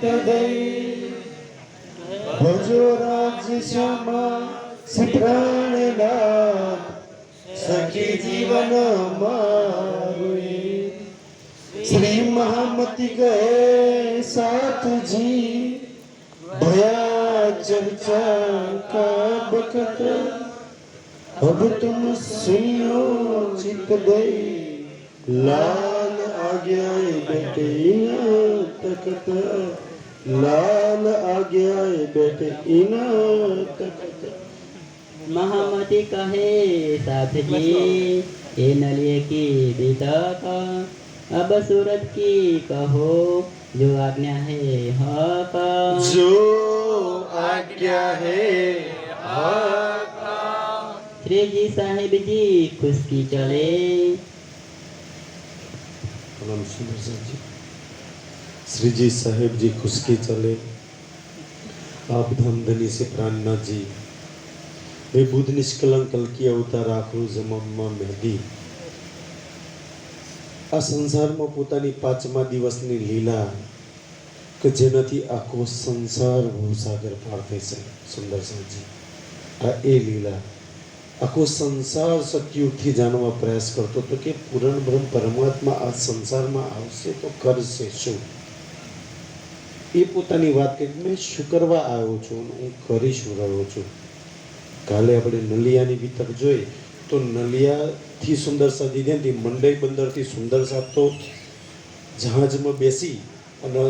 चित्तदयि भजो राज्य श्यामा प्राणनाथ सखी जीवन मारुए श्री महामती गए साथ जी भया चर्चा का बखत अब तुम सुनियो चित दई लाल आज्ञा बेटे इन तकत लाल आज्ञा बेटे इन तकत। महामती कहे साथ जी ये नलिए की बीतक अब सूरत की कहो जो आज्ञा है हक जो आज्ञा है हक। श्री जी साहेब जी खुश की चले। श्री जी साहेब जी खुश की चले। आप धामधनी से प्राणनाथ जी वे बुद्ध निष्कलंक कल की अवतार आखरू जमानमा मेहदी आ संसाરમાં પોતાની પાંચમા દિવસની લીલા કે જેનાથી આખો સંસાર ભવસાગર પાર થઈ છે સુંદર સાજી આ એ લીલા આખો સંસાર સતયુગથી જાણવા પ્રયાસ કરતો તો કે પૂરણ બ્રહ્મ પરમાત્મા આ સંસારમાં આવશે તો કરશે શું એ પોતાની વાત કે મેં શું કરવા આવ્યો છું હું કરી શું રહ્યો છું। કાલે આપણે નલિયાની ભીતર જોઈ તો નલિયાથી સુંદર સાજી ત્યાંથી મંડઈ બંદરથી સુંદર સાત તો જહાજમાં બેસી અને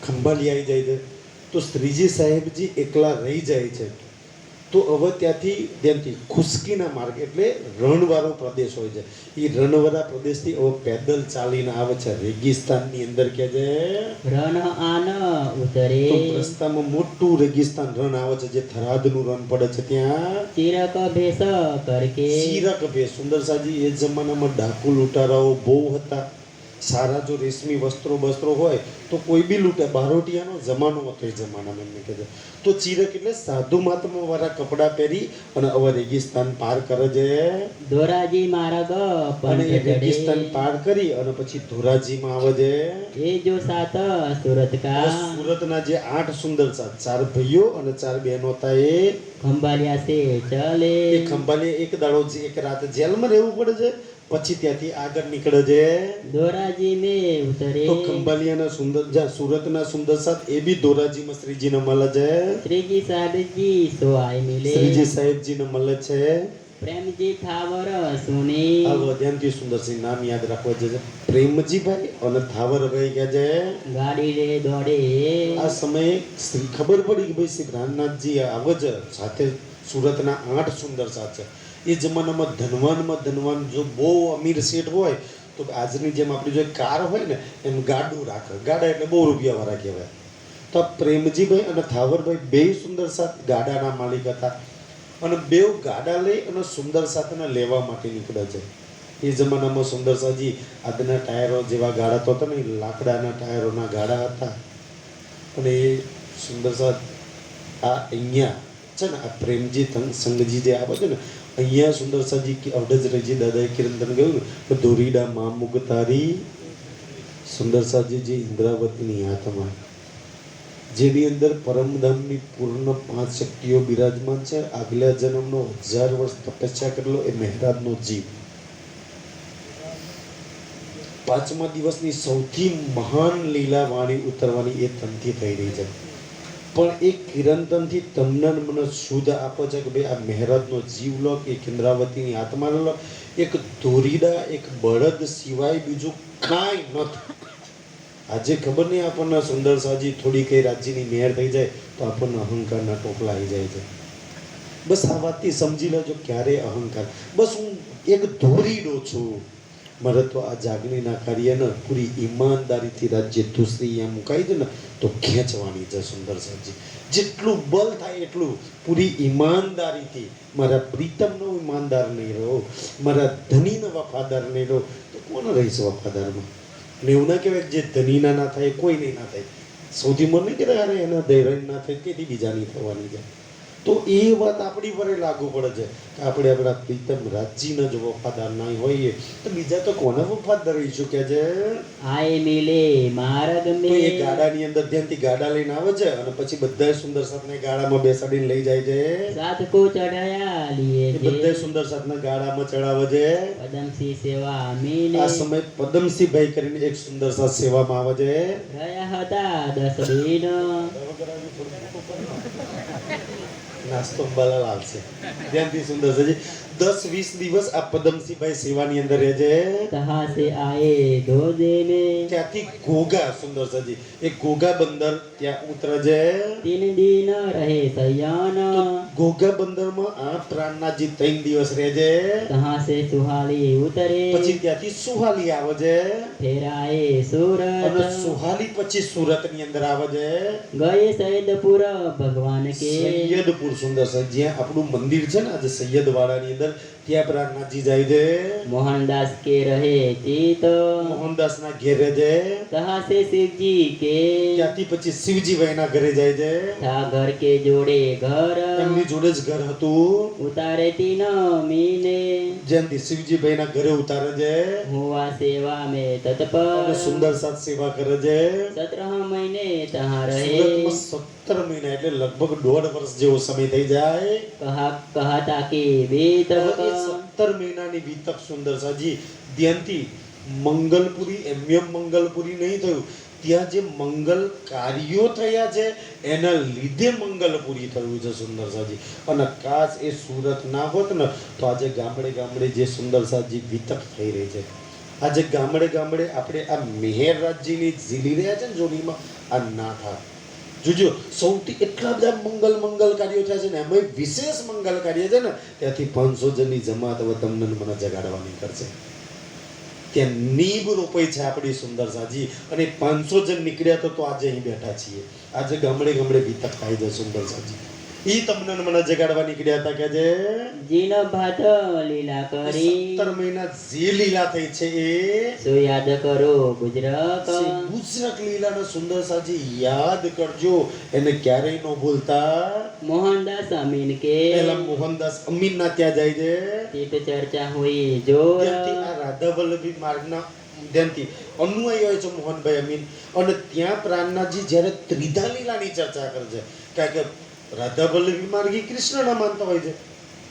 ખંભાલી આવી જાય છે તો શ્રીજી સાહેબજી એકલા રહી જાય છે તો હવે ત્યાંથી ખુશ્કીના માર્ગ એટલે રણવાળો પ્રદેશ હોય છે એ રણવાળા પ્રદેશથી હવે પેદલ ચાલીને આવે છે રેગિસ્તાનની અંદર કે છે રણ આન ઉતરે તો રસ્તામાં મોટું રેગિસ્તાન રણ આવે છે જે થરાદનું રણ પડે છે ત્યાં ચિરક ભેસ કરકે ચિરક ભેસ સુંદર સાજી એ જમાનામાં ડાકુ લૂંટારાઓ બહુ હતા સારા જો રેશમી વસ્ત્રો હોય તો કોઈ બી લૂંટે બારોટિયાનો જમાનો હતો એ જમાનામાં એમને કહે તો ચિરક એટલે સાધુ મહાત્મા વાળા કપડાં પહેરી અને હવે રેગિસ્તાન પાર કરે છે ધોરાજી માર્ગ અને એ રેગિસ્તાન પાર કરી અને પછી ધોરાજીમાં આવે છે એ જો સાત સુરત કા સુરતના જે 8 સુંદર સાત 4 ભાઈઓ અને 4 બહેનો હતા એ ખંભાલિયા સે ચલે એ ખંભાલિયા એક દાડો એક રાત જેલમાં રહેવું પડે છે પછી ત્યાંથી આગળ નીકળે છે ધોરાજી મે ઉતરે તો ખંભાલિયાના સુંદર જા સુરતના સુંદર સાત એ બી ધોરાજીમાં શ્રીજીને મળે છે શ્રીજી સાહેબજી સો આઈ મિલે શ્રીજી સાહેબજીને મળે છે પ્રેમજી થાવર સુની આવો ધ્યાનથી સુંદરસિંહ નામ યાદ રાખવા છે પ્રેમજીભાઈ અને થાવરભાઈ કે છે ગાડી રે દોડે આ સમયે ખબર પડી કે ભાઈ શ્રી પ્રાણનાથજી આવે છે સાથે સુરતના 8 સુંદર સાત છે એ જમાનામાં ધનવાન જો બહુ અમીર શેઠ હોય તો આજની જેમ આપણી જો કાર હોય ને એમ ગાડું રાખે ગાડા એટલે બહુ રૂપિયાવાળા કહેવાય તો પ્રેમજીભાઈ અને થાવરભાઈ બે સુંદર સાત ગાડાના માલિક હતા અને બે ગાડા લઈ અને સુંદર સાથને લેવા માટે નીકળે છે એ જમાનામાં સુંદર સાજી આજના ટાયરો જેવા ગાડા તો હતા ને લાકડાના ટાયરોના ગાડા હતા અને એ સુંદર સાત આ અહીંયા છે ને આ પ્રેમજી સંઘજી જે આવે છે ને અહીંયા સુંદર સાજી અવડજ રજી દાદાએ કિરંતન કહ્યું કે દોરીડા મામુગ તારી સુંદર સાજી જે ઇન્દ્રાવતીની આત્મા જેની અંદર પરમધામની પૂર્ણ 5 શક્તિઓ બિરાજમાન છે આગલા જન્મનો 1000 વર્ષ તપસ્યા કરેલો એ મહેરાજનો જીવ પાંચમા દિવસની સૌથી મહાન લીલા વાણી ઉતરવાની એ તનથી થઈ રહી છે પણ એક કિરંતનથી તમને મને શુદ્ધ આપો છે કે ભાઈ આ મહેરાજનો જીવ લો કે ઇન્દ્રાવતીની આત્મા લો એક દોરીડા એક બળદ સિવાય બીજું કાંઈ નથી આજે ખબર નહીં આપણને સુંદર સાજી થોડી કઈ રાજ્યની મેર થઈ જાય તો આપણને અહંકારના ટોપલા આવી જાય છે બસ આ વાતથી સમજી લેજો ક્યારે અહંકાર બસ હું એક દોરીડો છું મારે તો આ જાગણીના કાર્યને પૂરી ઈમાનદારીથી રાજ્ય ધૂસરી અહીંયા મુકાઈ દે ને તો ખેંચવાની છે સુંદર સાજી જેટલું બલ થાય એટલું પૂરી ઈમાનદારીથી મારા પ્રીતમનો ઈમાનદાર નહીં રહ્યો મારા ધનીનો વફાદાર નહીં રહ્યો તો કોને રહીશ વફાદારમાં ને એવું ના કહેવાય જે ધનીના ના થાય કોઈ નહીં ના થાય સૌથી મને નહીં કહેવાય અરે એના ધૈર્ય ના થાય તેથી બીજાની થવાની છે તો એ વાત આપણી પર લાગુ પડે છે કે આપણે આપણા પ્રીતમ રાજીના જો વફાદાર નહીં હોઈએ તો બીજા તો કોને વફાદાર રહીશું કે છે. આય મિલે માર્ગ તો में એ ગાડાની અંદર ધ્યાનથી ગાડા લઈને આવે છે અને પછી બધા સુંદર સાથને ગાડામાં બેસાડીને લઈ જાય છે. साथ को चढ़ाया लिए એ બધા સુંદર સાથને ગાડામાં ચડાવે છે. पदम सी सेवा मीने આ સમય પદમસિંહભાઈ કરીને એક સુંદર સાથ સેવામાં આવે છે. ગયા હતા 10 दिन નાસ્તો અંબાલાલ આવશે ધ્યાનથી સુંદર છે. 10-20 દિવસ આ પદમસિંહભાઈ સેવાની અંદર રહે છે. कहाँ से आए 2 दिन में ત્યાંથી ઘોઘા સુંદર સજી એ ઘોઘા બંદર ત્યાં ઉતરે છે. 3 दिन रहे सयान ઘોઘા બંદરમાં આ પ્રાણનાથજી 3 દિવસ રહે છે. कहाँ से सुहाली उतरे પછી ત્યાંથી સુહાલી આવે છે फिर आए અને सूरत સુહાલી પછી સુરતની અંદર આવે છે. गए सैदपुर भगवान के સૈયદપુર સુંદર છે જ્યાં આપણું મંદિર છે ને આજે સૈયદવાડાની અંદર ત્યાં પ્રાણનાથજી જાય છે. मोहनदास के रहे चित મોહનદાસના ઘેરે છે. कहाँ से शिव जी के ત્યાંથી પછી શિવજીભાઈના ઘરે જાય છે. था घर के जोड़े घर એમની જોડે જ ઘર હતું. उतारे 3 महीने જ્યાંથી શિવજીભાઈના ઘરે ઉતારે છે हुआ सेवा में અને तत्पर સુંદર સાથ સેવા કરે છે. 17 महीने तहाँ रहे સુરતમાં 17 મહિના એટલે લગભગ 1.5 વર્ષ જેવો સમય થઈ જાય. कहा था कि बीत હવે એ 17 મહિનાની વિતક સુંદર સાજી ધ્યાનથી મંગલપુરી એમએમ મંગલપુરી નહીં થયું ત્યાં જે મંગલ કાર્યો થયા છે એના લીધે મંગલપુરી થયું છે સુંદર સાજી. અને કાશ એ સુરત ના હોત ને તો આજે ગામડે ગામડે જે સુંદર સાજી વિતક થઈ રહી છે. આજે ગામડે ગામડે આપણે આ મેહર રાજ્યની ઝીલી રહ્યા છે ને જોડીમાં આ ના થાય. જોજો સૌથી એટલા બધા મંગલ કાર્યો થયા છે ને એમાં વિશેષ મંગલ કાર્ય છે ને ત્યાંથી 500 જણની જમાત હવે તમને ને મને જગાડવાની કરશે. ત્યાં નીબ રોપાઈ છે આપણી સુંદર સાજી અને 500 જણ નીકળ્યા તો આજે અહીં બેઠા છીએ. આજે ગામડે ગામડે વિતક થાય છે સુંદર સાજી. ઈ તમને ને મને જગાડવા નીકળ્યા હતા કે જે जीन भात लीला करी 17 મહિના જે લીલા થઈ છે એ सो याद करो गुजरात ગુજરાત લીલાનો સુંદર સાજી યાદ કરજો એને ક્યારેય ન ભૂલતા. मोहनदास अमीन के પહેલા મોહનદાસ અમીનના ત્યાં જાય છે. तीर्थ चर्चा हुई जोर ત્યાંથી આ રાધા વલ્લભી માર્ગના ધ્યાનથી અનુયાયી હોય છે મોહનભાઈ અમીન અને ત્યાં પ્રાણનાથજી જ્યારે ત્રિધા લીલાની ચર્ચા કરે છે કારણ કે રાધા વલ્લભી માર્ગ એ કૃષ્ણના માનતા હોય છે.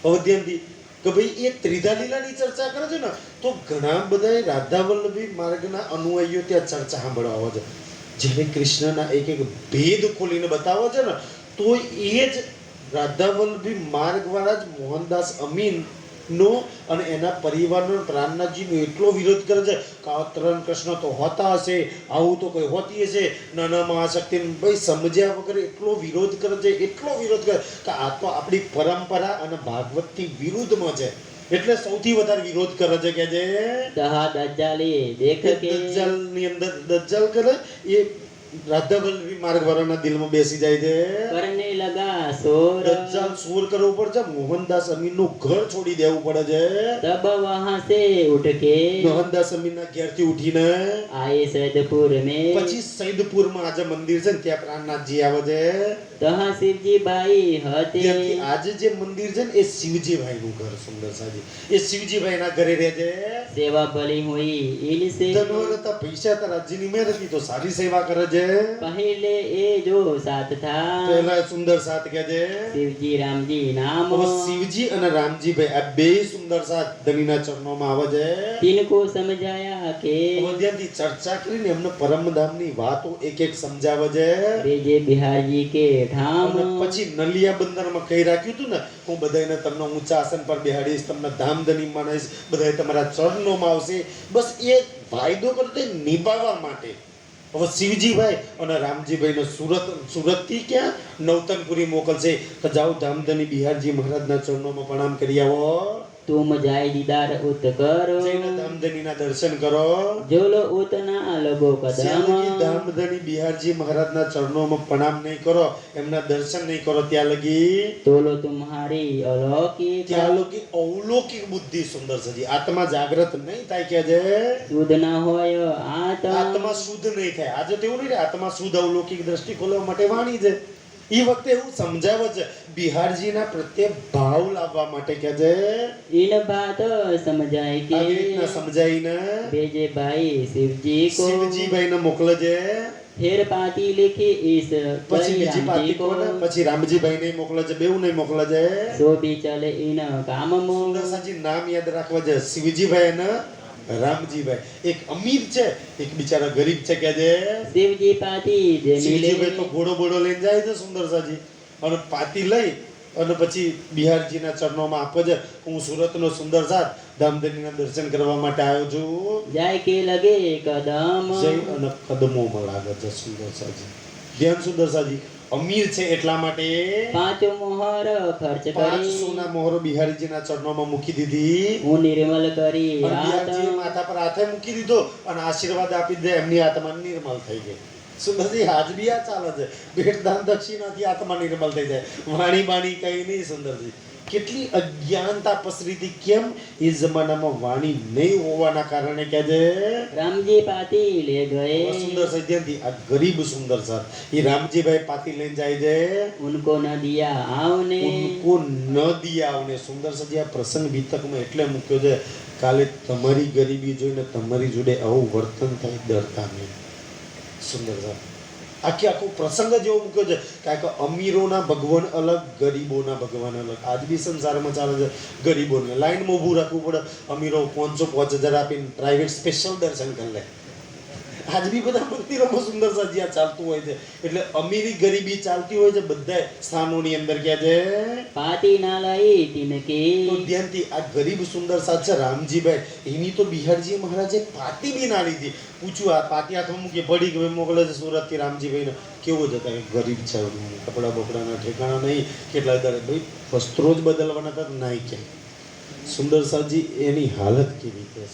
હવે ધ્યાનથી કે ભાઈ એ ત્રિધા લીલાની ચર્ચા કરે છે ને તો ઘણા બધા રાધા વલ્લભી માર્ગના અનુયાયીઓ ત્યાં ચર્ચા સાંભળવા આવે છે. જ્યારે કૃષ્ણના એક એક ભેદ ખોલીને બતાવે છે ને તો એ જ રાધા વલ્લભી માર્ગવાળા જ મોહનદાસ અમીન નો અને એના પરિવારનો પ્રાણનાથજીનો એટલો વિરોધ કરે છે કે આ 3 કૃષ્ણ તો હોતા હશે, આવું તો કોઈ હોતી હશે, નાના મહાશક્તિ ભાઈ સમજ્યા વગર એટલો વિરોધ કરે છે કે આ તો આપણી પરંપરા અને ભાગવતથી વિરુદ્ધમાં છે. એટલે સૌથી વધારે વિરોધ કરે છે કે જે तहा दज्जाली देख के દજ્જાલની અંદર દજ્જાલ કરે એ રાધા વલ્લભી માર્ગવાળાના દિલમાં બેસી જાય છે. करने लगा शोर દજ્જાલ શોર કરવો પડે છે. મોહનદાસ અમીનનું ઘર છોડી દેવું પડે છે. तब वहां से उठ के મોહનદાસ અમીનના ઘેરથી ઉઠીને आए सैदपुर में પછી સૈદપુરમાં આજે મંદિર છે ને ત્યાં પ્રાણનાથજી આવે છે. तहा शिवजी भाई हते ત્યાંથી આજે જે મંદિર છે ને એ શિવજીભાઈનું ઘર સુંદર સાજી એ શિવજીભાઈના ઘરે રહે છે. सेवा भली हुई इनसे ધનવાન હતા, પૈસા હતા, રાજ્યની મહેનત તો સારી સેવા કરે છે. पहले ए जो साथ था પહેલા સુંદર સાથ કે છે शिवजी रामजी नाम હવે શિવજી અને રામજીભાઈ આ બે સુંદર સાથ ધણીના ચરણોમાં આવે છે. तिनको समझाया के હવે ત્યાંથી ચર્ચા કરીને એમને પરમધામની વાતો એક એક સમજાવે છે. भेजे बिहार जी के ठाम અને પછી નલિયા બંદરમાં કહી રાખ્યું હતું ને હું બધાને તમને ઊંચા આસન પર બેહાડીશ, તમને ધામધની માનીશ, બધા તમારા ચરણોમાં આવશે. બસ એ વાયદો કરતે નિભાવવા માટે હવે શિવજીભાઈ અને રામજીભાઈને સુરતથી ક્યાં નવતનપુરી મોકલશે કે જાઓ ધામધની બિહારજી મહારાજના ચરણોમાં પ્રણામ કરી આવો. तुम जाय दीदार उत करो જઈને ધામધનીના દર્શન કરો. जो लो उतना लगो જ્યાં कदम લગી ધામધની બિહારજી મહારાજના ચરણોમાં પ્રણામ નહીં કરો, એમના દર્શન નહીં કરો ત્યાં લગી तो लो तुम्हारी अलौकिक ત્યાં લગી અવલૌકિક બુદ્ધિ સુંદર સજી આત્મા જાગૃત નહીં થાય કે જે शुद्ध न होय आत्मा આત્મા શુદ્ધ નહીં થાય. આજે તો એવું નહીં આત્મા શુદ્ધ અવલૌકિક દ્રષ્ટિ ખોલવા માટે વાણી છે એ વખતે એવું સમજાવે છે બિહારજીના પ્રત્યે ભાવ લાવવા માટે કે છે इन बात समझाए આવી રીતના कि સમજાઈને भेजे भाई शिव जी को શિવજીભાઈને મોકલે છે फिर पाती लिखी इस પછી कई બીજી राम जी પાતી को કોને પછી રામજીભાઈને મોકલે છે બેઉને મોકલે છે सो भी चले इन काम मो સુંદરસાજી નામ યાદ રાખવા છે શિવજીભાઈ અને રામજીભાઈ એક અમીર છે એક બિચારા ગરીબ છે કે છે शिव जी पाती जे मिले શિવજીભાઈ તો ઘોડો બોડો લઈને જાય છે સુંદરસાજી અને પાતી લઈ અને પછી બિહારજીના ચરણોમાં આપે છે હું સુરતનો સુંદરસાદ ધામધનીના દર્શન કરવા માટે આવ્યો છું जाय के लगे कदम જય અને કદમોમાં લાગે છે સુંદરસાજી ધ્યાન સુંદરસાજી અમીર છે એટલા માટે पांचों मोहर खर्च 5 करी સોના મોહરો બિહારીજીના ચરણોમાં મૂકી દીધી હું નિર્મલ કરી અને હાથ બિહારીજીએ માથા પર હાથે મૂકી દીધો અને આશીર્વાદ આપી દે એમની આત્મા નિર્મલ થઈ ગઈ સુંદરજી આજ બી આ ચાલે છે ભેટ દાન દક્ષિણાથી આત્મા નિર્મલ થઈ જાય વાણી બાણી કઈ નહીં સુંદરજી કેટલી અજ્ઞાનતા પસરી હતી કેમ એ જમાનામાં વાણી નહીં હોવાના કારણે કે છે रामजी पाती ले गए સુંદર સૈદ્યંતી આ ગરીબ સુંદર સર એ રામજીભાઈ પાતી લઈને જાય છે उनको न दिया आवने ઉनको ન દિયા આવને સુંદર સજી આ પ્રસંગ વિતકમાં એટલે મૂક્યો છે કાલે તમારી ગરીબી જોઈને તમારી જોડે આવું વર્તન થાય ડરતા નહીં સુંદર સર આખો પ્રસંગ જ એવો મૂક્યો છે કારણ કે અમીરોના ભગવાન અલગ ગરીબોના ભગવાન અલગ આજ બી સંસારમાં ચાલે છે ગરીબોને લાઈનમાં ઊભું રાખવું પડે અમીરો 500-5000 આપીને પ્રાઇવેટ સ્પેશિયલ દર્શન કરી લે આજ બી બધા મંદિરોમાં સુંદર સાજી આ ચાલતું હોય છે એટલે અમીરી ગરીબી ચાલતી હોય છે બધા સ્થાનોની અંદર ક્યાં છે पाती ना लाई तिनके તો ધ્યાનથી આ ગરીબ સુંદર સાથ છે રામજીભાઈ એની તો બિહારજી મહારાજે પાતી બી ના લીધી પૂછ્યું આ પાતી હાથમાં મૂકી પડી કે મોકલે છે સુરતથી રામજીભાઈને કેવો જતા કે ગરીબ છે કપડા બપડાના ઠેકાણા નહીં કેટલા દરે ભાઈ વસ્ત્રો જ બદલવાના હતા નહીં ક્યાંય સુંદર સાજી એની હાલત કેવી છે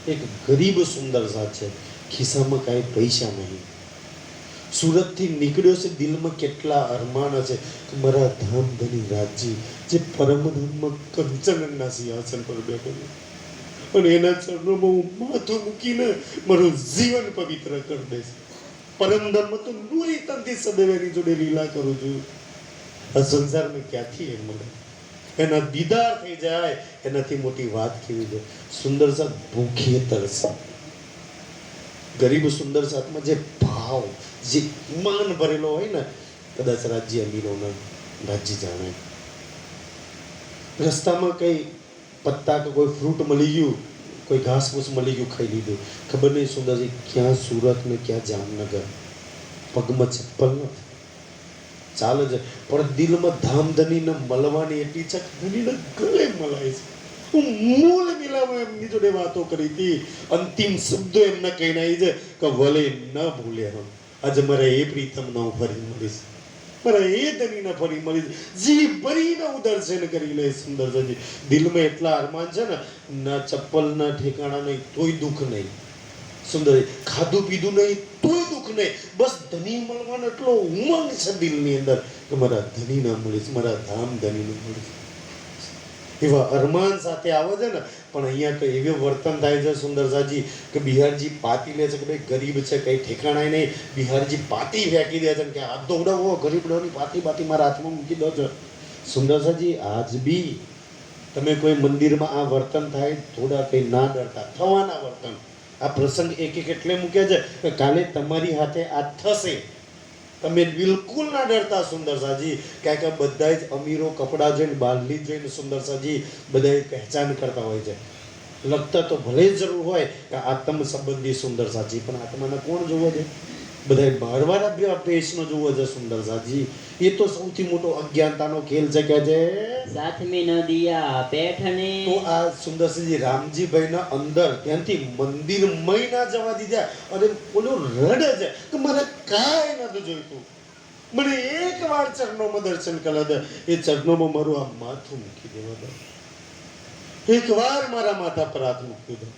એક ગરીબ સુંદર સાથ છે ખિસ્સામાં કાંઈ પૈસા નહીં સુરતથી નીકળ્યો છે દિલમાં કેટલા અરમાન છે કે મારા ધામધની રાજજી જે પરમધામમાં કંચનના સિંહાસન પર બેઠો છે અને એના ચરણોમાં હું માથું મૂકીને મારું જીવન પવિત્ર કરી દઈશ પરમધામમાં તો નૂરી તનથી સદૈવ એની જોડે લીલા કરું છું આ સંસારમાં ક્યાંથી એ મળે એના દીદાર થઈ જાય એનાથી મોટી વાત કેવી છે સુંદર સાથ ભૂખીએ તરસે ગરીબ સુંદર સાથમાં જે ભાવ જે ઈમાન ભરેલો હોય ને કદાચ રાજ્ય અમીરોના રાજ્ય જાણે રસ્તામાં કઈ પત્તા કે કોઈ ફ્રૂટ મળી ગયું કોઈ ઘાસ ફૂસ મળી ગયું ખાઈ લીધું ખબર નહીં સુંદરજી ક્યાં સુરત ને ક્યાં જામનગર પગમાં ચપ્પલ નથી ચાલે છે પણ દિલમાં ધામધનીને મળવાની એટલી છે ધનીને ગળે મલાય છે હું મૂળ મિલામાં એમની જોડે વાતો કરી હતી અંતિમ શબ્દો એમને કહીને આવી છે કે ભલે ન ભૂલે હમ આજે મારે એ પ્રીતમ ન ફરી મળીશ મારે એ ધનીને ફરી મળીશ જી ભરીને હું દર્શન કરી લઈશ સુંદરજી દિલમાં એટલા અરમાન છે ને ના ચપ્પલ ના ઠેકાણા નહીં તોય દુઃખ નહીં સુંદર ખાધું પીધું નહીં તોય દુઃખ નહીં બસ ધની મળવાનો એટલો ઉમંગ છે દિલની અંદર કે મારા ધની ના મળીશ મારા ધામ ધની ના મળીશ એવા અરમાન સાથે આવે છે ને પણ અહીંયા તો એવું વર્તન થાય છે સુંદરસાજી કે બિહારજી પાતી લે છે કે ભાઈ ગરીબ છે કઈ ઠેકાણાય નહીં બિહારજી પાતી ફેંકી દે છે કે હાથ દોડાવો ગરીબડોની પાતી મારા હાથમાં મૂકી દો છો સુંદરસાજી આજ બી તમે કોઈ મંદિરમાં આ વર્તન થાય થોડા કંઈ ના ડરતા થવાના વર્તન આ પ્રસંગ એક એટલે મૂક્યા છે કે કાલે તમારી હાથે આ થશે તમે બિલકુલ ના ડરતા સુંદરસાજી કારણ કે બધા જ અમીરો કપડાં જોઈને બાલની જોઈને સુંદરસાજી બધા પહેચાન કરતા હોય છે લગતા તો ભલે જરૂર હોય કે આત્મ સંબંધી સુંદરસાજી પણ આત્માને કોણ જોવો છે બધા બહારવાળા પેશનો જોવો છે સુંદરસાજી એ તો સૌથી મોટો અજ્ઞાનતાનો ખેલ છે કે છે साथ में न दिया पेठने તો આ સુંદરસિંહજી રામજીભાઈના અંદર ત્યાંથી મંદિરમય ના જવા દીધા અને ઓલો રડે છે કે મારે કાંઈ નથી જોઈતું મને એકવાર ચરણોમાં દર્શન કરવા દે એ ચરણોમાં મારું આ માથું મૂકી દેવા દે એકવાર મારા માથા પર હાથ મૂકી દે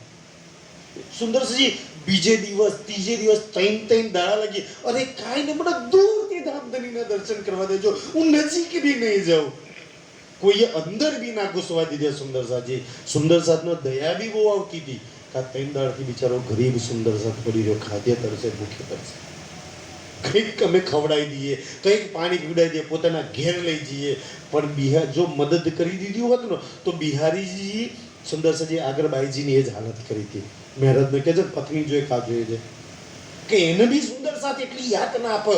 સુંદરસિંહજી બીજે દિવસ ત્રીજે દિવસ ત્રણ દાડા લાગી અરે કાંઈ નહીં મને દૂરથી ધામધનીના દર્શન કરવા દેજો હું નજીક બી નહીં જાઉં કોઈએ અંદર બી ના ઘૂસવા દીધે સુંદરસાદનો દયા બી બહુ આવતી હતી કે આ ત્રણ દાડથી બિચારો ગરીબ સુંદરસાદ પડી રહ્યો ખાદ્ય તરસે ભૂખે તરસે કંઈક અમે ખવડાવી દઈએ, કંઈક પાણી પીવડાવી દઈએ, પોતાના ઘેર લઈ જઈએ. પણ બિહાર જો મદદ કરી દીધી હોત ને તો બિહારીજી સુંદરસાજી આગળ બાઈજીની એ જ હાલત કરી હતી. મહારાજને કહે છે પત્ની જોઈ કા જોઈએ છે કે એને બી સુંદર સાથ એટલી યાદ ના આપે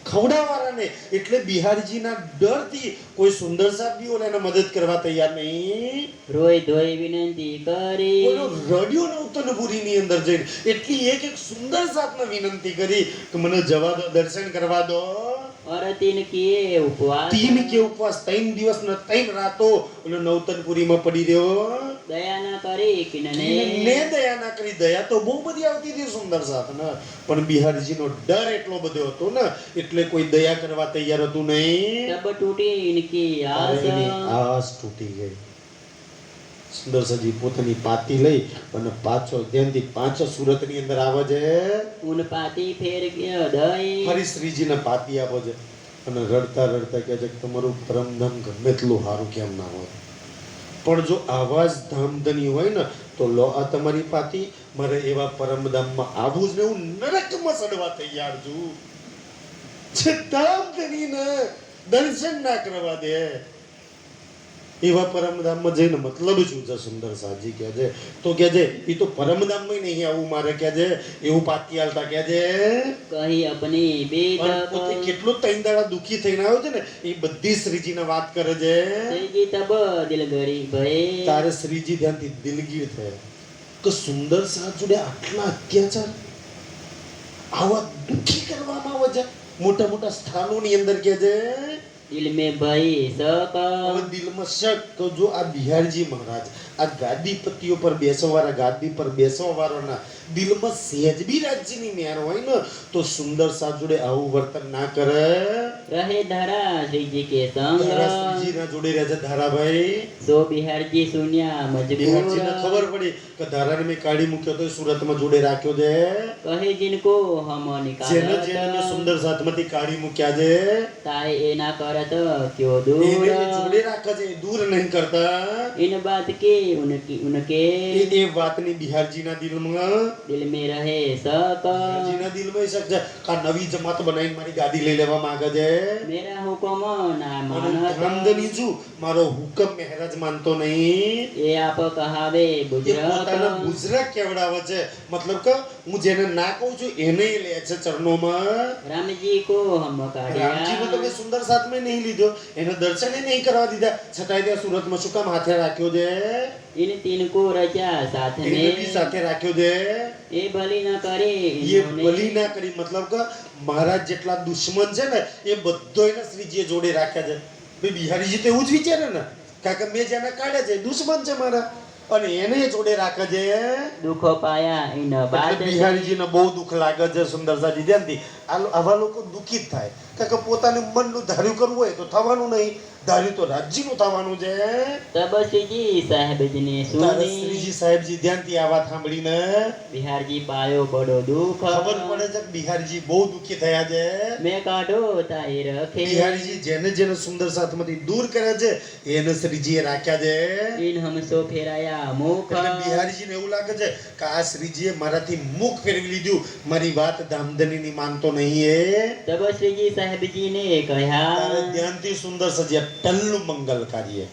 ખવડાવવાળાને, એટલે બિહારીજીના ડરથી કોઈ સુંદર સાથ બી ઓલા એને મદદ કરવા તૈયાર નહીં. રોઈ ધોઈ વિનંતી કરી ઓલો રડ્યો નવતનપુરીની અંદર જઈને, એટલી એક એક સુંદર સાથને વિનંતી કરી કે મને જવા દો, દર્શન કરવા દો. और तीन किए उपवास 3 કે ઉપવાસ 3 દિવસ ને 3 રાતો ઓલો નવતનપુરીમાં પડી રહ્યો. दया न કરી કિનને ને દયા ના કરી. દયા તો બહુ બધી આવતી હતી સુંદર સાથને, પણ બિહારીજીનો ડર એટલો બધો હતો ને એટલે કોઈ દયા કરવા તૈયાર હતું નહીં. तब टूटी इनकी आस એની આસ તૂટી ગઈ. સુંદરસાજી પોતાની પાતી લઈ અને પાછો સુરતની અંદર આવે છે. उन पाती फेर गयो दई ફરી શ્રીજીને પાતી આપે છે અને રડતા રડતા કહે છે કે તમારું પરમધામ ગમે એટલું સારું કેમ ના હોય, પણ જો આવા જ ધામધની હોય ને તો લો આ તમારી પાતી, મારે એવા પરમધામમાં આવવું જ ને હું નરકમાં સડવા તૈયાર છું. જે ધામધનીને દર્શન ના કરવા દે એવા પરમધામમાં જઈને મતલબ શું છે? સુંદર સાજી કહે છે તો કહે છે એ તો પરમધામમાં નહીં આવું મારે કહે છે, એવું પાતી હાલતા કહે છે. कही अपनी बेद પણ પોતે કેટલું 3 દાડા દુખી થઈને આવ્યો છે ને એ બધી શ્રીજીને વાત કરે છે. श्रीजी तब दिल गरी भये તારે શ્રીજી ધ્યાનથી દિલગીર થયા કે સુંદર સાથ જોડે આટલા અત્યાચાર આવા દુખી કરવામાં આવે છે. મોટા મોટા સ્થાનોની અંદર કહે છે दिल में भय सक હવે દિલમાં શક તો જો આ બિહારજી મહારાજ આ ગાદીપતિઓ પર બેસવાવાળા, ગાદી પર બેસવાવાળાના દિલમાં સહેજ બી રાજ્યની મેર હોય ને તો સુંદર સાથ જોડે આવું વર્તન ના કરે. रहे धरा श्रीजी के संग તારા શ્રીજીના જોડે રહે છે ધારાભાઈ. सो बिहार जी सुनिया બિહારજીને मजबूर ખબર પડી કે ધારાને મેં કાઢી મૂક્યો તો સુરતમાં જોડે રાખ્યો છે. कहे जिनको हम જેને જેને મેં निकालत સુંદર સાથમાંથી કાઢી મૂક્યા છે ताए एना करत क्यों એને दूर મેં જોડે રાખે છે, દૂર નહીં કરતા. इन बात के उनके એ વાતની બિહારજીના દિલમાં दिल में रहे सक બિહારજીના દિલમાં એ શક છે કે આ નવી જમાત બનાવીને મારી ગાદી લઈ લેવા માંગે છે. मेरा हुक्म ना અને मानत ધામધની છું, મારો હુકમ મહારાજ માનતો નહીં. ये आप कहावे એ પોતાના बुजरत ગુજરાત કેવડાવે છે, મતલબ કે હું જેને ના કહું છું એને લે છે ચરણોમાં. राम जी को हम રામજીનો તો काढ़िया મેં સુંદર સાથમાં નહીં લીધો, એને દર્શન નહીં કરવા દીધા, છતાંય ત્યાં સુરતમાં શું કામ હાથે રાખ્યો છે? इन तीन को रचा साथ એને બી में સાથે રાખ્યો છે. ये भली न करे એ બલી ના કરી, મતલબ કે મહારાજ જેટલા દુશ્મન છે ને એ બધો એને શ્રીજીએ જોડે રાખ્યા છે. ભાઈ બિહારીજી તો એવું જ વિચારે ને, કારણ કે મેં જેને કાઢ્યા છે એ દુશ્મન છે મારા, અને એને જોડે રાખે છે. दुख पाया इन बात એટલે બિહારીજીને બહુ દુઃખ લાગે છે. સુંદરસાજી ધ્યાનથી આવા લોકો દુઃખિત થાય, કારણ કે પોતાનું મનનું ધાર્યું કરવું હોય તો થવાનું નહીં, ધાર્યું તો રાજ્યનું થવાનું છે. तब श्री जी साहेब जी ने તારે सुनी શ્રીજી સાહેબજી ધ્યાનથી આ વાત સાંભળીને बिहार जी पायो बड़ो दुख ખબર પડે છે કે બિહારીજી બહુ દુઃખી થયા છે. मैं काढ़ो ताई रखे બિહારીજી જેને જેને સુંદર સાથમાંથી દૂર કરે છે એને શ્રીજીએ રાખ્યા છે. इन हम सो फेराया मुख એટલે બિહારીજીને એવું લાગે છે કે આ શ્રીજીએ મારાથી મુખ ફેરવી લીધું, મારી વાત ધામધનીની માનતો નહીં. तब श्री जी साहेब जी ने कहा તારે ધ્યાનથી સુંદર સજ્યા ટલ્લું મંગલ કાર્ય.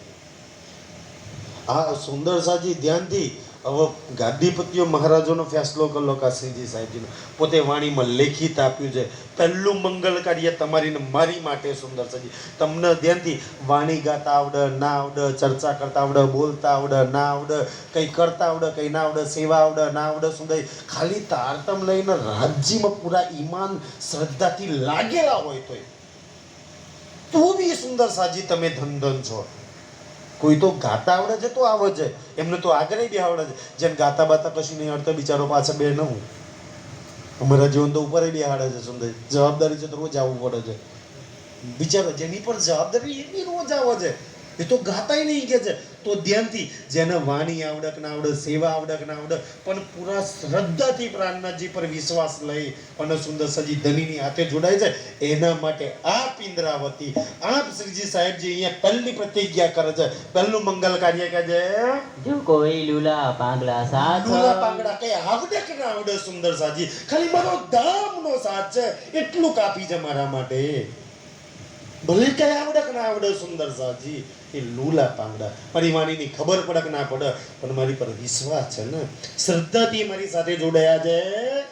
આ સુંદર સાજી ધ્યાનથી હવે ગાદીપતિઓ મહારાજોનો ફેસલો કરલો કે શ્રીજી સાહેબજીનો પોતે વાણીમાં લેખિત આપ્યું છે. પહેલું મંગલ કાર્ય તમારી ને મારી માટે સુંદર સાજી. તમને ધ્યાનથી વાણી ગાતા આવડે ના આવડે, ચર્ચા કરતા આવડે, બોલતા આવડે ના આવડે, કંઈ કરતા આવડે કંઈ ના આવડે, સેવા આવડે ના આવડે, સુંદર ખાલી તારતમ લઈને રાજ્યમાં પૂરા ઈમાન શ્રદ્ધાથી લાગેલા હોય તો બી સુંદર સાજી તમે ધન છો. કોઈ તો ગાતા આવડે છે તો આવે છે, એમને તો આગળ બી આવડે છે. જેમ ગાતા બાતા કશું નહીં આવડતા બિચારો પાછળ બે ન હું અમારા જીવન તો ઉપર બી હાડે છે. સુંદર જવાબદારી છે તો રોજ આવવું પડે છે. બિચારો જેની પણ જવાબદારી એની રોજ આવે છે, એ તો ગાતાય નહીં કે છે તો ધ્યાનથી જેને વાણી આવડક ના આવડે, સેવા આવડક ના આવડે, પણ પૂરા શ્રદ્ધાથી પ્રાણનાથજી પર વિશ્વાસ લઈ અને સુંદર સજી ધનીની હાથે જોડાય છે, એના માટે આપ ઇન્દ્રાવતી, આપ શ્રીજી સાહેબજી અહીંયા પહેલી પ્રતિજ્ઞા કરે છે, પહેલું મંગલ કાર્ય કે છે જો કોઈ લુલા પાંગલા સાથ ડોલા પાંગડા કઈ આવડે કે ના આવડે સુંદર સાજી, ખાલી મારો ધામનો સાથ છે એટલું કાપી છે મારા માટે. ભલે કઈ આવડે કે ના આવડે સુંદર સાજી, એ લુલા પાંગડા મારી વાણીની ખબર પડે કે ના પડે, પણ મારી પર વિશ્વાસ છે ને, શ્રદ્ધાથી મારી સાથે જોડાયા છે.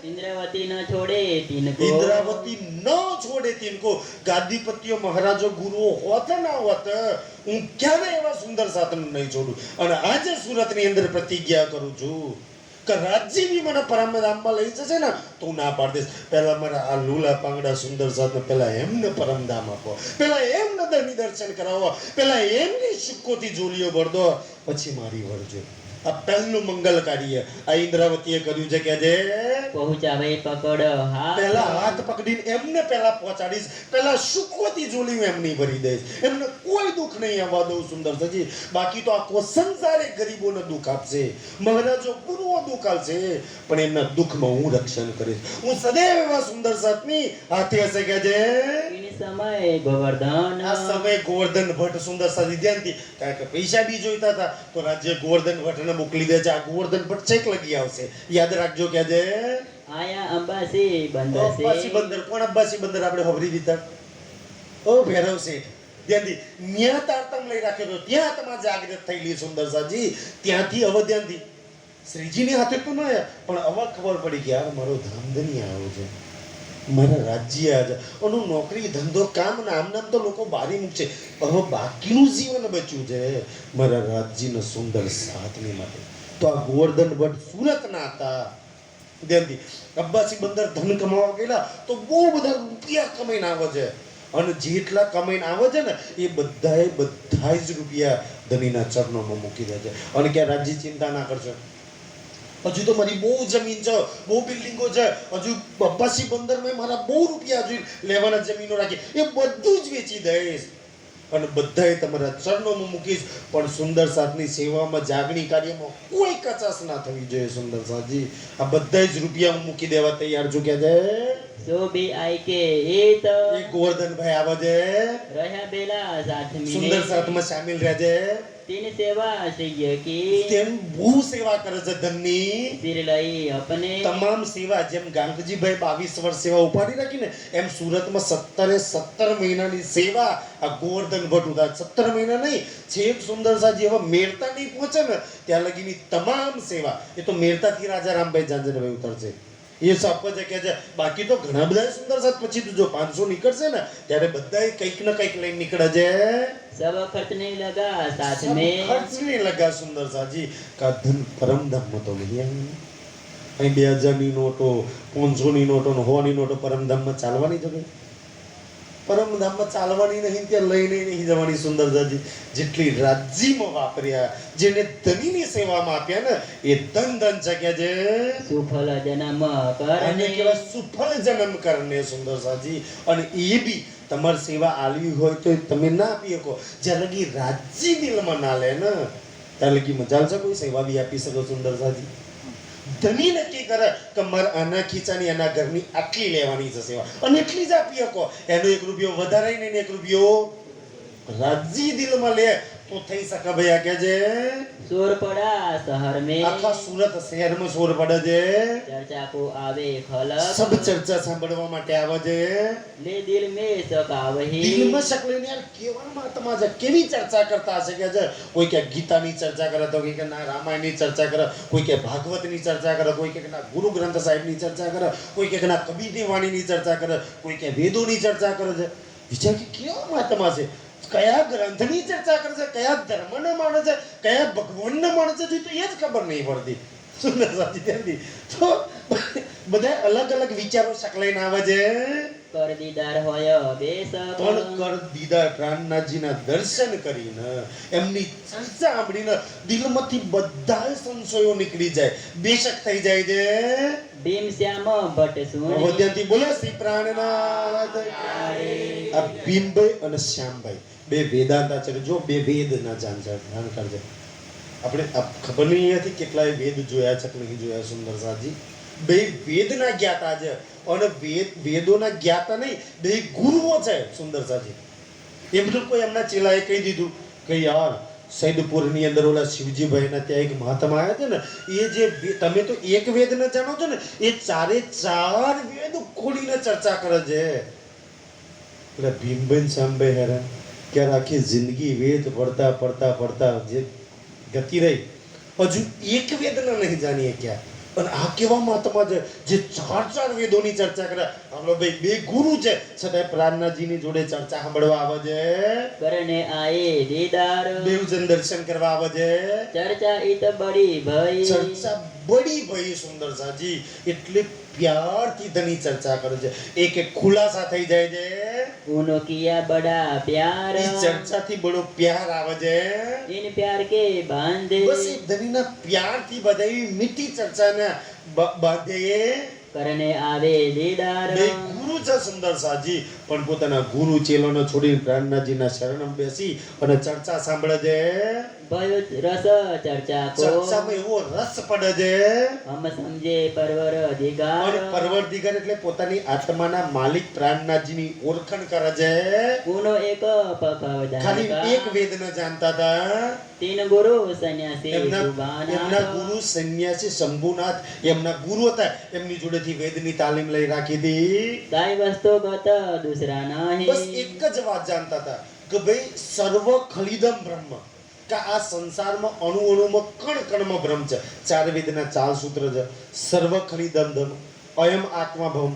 ઇન્દ્રાવતી ન છોડે તિनको ઇન્દ્રાવતી ન છોડે તિनको. ગાદીપતિઓ મહારાજો ગુરુઓ હોત ના હોત, હું ક્યારે એવા સુંદર સાધન નહીં છોડું. અને આજે સુરતની અંદર પ્રતિજ્ઞા કરું છું કે રાજ્ય બી મને પરમધામમાં લઈ જશે ને તો હું ના પાડી દઈશ. પહેલા મારા આ લુલા પાંગડા સુંદર સાધન પહેલા એમને પરમધામ આપો, પહેલા એમને દર્ની દર્શન કરાવો, પહેલા એમની શુકોથી જોલીઓ ભર દો, પછી મારી વળજો. આ પહેલું મંગલ કાર્ય આ ઇન્દ્રાવતીએ કર્યું છે કે જે પહોંચાવે પકડ હાથ પહેલા હાથ પકડીને એમને પહેલા પહોંચાડીશ, પહેલા સુખોથી જોલી હું એમની ભરી દઈશ, એમને કોઈ દુઃખ નહીં આવવા દઉં સુંદર સજી. બાકી તો આખો સંસારે ગરીબોને દુઃખ આપશે, મહારાજો ગુરુઓ દુઃખ આપશે, પણ એમના દુઃખમાં હું રક્ષણ કરીશ. હું સદૈવ એવા સુંદર સાતની હાથે હશે કે જે ઈન સમય ગોવર્ધન આ સમય ગોવર્ધન ભટ્ટ સુંદર સાથી ધ્યાનથી, કારણ કે પૈસા બી જોઈતા હતા તો રાજ્ય ગોવર્ધન ભટ્ટને મોકલી દે છે. આ ગોવર્ધન ભટ્ટ છેક લગી આવશે, યાદ રાખજો કે જે આયા અંબાસી બંદર અબ્બાસી છે બંદર. કોણ અબ્બાસી બંદર આપણે ખબરી દીધા? ઓ ભૈરવ શેઠ ધ્યાનથી ન્યા તારતમ લઈ રાખ્યો તો ત્યાં તમારે જાગૃત થયેલી સુંદર સાજી. ત્યાંથી હવે ધ્યાનથી શ્રીજીની હાથે તો ન આવ્યા, પણ હવે ખબર પડી કે યાર મારો ધામધની આવ્યો છે, મારા રાજ્ય આજે એનું નોકરી ધંધો કામ ને આમ નામ તો લોકો બારી મૂકશે, હવે બાકીનું જીવન બચ્યું છે મારા રાજ્યનો સુંદર સાધની માટે. તો આ ગોવર્ધન ભટ્ટ સુરતના હતા. ધ્યાનથી અબ્બાસી બંદર ધન કમાવા ગયેલા તો બહુ બધા રૂપિયા કમાઈને આવે છે, અને જેટલા કમાઈને આવે છે ને એ બધા જ રૂપિયા ધનીના ચરણોમાં મૂકી દે છે. અને ક્યાં રાજ્ય ચિંતા ના કરશો, હજુ તો મારી બહુ જમીન છે, બહુ બિલ્ડિંગો છે, હજુ અબ્બાસી બંદરમાં મારા બહુ રૂપિયા હજુ લેવાના જમીનો રાખી, એ બધું જ વેચી દઈશ અને બધાએ તમારા ચરણોમાં મૂકીશ. પણ સુંદર સાથની સેવામાં જાગણી કાર્યમાં કોઈ કચાશ ના થવી જોઈએ સુંદર સાથજી. આ બધા જ રૂપિયા હું મૂકી દેવા તૈયાર છું કે છે. સો બી આઈ કે એ તો એ ગોવર્ધનભાઈ આવે છે, રહ્યા બેલા સાથ સુંદર સાથમાં સામેલ રહે છે, તીન સેવા શ્રી કી તેમ બહુ સેવા કરે છે ધનની. સિર લઈ અપને તમામ સેવા જેમ ગાંધીજીભાઈ 22 વર્ષ સેવા ઉપાડી રાખીને એમ સુરતમાં 17 મહિનાની સેવા આ ગોવર્ધન ભટ્ટ ઉદા. 17 મહિના નહીં, છેક સુંદર સાજી હવે મેરતા નહીં પહોંચે ને ત્યાં લગીની તમામ સેવા એ તો મેરતાથી રાજા રામભાઈ જાંજરભાઈ ઉતરશે એ સાપ છે કે છે. બાકી તો ઘણા બધા સુંદર સાથ પછી તો જો 500 નીકળશે ને ત્યારે બધા કંઈક ને કંઈક લઈને નીકળે છે. सब खर्च नहीं लगा साथ सब में खर्च नहीं लगा सुंदर साजी का धन परम धाम में तो नहीं आया. અહીં 2000 ની નોટો, 500 ની નોટો, 100 ની નોટો પરમધામમાં ચાલવાની છે? પરમધામમાં ચાલવાની નહીં, ત્યાં લઈને નહીં જવાની સુંદર સાજી. જેટલી રાજ્યમાં વાપર્યા, જેને ધનીની સેવામાં આપ્યા ને એ ધન ધન છે કે જે सुफल जन्म અને करने કેવા સુફળ જન્મ કરને સુંદર સાજી. અને એ બી તમારી સેવા આલવી હોય તો તમે ના આપી શકો, જ્યાં લગી રાજ્ય દિલમાં ના લે ને ત્યાં લગી મજાલ છે કોઈ સેવા બી આપી શકો સુંદર સાજી. ધની નક્કી કરે કે મારે આના ખીચાની આના ઘરની આટલી લેવાની છે સેવા અને એટલી જ આપી શકો. એનો 1 રૂપિયો વધારે નહીં, 1 રૂપિયો રાજ્ય દિલમાં લે તો થઈ શકે ભૈયા કે છે. शोर पड़ा शहर में આખા સુરત શહેરમાં શોર પડે છે, चर्चा को आवे खलक સબ ચર્ચા સાંભળવા માટે આવે છે. ले दिल में सकावही દિલમાં શક લઈને યાર કેવામાં આત્મા છે, કેવી ચર્ચા કરતા હશે કે છે. કોઈ કે ગીતાની ચર્ચા કરે તો કોઈ કે ના રામાયણની ચર્ચા કરે, કોઈ કે ભાગવતની ચર્ચા કરે, કોઈ કે ના ગુરુ ગ્રંથ સાહેબની ચર્ચા કરે, કોઈ કે ના કબીરની વાણીની ચર્ચા કરે, કોઈ કે વેદોની ચર્ચા કરે છે. વિચાર કે કેવામાં આત્મા છે, કયા ગ્રંથની ચર્ચા કરે છે, કયા ધર્મને માને છે, કયા ભગવાનને માને છે, તો એ જ ખબર નહીં પડતી સુંદર સાજી. તો બધા અલગ અલગ વિચારો શકલાઈને આવે છે. कर दीदार होय बेस પણ કર દીદાર પ્રાણનાથજીના દર્શન કરીને એમની ચર્ચા સાંભળીને દિલમાંથી બધા સંશયો નીકળી જાય, બેશક થઈ જાય છે. भीम श्याम भट्ट सुन ત્યાંથી બોલે શ્રી પ્રાણનાથ. આ ભીમભાઈ અને શ્યામભાઈ બે વેદાંતાચાર્ય, જો બે વેદના જાણકાર છે. આપણે ખબર નહીં હતી કેટલાય વેદ જોયા છે કે નહીં જોયા સુંદર સાજી બે વેદના જ્ઞાતા છે અને વેદોના જ્ઞાતા નહીં બે ગુરુઓ છે સુંદર સાજી એમ તો કોઈ એમના ચેલાએ કહી દીધું કે યાર સૈદપુરની અંદર ઓલા શિવજીભાઈના ત્યાં એક મહાત્મા આવ્યા છે ને એ જે તમે તો એક વેદ ન જાણો છો ને એ ચારે ચાર વેદ ખોલીને ચર્ચા કરે છે એટલે ભીમબેન શામભાઈ હેરાન ક્યારે આખી જિંદગી વેદ પડતા જે ગતિ રહી હજુ એક વેદના નહીં જાણીએ ક્યાં અને આ કેવા મહાત્મા છે જે ચાર વેદોની ચર્ચા કરે આપણો ભાઈ બે ગુરુ છે છતાં પ્રાર્થનાજીની જોડે ચર્ચા સાંભળવા આવે છે કરને આયે દીદાર દેવજન દર્શન કરવા આવે છે ચર્ચા ઈત બડી ભઈ ચર્ચા બડી ભાઈ સુંદર સાજી એટલે પ્યારથી ધની ચર્ચા કરે છે એક એક ખુલાસા થઈ જાય છે ઉનો કિયા બડા પ્યાર ઈ ચર્ચાથી બડો પ્યાર આવે છે ઇન પ્યાર કે બાંધે બસ એ ધનીના પ્યારથી બધાઈ મીઠી ચર્ચાને બાંધે કરને આવે દીદાર બે ગુરુ છે સુંદર સાજી પણ પોતાના ગુરુ ચેલોને છોડીને પ્રાણનાજીના શરણમાં બેસી અને ચર્ચા સાંભળે છે ભયો રસ ચર્ચા કો ચર્ચામાં એવો રસ પડે છે હમ સમજે પરવર દિગાર અને પરવરદિગાર એટલે પોતાની આત્માના માલિક પ્રાણનાથજીની ઓળખાણ કરે છે ઉનો એક પકવદાન ખાલી એક વેદ ન જાણતા હતા તીન ગુરુ સંન્યાસી એમના સુબાના ગુરુ સંન્યાસી શંભુનાથ એમના ગુરુ હતા એમની જોડેથી વેદની તાલીમ લઈ રાખી હતી કાઈ વસ્તુ ગત દુસરા નહીં બસ એક જ વાત જાણતા હતા કે ભાઈ સર્વ ખલિદમ બ્રહ્મ કે આ સંસારમાં અણુ અણુમાં કણ કણમાં બ્રહ્મ છે ચાર વેદના ચાર સૂત્ર છે સર્વ ખલિદમ ધમ અયમ આત્મા ભમ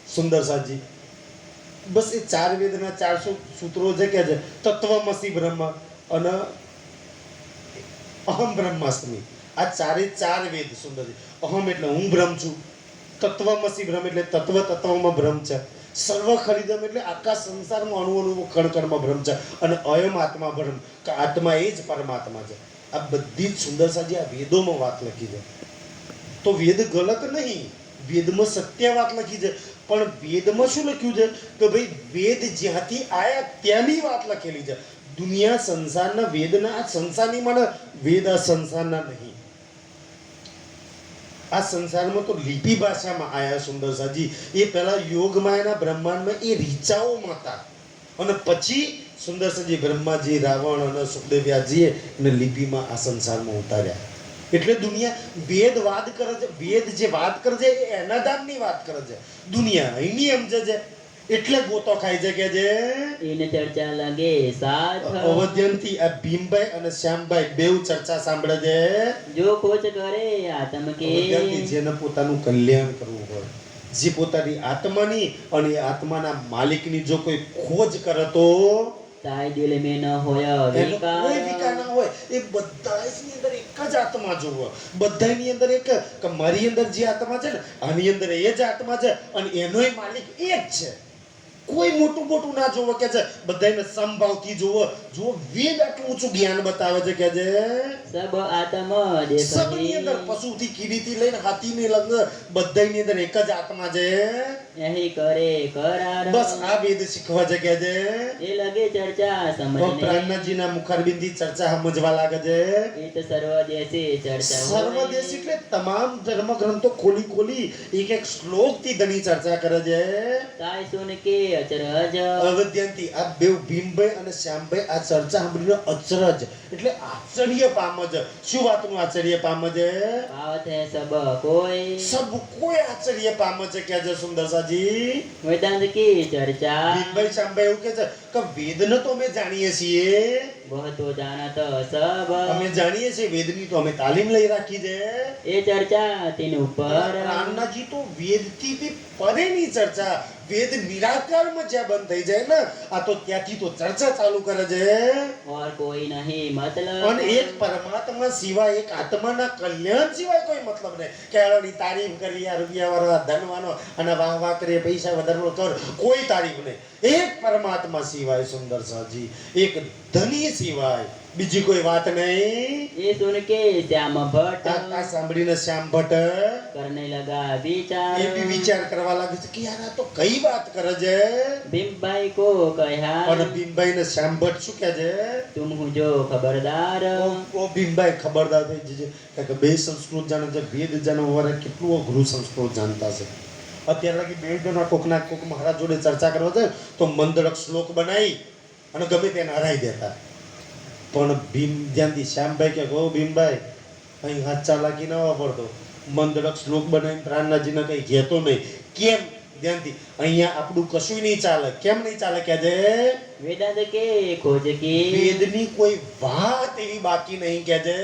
સુંદર સાજી બસ એ ચાર વેદના 400 સૂત્રો છે કે છે તત્વમસી બ્રહ્મ અને અહમ બ્રહ્માસ્મિ આ ચારે ચાર વેદ સુંદરજી અહમ એટલે હું બ્રહ્મ છું તત્વમસી બ્રહ્મ એટલે તત્વમાં બ્રહ્મ છે સર્વ ખરીદમ એટલે આખા સંસારમાં અણુ અણુ કણકણમાં બ્રહ્મ છે અને અયમ આત્મા બ્રહ્મ કે આત્મા એ જ પરમાત્મા છે આ બધી જ સુંદર સાજી આ વેદોમાં વાત લખી છે તો વેદ ગલત નહીં વેદમાં સત્ય વાત લખી છે પણ વેદમાં શું લખ્યું છે કે ભાઈ વેદ જ્યાંથી આયા ત્યાંની વાત લખેલી છે દુનિયા સંસારના વેદના આ સંસારની મને વેદ આ સંસારના નહીં આ સંસારમાં તો લિપિ ભાષામાં આયા સુંદર સાજી એ પહેલા યોગમાયાના બ્રહ્માંડમાં એ રીચાઓમાં હતા અને પછી સુંદર સાજી બ્રહ્માજી રાવણ અને સુખદેવ્યાજીએ એને લિપિમાં આ સંસારમાં ઉતાર્યા એટલે દુનિયા વેદ વાત કરે છે વેદ જે વાત કરે છે એ એના ધામની વાત કરે છે દુનિયા અહીંની સમજે છે એટલે ગોતો ખાય છે કે જે ઇન ચર્ચા લગે સાથ અવધ્યનથી આ ભીમભાઈ અને શ્યામભાઈ બેવ ચર્ચા સાંભળે છે જો ખોજ કરે આત્મ કે અવધ્યનથી જેને પોતાનું કલ્યાણ કરવું હોય જે પોતાની આત્માની અને એ આત્માના માલિકની જો કોઈ ખોજ કરે તો તાય દિલ મે ન હોય એનો કોઈ વિકાર ના હોય એ બધાની અંદર એક જ આત્મા જોવો બધાની અંદર એક કે મારી અંદર જે આત્મા છે ને આની અંદર એ જ આત્મા છે અને એનોય માલિક એ જ છે કોઈ મોટું ના જોવો કે છે બધાને સમભાવથી જોવો જો વેદ આટલું ઊંચું જ્ઞાન બતાવે છે કે છે સબ આત્મ સબની અંદર પશુથી કીડીથી લઈને હાથીની લંગ બધાની અંદર એક જ આત્મા છે यही करे करार બસ આ વેદ શીખવા છે કે છે ये लगे चर्चा समझने પ્રાણનાથજીના મુખારબિંદથી ચર્ચા સમજવા લાગે છે इत सर्वदेशी चर्चा સર્વદેશ એટલે તમામ ધર્મ ગ્રંથો ખોલી એક એક શ્લોકથી ધની ચર્ચા કરે છે ताय सुन के अचरज અવધ્યનથી આ બેવ ભીમભાઈ અને શ્યામભાઈ આ ચર્ચા સાંભળીને અચરજ એટલે આશ્ચર્ય પામે છે શું વાતનું આશ્ચર્ય પામે છે पावत है सब कोई સબ કોઈ આશ્ચર્ય પામે છે કે છે સુંદર સાજી वेदांत की चर्चा ભીમભાઈ શ્યામભાઈ એવું કે છે કે વેદને તો અમે જાણીએ છીએ वह तो जानत सब અમે જાણીએ છીએ વેદની તો અમે તાલીમ લઈ રાખી છે ये चर्चा तीन ऊपर રામનાજી તો વેદથી બી પરેની ચર્ચા વેદ નિરાકારમાં જ્યાં બંધ થઈ જાય ને આ તો ત્યાંથી તો ચર્ચા ચાલુ કરે છે और कोई नहीं मतलब અને એક પરમાત્મા સિવાય એક આત્માના કલ્યાણ સિવાય કોઈ મતલબ નહીં કે આની તારીફ કરી આ રૂપિયાવાળો ધનવાનો અને વાહ કરીએ પૈસા વધારવાનો કર કોઈ તારીફ નહીં એક પરમાત્મા સિવાય સુંદર સાજી એક ધની સિવાય બીજી કોઈ વાત નહીં. ये सुन के श्याम भट्ट આ સાંભળીને શ્યામ ભટ્ટ करने लगा विचार। એ બી વિચાર કરવા લાગે છે કે યાર આ તો કઈ વાત કરે છે. भीमबाई को कहा પણ ભીમભાઈ ને શ્યામ ભટ્ટ શું કહે છે? तुम हूँ जो खबरदार। ઓ ભીમભાઈ ખબરદાર થઈ જજે કારણ કે બે સંસ્કૃત જાણે છે, વેદ જાણવા કેટલું અઘરું સંસ્કૃત જાણતા છે. અત્યારે લગી બે જણા કોકના કોક મહારાજ જોડે ચર્ચા કરવા જાય તો મંદરક શ્લોક બનાવી અને ગમે તેને હરાઈ દેતા. પણ ભીમ ધ્યાનથી શ્યામભાઈ કે ઓ ભીમભાઈ અહીં હાથ ચાલાકી ના વાપરતો, મંદરક શ્લોક બનાવીને પ્રાણનાથજીને કઈ કહેતો નહીં. કેમ? ધ્યાનથી અહીંયા આપણું કશું નહીં ચાલે. કેમ નહીં ચાલે કે છે? वेदांत के खोज की વેદની કોઈ વાત એવી બાકી નહીં કે છે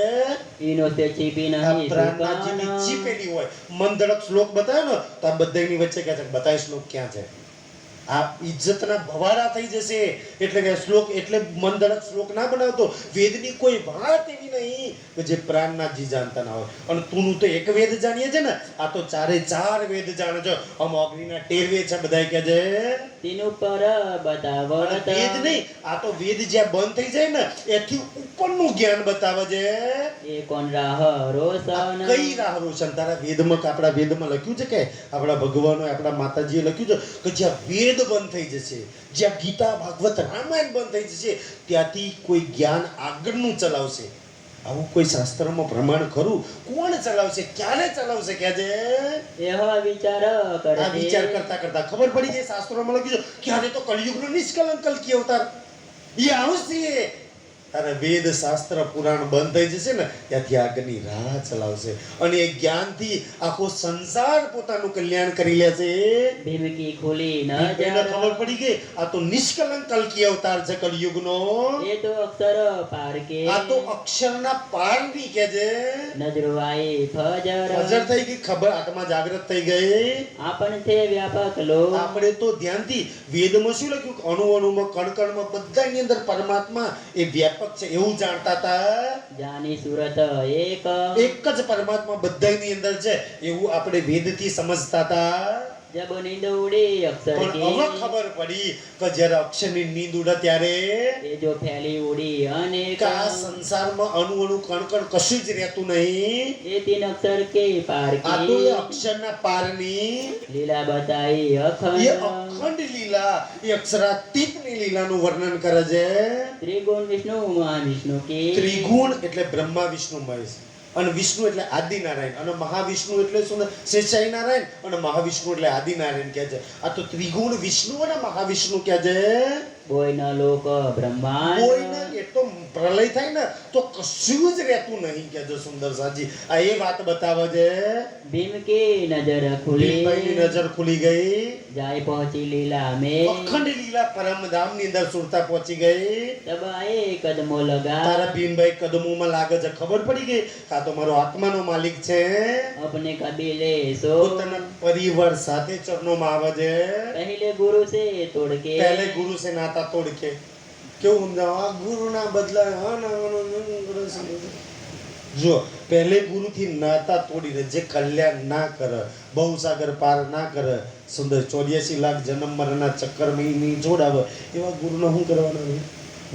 इनो से छिपी नहीं પ્રાણનાથજીની दुकान। ચીપેલી હોય. મંદરક શ્લોક બતાવ્યો ને તો આ બધાની વચ્ચે કહે છે બતાય શ્લોક ક્યાં છે. આ ઇજ્જતના ભવારા થઈ જશે. એટલે કે શ્લોક એટલે મંદરક શ્લોક ના બનાવતો. વેદની કોઈ વાત એવી નહીં કે જે પ્રાણનાથજી જાણતા ના હોય. અને તું તો એક વેદ જાણીએ છે ને, આ તો ચારે ચાર વેદ જાણે છે. આમ અગ્નિના ટેરવે છે બધા કે છે. तीनों पर बतावत વેદ નહીં, આ તો વેદ જ્યાં બંધ થઈ જાય ને એથી ઉપરનું જ્ઞાન બતાવે છે. ये कौन राह रोशन। કઈ રાહ રોશન? તારા વેદમાં કે આપણા વેદમાં લખ્યું છે કે આપણા ભગવાનો આપણા માતાજીએ લખ્યું છે કે જ્યાં વેદ બંધ થઈ જશે, જ્યાં ગીતા ભાગવત રામાયણ બંધ થઈ જશે ત્યાંથી કોઈ જ્ઞાન આગળનું ચલાવશે. આવું કોઈ શાસ્ત્રમાં પ્રમાણ ખરું? કોણ ચલાવશે? ક્યારે ચલાવશે કે છે? यह विचार આ करते વિચાર કરતા કરતા ખબર પડી જાય શાસ્ત્રોમાં લખ્યું છે ક્યારે તો કળિયુગનો નિષ્કલંક કલ્કી અવતાર એ આવશે. તારે વેદ શાસ્ત્ર પુરાણ બંધ થઈ જશે ને ત્યાંથી આગળની રાહ ચલાવશે અને એ જ્ઞાનથી આખો સંસાર પોતાનું કલ્યાણ કરી લે છે. भीम की खुली એને नजर ખબર પડી ગઈ આ તો નિષ્કલંક કલ્કી અવતાર છે કળિયુગનો. ये तो अक्षर पार के આ તો અક્ષરના પારની કે છે. नजर आई फजर ફજર થઈ ગઈ, ખબર આત્મા જાગૃત થઈ ગઈ. आपन थे व्यापक लोग આપણે તો ધ્યાનથી વેદમાં શું લખ્યું કે અણુ અણુમાં કણ કણમાં બધાની અંદર પરમાત્મા એ વ્યાપક છે એવું જાણતા હતા. जानी सूरत एक એક જ પરમાત્મા બધાની અંદર છે એવું આપણે વેદથી સમજતા હતા. जब नींद उड़ी अक्षर પણ की હવે ખબર પડી કે જ્યારે અક્ષરની નીંદ ઉડે ત્યારે ये जो फैली उड़ी अनेक કે આ સંસારમાં અણુ અણુ કણ કણ કશું જ રહેતું નહીં. ये तीन अक्षर के पार આ તો એ की અક્ષરના પારની लीला बताई એ अखंड અખંડ લીલા, એ અક્ષરાતીતની લીલાનું વર્ણન કરે છે. त्रिगुण विष्णु महाविष्णु की ત્રિગુણ એટલે બ્રહ્મા વિષ્ણુ મહેશ, અને વિષ્ણુ એટલે આદિનારાયણ, અને મહાવિષ્ણુ એટલે શું? શેષાઈ નારાયણ, અને મહાવિષ્ણુ એટલે આદિનારાયણ કહે છે. આ તો ત્રિગુણ વિષ્ણુ અને મહાવિષ્ણુ કહે છે. बोय न लोक ब्रह्मांड કોઈને એ તો પ્રલય થાય ને તો કશું જ રહેતું નહીં કે છે સુંદર સાજી. આ એ વાત બતાવે છે. भीम की नजर खुली ભીમભાઈની નજર ખુલી ગઈ. जाय पहुंची लीला में અખંડ લીલા પરમધામની અંદર સુરતા પહોંચી ગઈ. तब आए कदमों लगा તારા ભીમભાઈ કદમોમાં લાગે છે. ખબર પડી ગઈ આ તો મારો આત્માનો માલિક છે. अपने कबीले सो પોતાના પરિવાર સાથે ચરણોમાં આવે છે. पहले गुरु से तोड़ के પહેલે ગુરુ સે નાતા તોડ કે કેવું સમજાવ? આ ગુરુના બદલા જો પહેલે ગુરુથી નાતા તોડીને જે કલ્યાણ ના કરે, બહુસાગર પાર ના કરે, સુંદર 84 લાખ જન્મ મરણના ચક્કરમાં નહીં જોડાવે એવા ગુરુને શું કરવાના છે?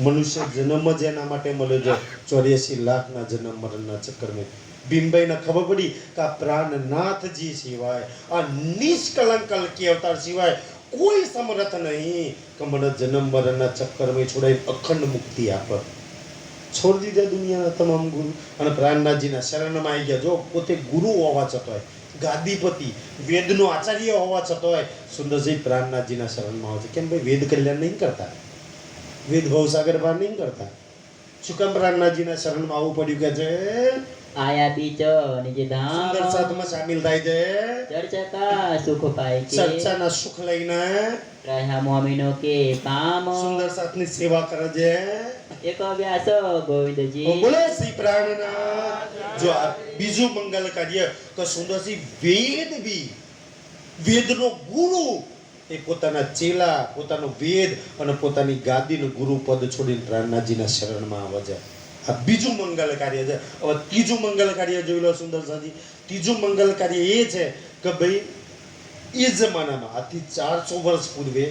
મનુષ્ય જન્મ જ એના માટે મળે છે 84 લાખના જન્મ મરણના ચક્કરમાં. ભીમભાઈને ખબર પડી કે આ પ્રાણનાથજી સિવાય, આ નિષ્કલંક કલ્કી અવતાર સિવાય કોઈ સમર્થ નહીં કે મને જન્મ મરણના ચક્કરમાં છોડાઈ અખંડ મુક્તિ આપે. છોડી દીધા દુનિયાના તમામ ગુરુ અને પ્રાણનાથજીના શરણમાં આવી ગયા. જો પોતે ગુરુ હોવા છતાંય, ગાદીપતિ વેદનો આચાર્ય હોવા છતાંય સુંદરજી પ્રાણનાથજીના શરણમાં આવે છે. કેમ ભાઈ? વેદ કલ્યાણ નહીં કરતા, વેદ ભવસાગર પાર નહીં કરતા. શું કામ પ્રાણનાથજીના શરણમાં આવવું પડ્યું કે છે? आया बीच निज धाम સુંદર સાધમાં સામેલ થાય છે. चर्चा का सुख पाए के ચર્ચાના સુખ લઈને रहा मोमिनो के काम સુંદર સાથની સેવા કરે છે. एक व्यास गोविंद તો जी બોલે શ્રી પ્રાણનાથ. જો આ બીજું મંગલ કાર્ય કે સુંદરસિંહ વેદ બી વેદનો ગુરુ એ પોતાના ચેલા, પોતાનો વેદ અને પોતાની ગાદીનું ગુરુ પદ છોડીને પ્રાણનાથજીના શરણમાં આવે છે. આ બીજું મંગલ કાર્ય છે. હવે ત્રીજું મંગલ કાર્ય જોઈ લો સુંદર સાજી. ત્રીજું મંગલ કાર્ય એ છે કે ભાઈ એ જમાનામાં આથી 400 વર્ષ પૂર્વે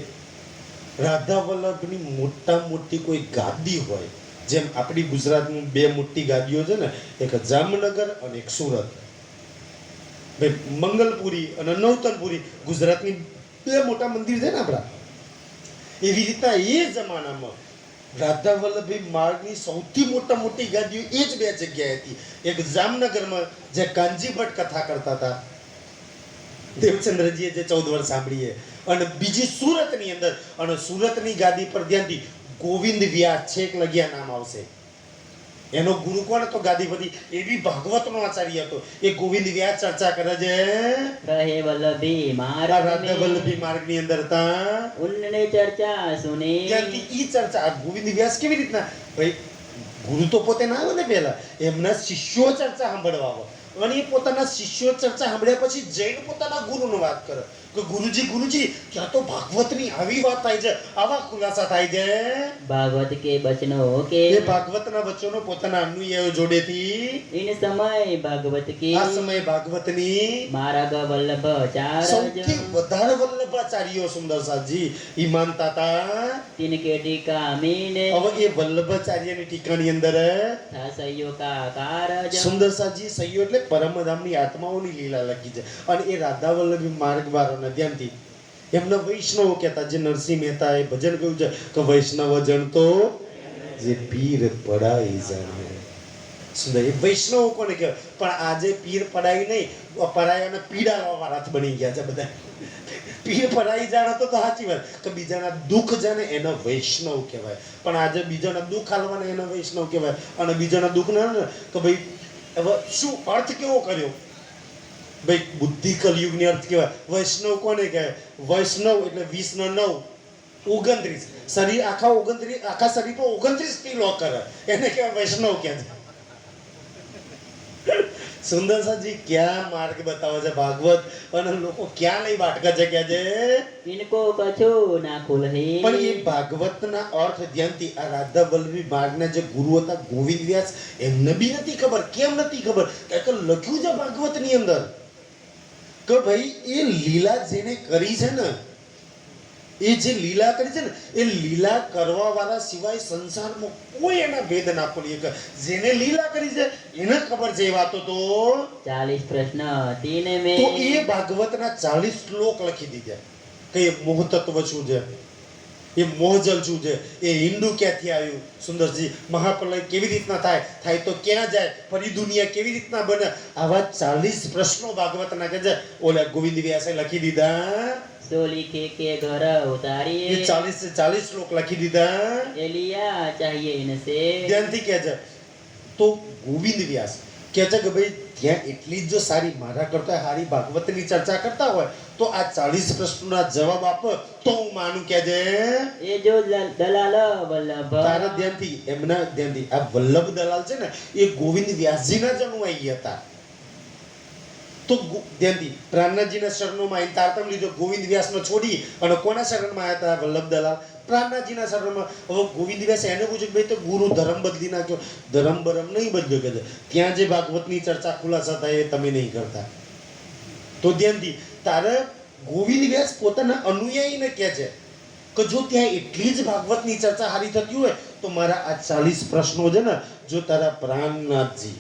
રાધા વલ્લભની મોટા મોટી કોઈ ગાદી હોય જેમ આપણી ગુજરાતની બે મોટી ગાદીઓ છે ને, એક જામનગર અને એક સુરત. ભાઈ મંગલપુરી અને નવતનપુરી ગુજરાતની બે મોટા મંદિર છે ને આપણા. એવી રીતના એ જમાનામાં રાધા વલ્લભભાઈ માર્ગની સૌથી મોટી ગાદીઓ એ જ બે જગ્યાએ હતી. એક જામનગરમાં જે કાનજી ભટ્ટ કથા કરતા હતા, દેવચંદ્રજીએ જે 14 વર્ષ સાંભળીએ, અને બીજી સુરતની અંદર. અને સુરતની ગાદી પર ધ્યાનથી ગોવિંદ વ્યાસ છેક લગિયા નામ આવશે. એનો ગુરુ કોણ હતો ગાદીપતિ? એ બી ભાગવતનો આચાર્ય હતો. એ ગોવિંદ વ્યાસ ચર્ચા કરે છે રહે વલ્લભી માર્ગ રાધા વલ્લભી માર્ગની અંદર હતા. ઉન્નડે ચર્ચા સુને ત્યાંથી ઈ ચર્ચા. આ ગોવિંદ વ્યાસ કેવી રીતના? ભાઈ ગુરુ તો પોતે ના આવે ને, પહેલા એમના શિષ્યો ચર્ચા સાંભળવા આવે, અને એ પોતાના શિષ્યો ચર્ચા સાંભળ્યા પછી જઈને પોતાના ગુરુનો વાત કરે કે ગુરુજી ત્યાં તો ભાગવતની આવી વાત થાય છે, આવા ખુલાસા થાય છે. ભાગવત કે બચનો કે એ ભાગવતના વચનો પોતાના અનુયાયીઓ જોડેથી ઇન સમય ભાગવત કે આ સમયે ભાગવતની માર્ગ વલ્લભ ચાર સૌથી વધારે વલ્લભાચાર્યો સુંદરસાજી ઈ માનતા હતા. તિન કે ટીકા મીને હવે એ વલ્લભાચાર્યની ટીકાની અંદર થાસયો કા કારજ સુંદરસાજી સૈયો એટલે પરમધામની આત્માઓની લીલા લખી છે. અને એ રાધા વલ્લભી માર્ગ વાળાના ધ્યાનથી એમના વૈષ્ણવો કહેતા, જે નરસિંહ મહેતાએ ભજન કહ્યું છે કે વૈષ્ણવ જન તો જે પીર પડાઈ જાણે. સુંદર. એ વૈષ્ણવ કોને કહેવાય? પણ આજે પીર પડાઈ નહીં, પડાયાને પીડાવા વાળા બની ગયા છે બધા. પીર પડાઈ જાણે તો સાચી વાત કે બીજાના દુઃખ જાણે એને વૈષ્ણવ કહેવાય. પણ આજે બીજાના દુઃખ હાલવાના એને વૈષ્ણવ કહેવાય. અને બીજાના દુઃખ ના કે ભાઈ હવે શું અર્થ કેવો કર્યો? ભાઈ બુદ્ધિ કલયુગની અર્થ કહેવાય. વૈષ્ણવ કોને કહેવાય? વૈષ્ણવ એટલે 20 નો 9 29 શરીર આખા 29 આખા શરીર પર 29 થી લોક કરે એને કહેવાય વૈષ્ણવ. ક્યાં છે સુંદરસાજી? ક્યાં માર્ગ બતાવે છે ભાગવત, અને લોકો ક્યાં લઈ વાટકા છે કે છે ઇनको કછો ના ખુલહી. પણ એ ભાગવતના અર્થ ધ્યાનથી આ રાધા વલ્લભી માર્ગના જે ગુરુ હતા ગોવિંદ વ્યાસ, એમને બી નથી ખબર. કેમ નથી ખબર? કારણ કે લખ્યું છે ભાગવતની અંદર કે ભાઈ એ લીલા જેને કરી છે ને, એ જે લીલા કરી છે ને, એ લીલા કરવા વાળા સિવાય સંસારમાં કોઈ એના ભેદ ના પડી શકે. જેને લીલા કરી છે એને ખબર છે એ વાતો. તો 40 પ્રશ્ન તીને મે તો એ ભાગવતના 40 શ્લોક લખી દીધા કે એ મોહ તત્વ શું છે, એ મોહજલ શું છે, એ હિન્દુ ક્યાંથી આવ્યું, સુંદરજી મહાપ્રલય કેવી રીતના થાય તો ક્યાં જાય, ફરી દુનિયા કેવી રીતના બને, આવા 40 પ્રશ્નો ભાગવતના કે છે ઓલા ગોવિંદ વ્યાસે લખી દીધા. સો લીખે કે ઘર ઉતારીએ એ 40 શ્લોક લખી દીધા. એલિયા ચાહીએ ઇનસે ધ્યાનથી કહે છે. તો ગોવિંદ વ્યાસ કહે છે કે ભાઈ ત્યાં એટલી જ જો સારી મારા કરતા સારી ભાગવતની ચર્ચા કરતા હોય તો આ 40 પ્રશ્નોના જવાબ આપો તો હું માનું કે છે. એ જો દલાલ વલ્લભ તારા ધ્યાનથી એમના ધ્યાનથી આ વલ્લભ દલાલ છે ને એ ગોવિંદ વ્યાસજીના જ અનુયાયી હતા. તો ધ્યાનથી પ્રાણનાથજીના શરણોમાં અહીં તારતમ લીધો. ગોવિંદ વ્યાસનો છોડી અને કોના શરણમાં આવ્યા હતા વલ્લભ દલાલ? પ્રાણનાથજીના શરણમાં. હવે ગોવિંદ વ્યાસ એને પૂછ્યું ભાઈ તો ગુરુ ધર્મ બદલી નાખ્યો. ધર્મ બરમ નહીં બદલ્યો કે ત્યાં જે ભાગવતની ચર્ચા ખુલાસા થાય એ તમે નહીં કરતા. તો ધ્યાનથી તારે ગોવિંદ વ્યાસ પોતાના અનુયાયીને કહે છે કે જો ત્યાં એટલી જ ભાગવતની ચર્ચા સારી થતી હોય તો મારા આ 40 પ્રશ્નો છે ને, જો તારા પ્રાણનાથજી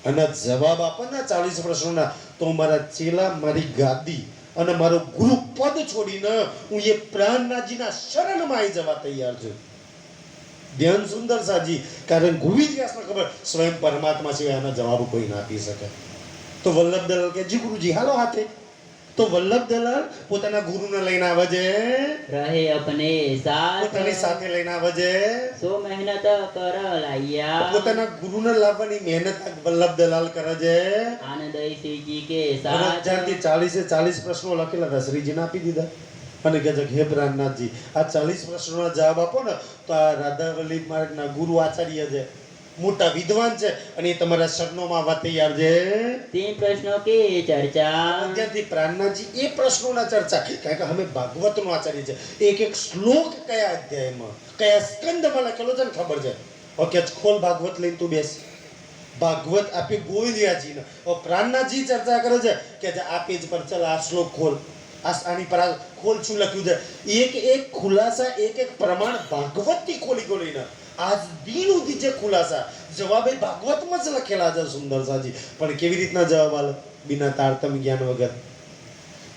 અને જવાબ આપે ને 40 પ્રશ્નોના, તો મારા ચેલા મારી ગાદી અને મારો ગુરુ પદ છોડીને હું એ પ્રાણનાથજીના શરણમાં આવી જવા તૈયાર છું. ધ્યાન સુંદરસાજી. કારણ ગોવિંદ વ્યાસને ખબર સ્વયં પરમાત્મા સિવાય આના જવાબ કોઈ ના આપી શકે. તો વલ્લભ દલાલ કે જી ગુરુજી હાલો હાથે. તો વલ્લભ દલાલ પોતાના ગુરુને લઈને આવે છે, રહે અપને સાથ પોતાની સાથે લઈને આવે છે. સો મહેનત કર લાયા પોતાના ગુરુને લાવવાની મહેનત વલ્લભ દલાલ કરે છે. આનંદ શ્રીજી કે અને સાથ જ્યાંથી 40 પ્રશ્નો લખેલા હતા શ્રીજીને આપી દીધા અને કહે છે કે હે પ્રાણનાથજી આ 40 પ્રશ્નોના જવાબ આપો ને તો આ રાધા વલ્લભ માર્ગના ગુરુ આચાર્ય છે, મોટા વિદ્વાન છે, અને એ તમારા શરણોમાં આવવા તૈયાર છે. 3 પ્રશ્નો કે ચર્ચા ત્યાંથી પ્રાણનાથજી એ પ્રશ્નોના ચર્ચા, કારણ કે અમે ભાગવતનો આચાર્ય છે, એક શ્લોક કયા અધ્યાયમાં કયા સ્કંદમાં લખેલો છે ને ખબર છે. ઓકે ખોલ ભાગવત લઈને તું બેસ. ભાગવત આપે ગોવિંદ વ્યાસજીને પ્રાણનાથજી ચર્ચા કરે છે કે આ પેજ પર ચાલ આ શ્લોક ખોલ, આની પર ખોલ શું લખ્યું છે. એક ખુલાસા એક પ્રમાણ ભાગવતથી ખોલીને આજ દિન સુધી જે ખુલાસા જવાબ એ ભાગવતમાં જ લખેલા છે સુંદર સાજી, પણ કેવી રીતના જવાબ આલે? બિના તારતમ્ય જ્ઞાન વગર.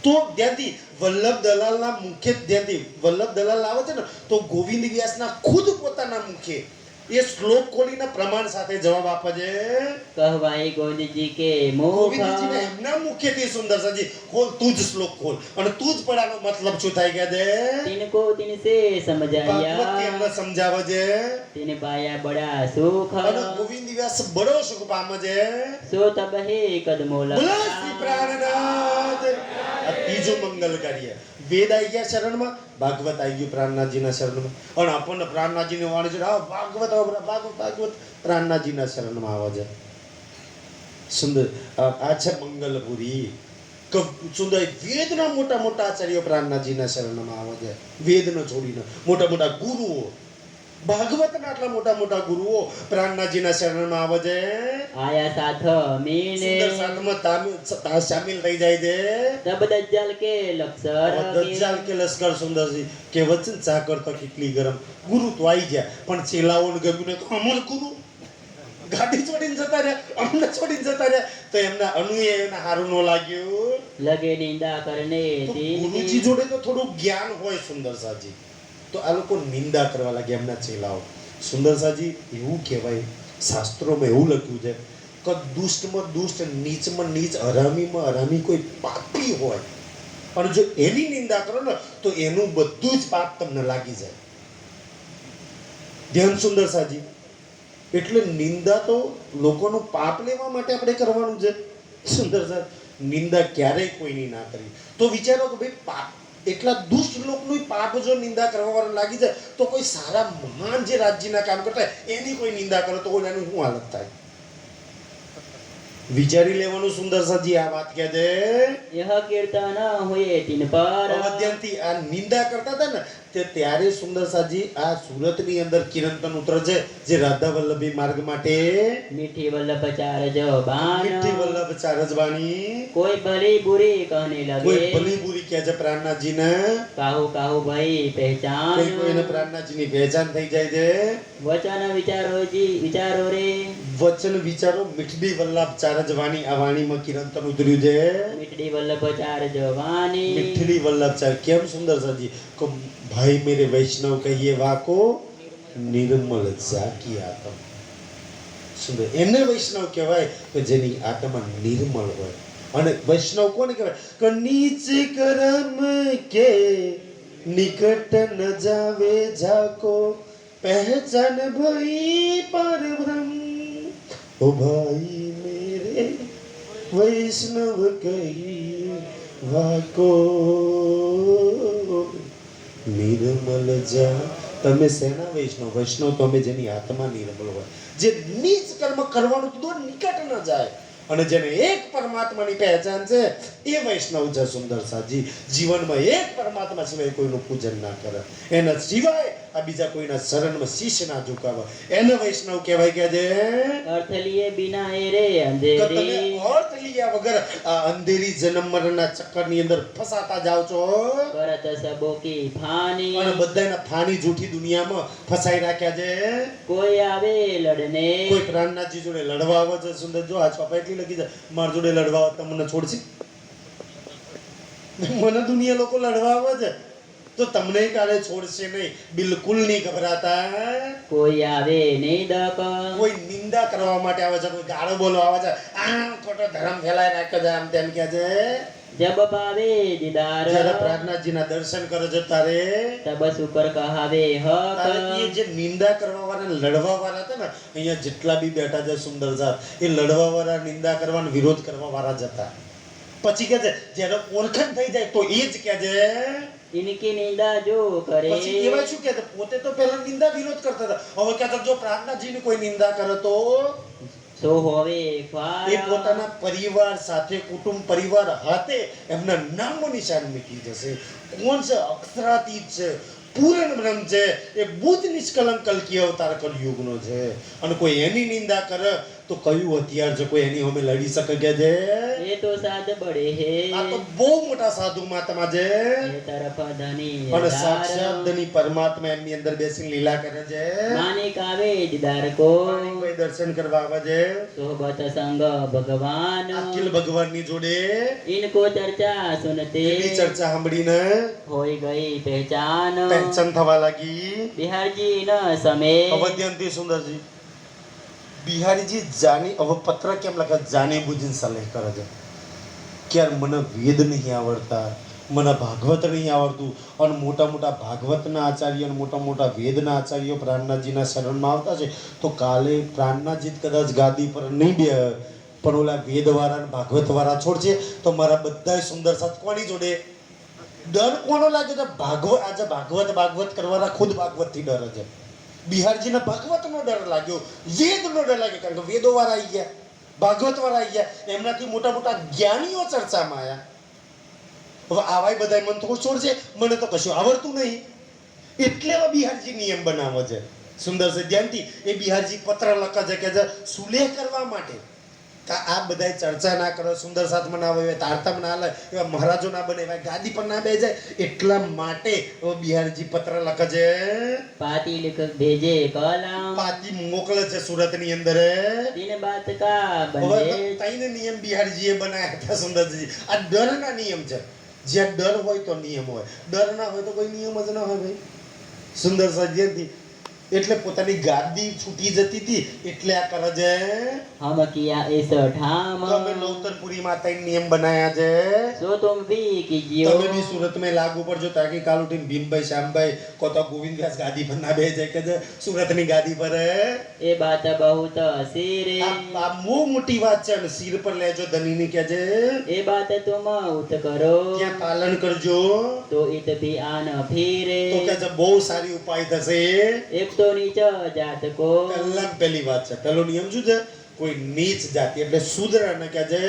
તો ત્યાંથી વલ્લભ દલાલના મુખે ત્યાંથી વલ્લભ દલાલ આવે છે ને તો ગોવિંદ વ્યાસના ખુદ પોતાના મુખે એ શ્લોક ખોલીને પ્રમાણ સાથે જવાબ આપે છે. कहवाई गोविंद जी के मुख ગોવિંદજીને એમના મુખેથી સુંદર સાજી ખોલ, તું જ શ્લોક ખોલ અને તું જ પડાનો મતલબ શું થાય કે છે तिनको तिनसे समझाया ભાગવતથી એમને સમજાવે છે. तिन पाया बड़ा सुख અને ગોવિંદ વ્યાસ બડો સુખ પામે છે. सो तब हे कदमो બોલો શ્રી પ્રાણનાથ. આ ત્રીજું મંગલ કાર્ય. વેદ આવી ગયા શરણમાં, ભાગવત આવી ગયું પ્રાણનાથજીના શરણમાં. અને આપણને પ્રાણનાથજીની વાણી છે, ભાગવત ભાગવત પ્રાણનાથજીના શરણમાં આવે છે. સુંદર આ છે મંગલપુરી. સુંદર વેદના મોટા મોટા આચાર્યો પ્રાણનાથજીના શરણમાં આવે છે. વેદને છોડીને મોટા મોટા ગુરુઓ, ભાગવતના આટલા મોટા મોટા ગુરુઓ પ્રાણનાથજીના શરણમાં આવે છે. आया साथ मीने સુંદર સાધમાં સામેલ થઈ જાય છે. तब दज्जाल के लक्षर દજ્જાલ કે લશ્કર સુંદરજી કે વચન ચાકર તો કેટલી ગરમ. ગુરુ તો આવી ગયા પણ ચેલાઓને ગમ્યું ને તો અમર ગુરુ ગાડી છોડીને જતા રહ્યા, અમને છોડીને જતા રહ્યા, તો એમના અનુએ એમને સારું ન લાગ્યું. लगे निंदा करने તો दीन ગુરુજી જોડે તો થોડું જ્ઞાન હોય સુંદર સાજી, તો આ લોકો નિંદા કરવા લાગ્યા એમના ચેલાઓ. સુંદર સાજી એવું કહેવાય, શાસ્ત્રોમાં એવું લખ્યું છે કે દુષ્ટમાં દુષ્ટ, નીચમાં નીચ, હરામીમાં હરામી કોઈ પાપી હોય અને જો એની નિંદા કરો ને તો એનું બધું જ પાપ તમને લાગી જાય. ધ્યાન સુંદર સાજી. એટલે નિંદા તો લોકોનું પાપ લેવા માટે આપણે કરવાનું છે. સુંદર સાહેબ નિંદા ક્યારેય કોઈની ના કરી. તો વિચારો કે ભાઈ પાપ એટલા દુષ્ટ લોકનું પાપ જો નિંદા કરવા વાળા લાગી જાય તો કોઈ સારા મહાન જે રાજ્યના કામ કરતા હોય એની કોઈ નિંદા કરે તો ઓલાની શું હાલત થાય? વિચારી લેવાનું સુંદર સાજી આ વાત કહે છે. यह कीर्तन हुए तिन पर અવધ્યાનથી આ નિંદા કરતા હતા ને તે ત્યારે સુંદર સાજી આ સુરતની અંદર કિરંતન ઉતરે છે જે રાધા વલ્લભી માર્ગ માટે मीठी वल्लभ चार जबान મીઠી વલ્લભ ચારજવાણી कोई भली बुरी कहने કોઈ लगे ભલી બુરી કહે છે પ્રાણનાથજીને, काहू काहू भई पहचान કોઈ કોઈને પ્રાણનાથજીની પહેચાન થઈ જાય છે. वचन विचारो रे વચન વિચારો મીઠડી વલ્લભ ચારજવાણી આ વાણીમાં કિરંતન ઉતર્યું છે. मीठी वल्लभ चार जवानी મીઠડી વલ્લભ ચાર કેમ સુંદર સાજી કો ભાઈ મેરે વૈષ્ણવ કહીએ વાકો નિર્મલ જાકી આત્મ. સુંદર એને વૈષ્ણવ કહેવાય કે જેની આત્મા નિર્મળ હોય. અને વૈષ્ણવ કોને કહેવાય કે નીચ કરમ કે નિકટ ન જાવે જાકો પહેચાન ભઈ પરબ્રહ્મ. ઓ ભાઈ મેરે વૈષ્ણવ કહી વાકો નિર્મલ જા. તમે શેના વૈષ્ણવ? વૈષ્ણવ તમે જેની આત્મા નિર્મળ હોય, જે નીચ કર્મ કરવાનું દૂર નિકટ ન જાય અને જેને એક પરમાત્માની પહેચાન છે એ વૈષ્ણવ છે. સુંદર સાજી જીવનમાં એક પરમાત્મા સિવાય કોઈનું પૂજન ના કરે, એના સિવાય આ બીજા કોઈના શરણમાં શીશ ના ઝુકાવે, એને વૈષ્ણવ કહેવાય. કે જે अर्थ लिए बिना ए रे કે अंधेरी તમે અર્થ લીયા વગર આ અંધેરી જન્મ મરણના ચક્કરની અંદર ફસાતા જાવ છો करत सबो की फानी અને બધાના ફાની જૂઠી દુનિયામાં ફસાઈ રાખ્યા છે. कोई आवे लड़ने કોઈ પ્રાણનાથજી જોડે લડવા આવે છે. સુંદર જો આ છોપા એટલી લખી છે, મારા જોડે લડવા આવે તમને છોડશે? મને દુનિયા લોકો લડવા આવે છે તો તમને કાલે છોડશે નહીં, બિલકુલ નહીં ગભરાતા. कोई आवे नहीं दक કોઈ નિંદા કરવા માટે આવે છે, કોઈ ગાળો બોલવા આવે છે, આમ ખોટો ધર્મ ફેલાય નાખે છે, આમ તેમ કહે છે. जब पावे दीदार જ્યારે પ્રાર્થનાજીના દર્શન કરે છે તારે तब सुकर कहावे તારે એ हक જે નિંદા કરવા વાળા લડવા વાળા હતા ને અહીંયા જેટલા બી બેઠા છે સુંદર જાત એ લડવા વાળા નિંદા કરવા વિરોધ કરવા વાળા જ હતા. પછી કે છે જ્યારે ઓળખાણ થઈ જાય તો એ જ કહે છે. इनकी निंदा जो करे પછી એવા શું કહે છે, પોતે તો પહેલા નિંદા વિરોધ કરતા હતા, હવે કહે છે જો પ્રાર્થનાજીની કોઈ નિંદા કરે તો सो होवे એ फारा પોતાના પરિવાર સાથે કુટુંબ પરિવાર હાથે એમના નામો નિશાન મીટી જશે. કોણ છે? અક્ષરાતીત છે. પૂરણ બ્રહ્મ છે એ બુદ્ધ નિષ્કલંક કલ્કી અવતાર કલયુગનો છે અને કોઈ એની નિંદા કરે તો કયું હથિયાર છે કોઈ એની સામે લડી શકે કે છે ये तो साध बड़े આ है તો બહુ મોટા સાધુ મહાત્મા છે ये तरफ धनी અને સાક્ષાત ધની પરમાત્મા એમની અંદર બેસીને લીલા કરે છે मानिक आवे दीदार को માણિક ભાઈ દર્શન કરવા આવે છે सोहबत संग भगवान અખિલ ભગવાનની જોડે इनको चर्चा सुनते એની ચર્ચા સાંભળીને होई गई पहचान ટેન્શન થવા લાગી बिहार जी न समय અવધ્યંતી સુંદરજી બિહારીજી જાની હવે પત્ર કેમ લખે જાણી બુજીને સલેહ કરે છે કે યાર મને વેદ નહીં આવડતા મને ભાગવત નહીં આવડતું અને મોટા મોટા ભાગવતના આચાર્ય અને મોટા મોટા વેદના આચાર્યો પ્રાણનાથજીના શરણમાં આવતા છે તો કાલે પ્રાણનાથજી કદાચ ગાદી પર નહીં બે પણ ઓલા વેદવાળા અને ભાગવતવાળા છોડશે તો મારા બધાય સુંદર સાથ કોની જોડે ડર કોનો લાગે છે ભાગવત આજે ભાગવત કરવાના ખુદ ભાગવતથી ડરે છે બિહારજીને ભાગવતનો ડર લાગ્યો વેદનો ડર લાગ્યો કારણ કે વેદોવાળા આવી ગયા ભાગવતવાળા આવી ગયા એમનાથી મોટા મોટા જ્ઞાનીઓ ચર્ચામાં આવ્યા હવે આવાય બધાય મન થોડું છોડશે મને તો કશું આવડતું નહીં એટલે હવે બિહારજી નિયમ બનાવે છે સુંદર છે ધ્યાનથી એ બિહારજી પત્ર લખે છે કે જે સુલેહ કરવા માટે આ બધાય ચર્ચા ના કરો સુંદર સાથ મનાવે તારતમ ના લે એવા મહારાજો ના બને એવા ગાદી પર ના બે જાય એટલા માટે બિહારજી પત્ર લખે છે पाती लिख भेजे कलम પાતી મોકલે છે સુરત ની અંદર तीन बात का હવે बंदे ત્રણ નિયમ બિહારજીએ બનાવ્યા હતા સુંદરજી આ ડરના નિયમ છે જ્યાં ડર હોય તો નિયમ હોય ડર ના હોય તો કોઈ નિયમ જ ના હોય ભાઈ સુંદર સજ્જનથી એટલે પોતાની ગાદી છૂટી જતી હતી એટલે આ કરે છે हम किया इस ठाम તમે નવતરપુરી માતા નિયમ બનાયા છે सो तुम भी कीजियो તમે બી સુરત में लागू પડજો તાકી કાલ ઉઠીને ભીમભાઈ શ્યામભાઈ કો તો ગોવિંદ વ્યાસ ગાદી પર ના બેસે કે છે સુરતની ગાદી પર ये बात बहुत सिरे આ બહુ મોટી વાત છે અને સિર પર લેજો ધનીની કે છે ये बात तुम उत करो ત્યાં પાલન કરજો तो इत भी आन फिरे તો કે છે બહુ સારી ઉપાય થશે एक तो नीच जात को પહેલા પહેલી વાત છે પહેલો નિયમ શું છે કોઈ નીચ જાતિ એટલે શુદ્ર ને કે છે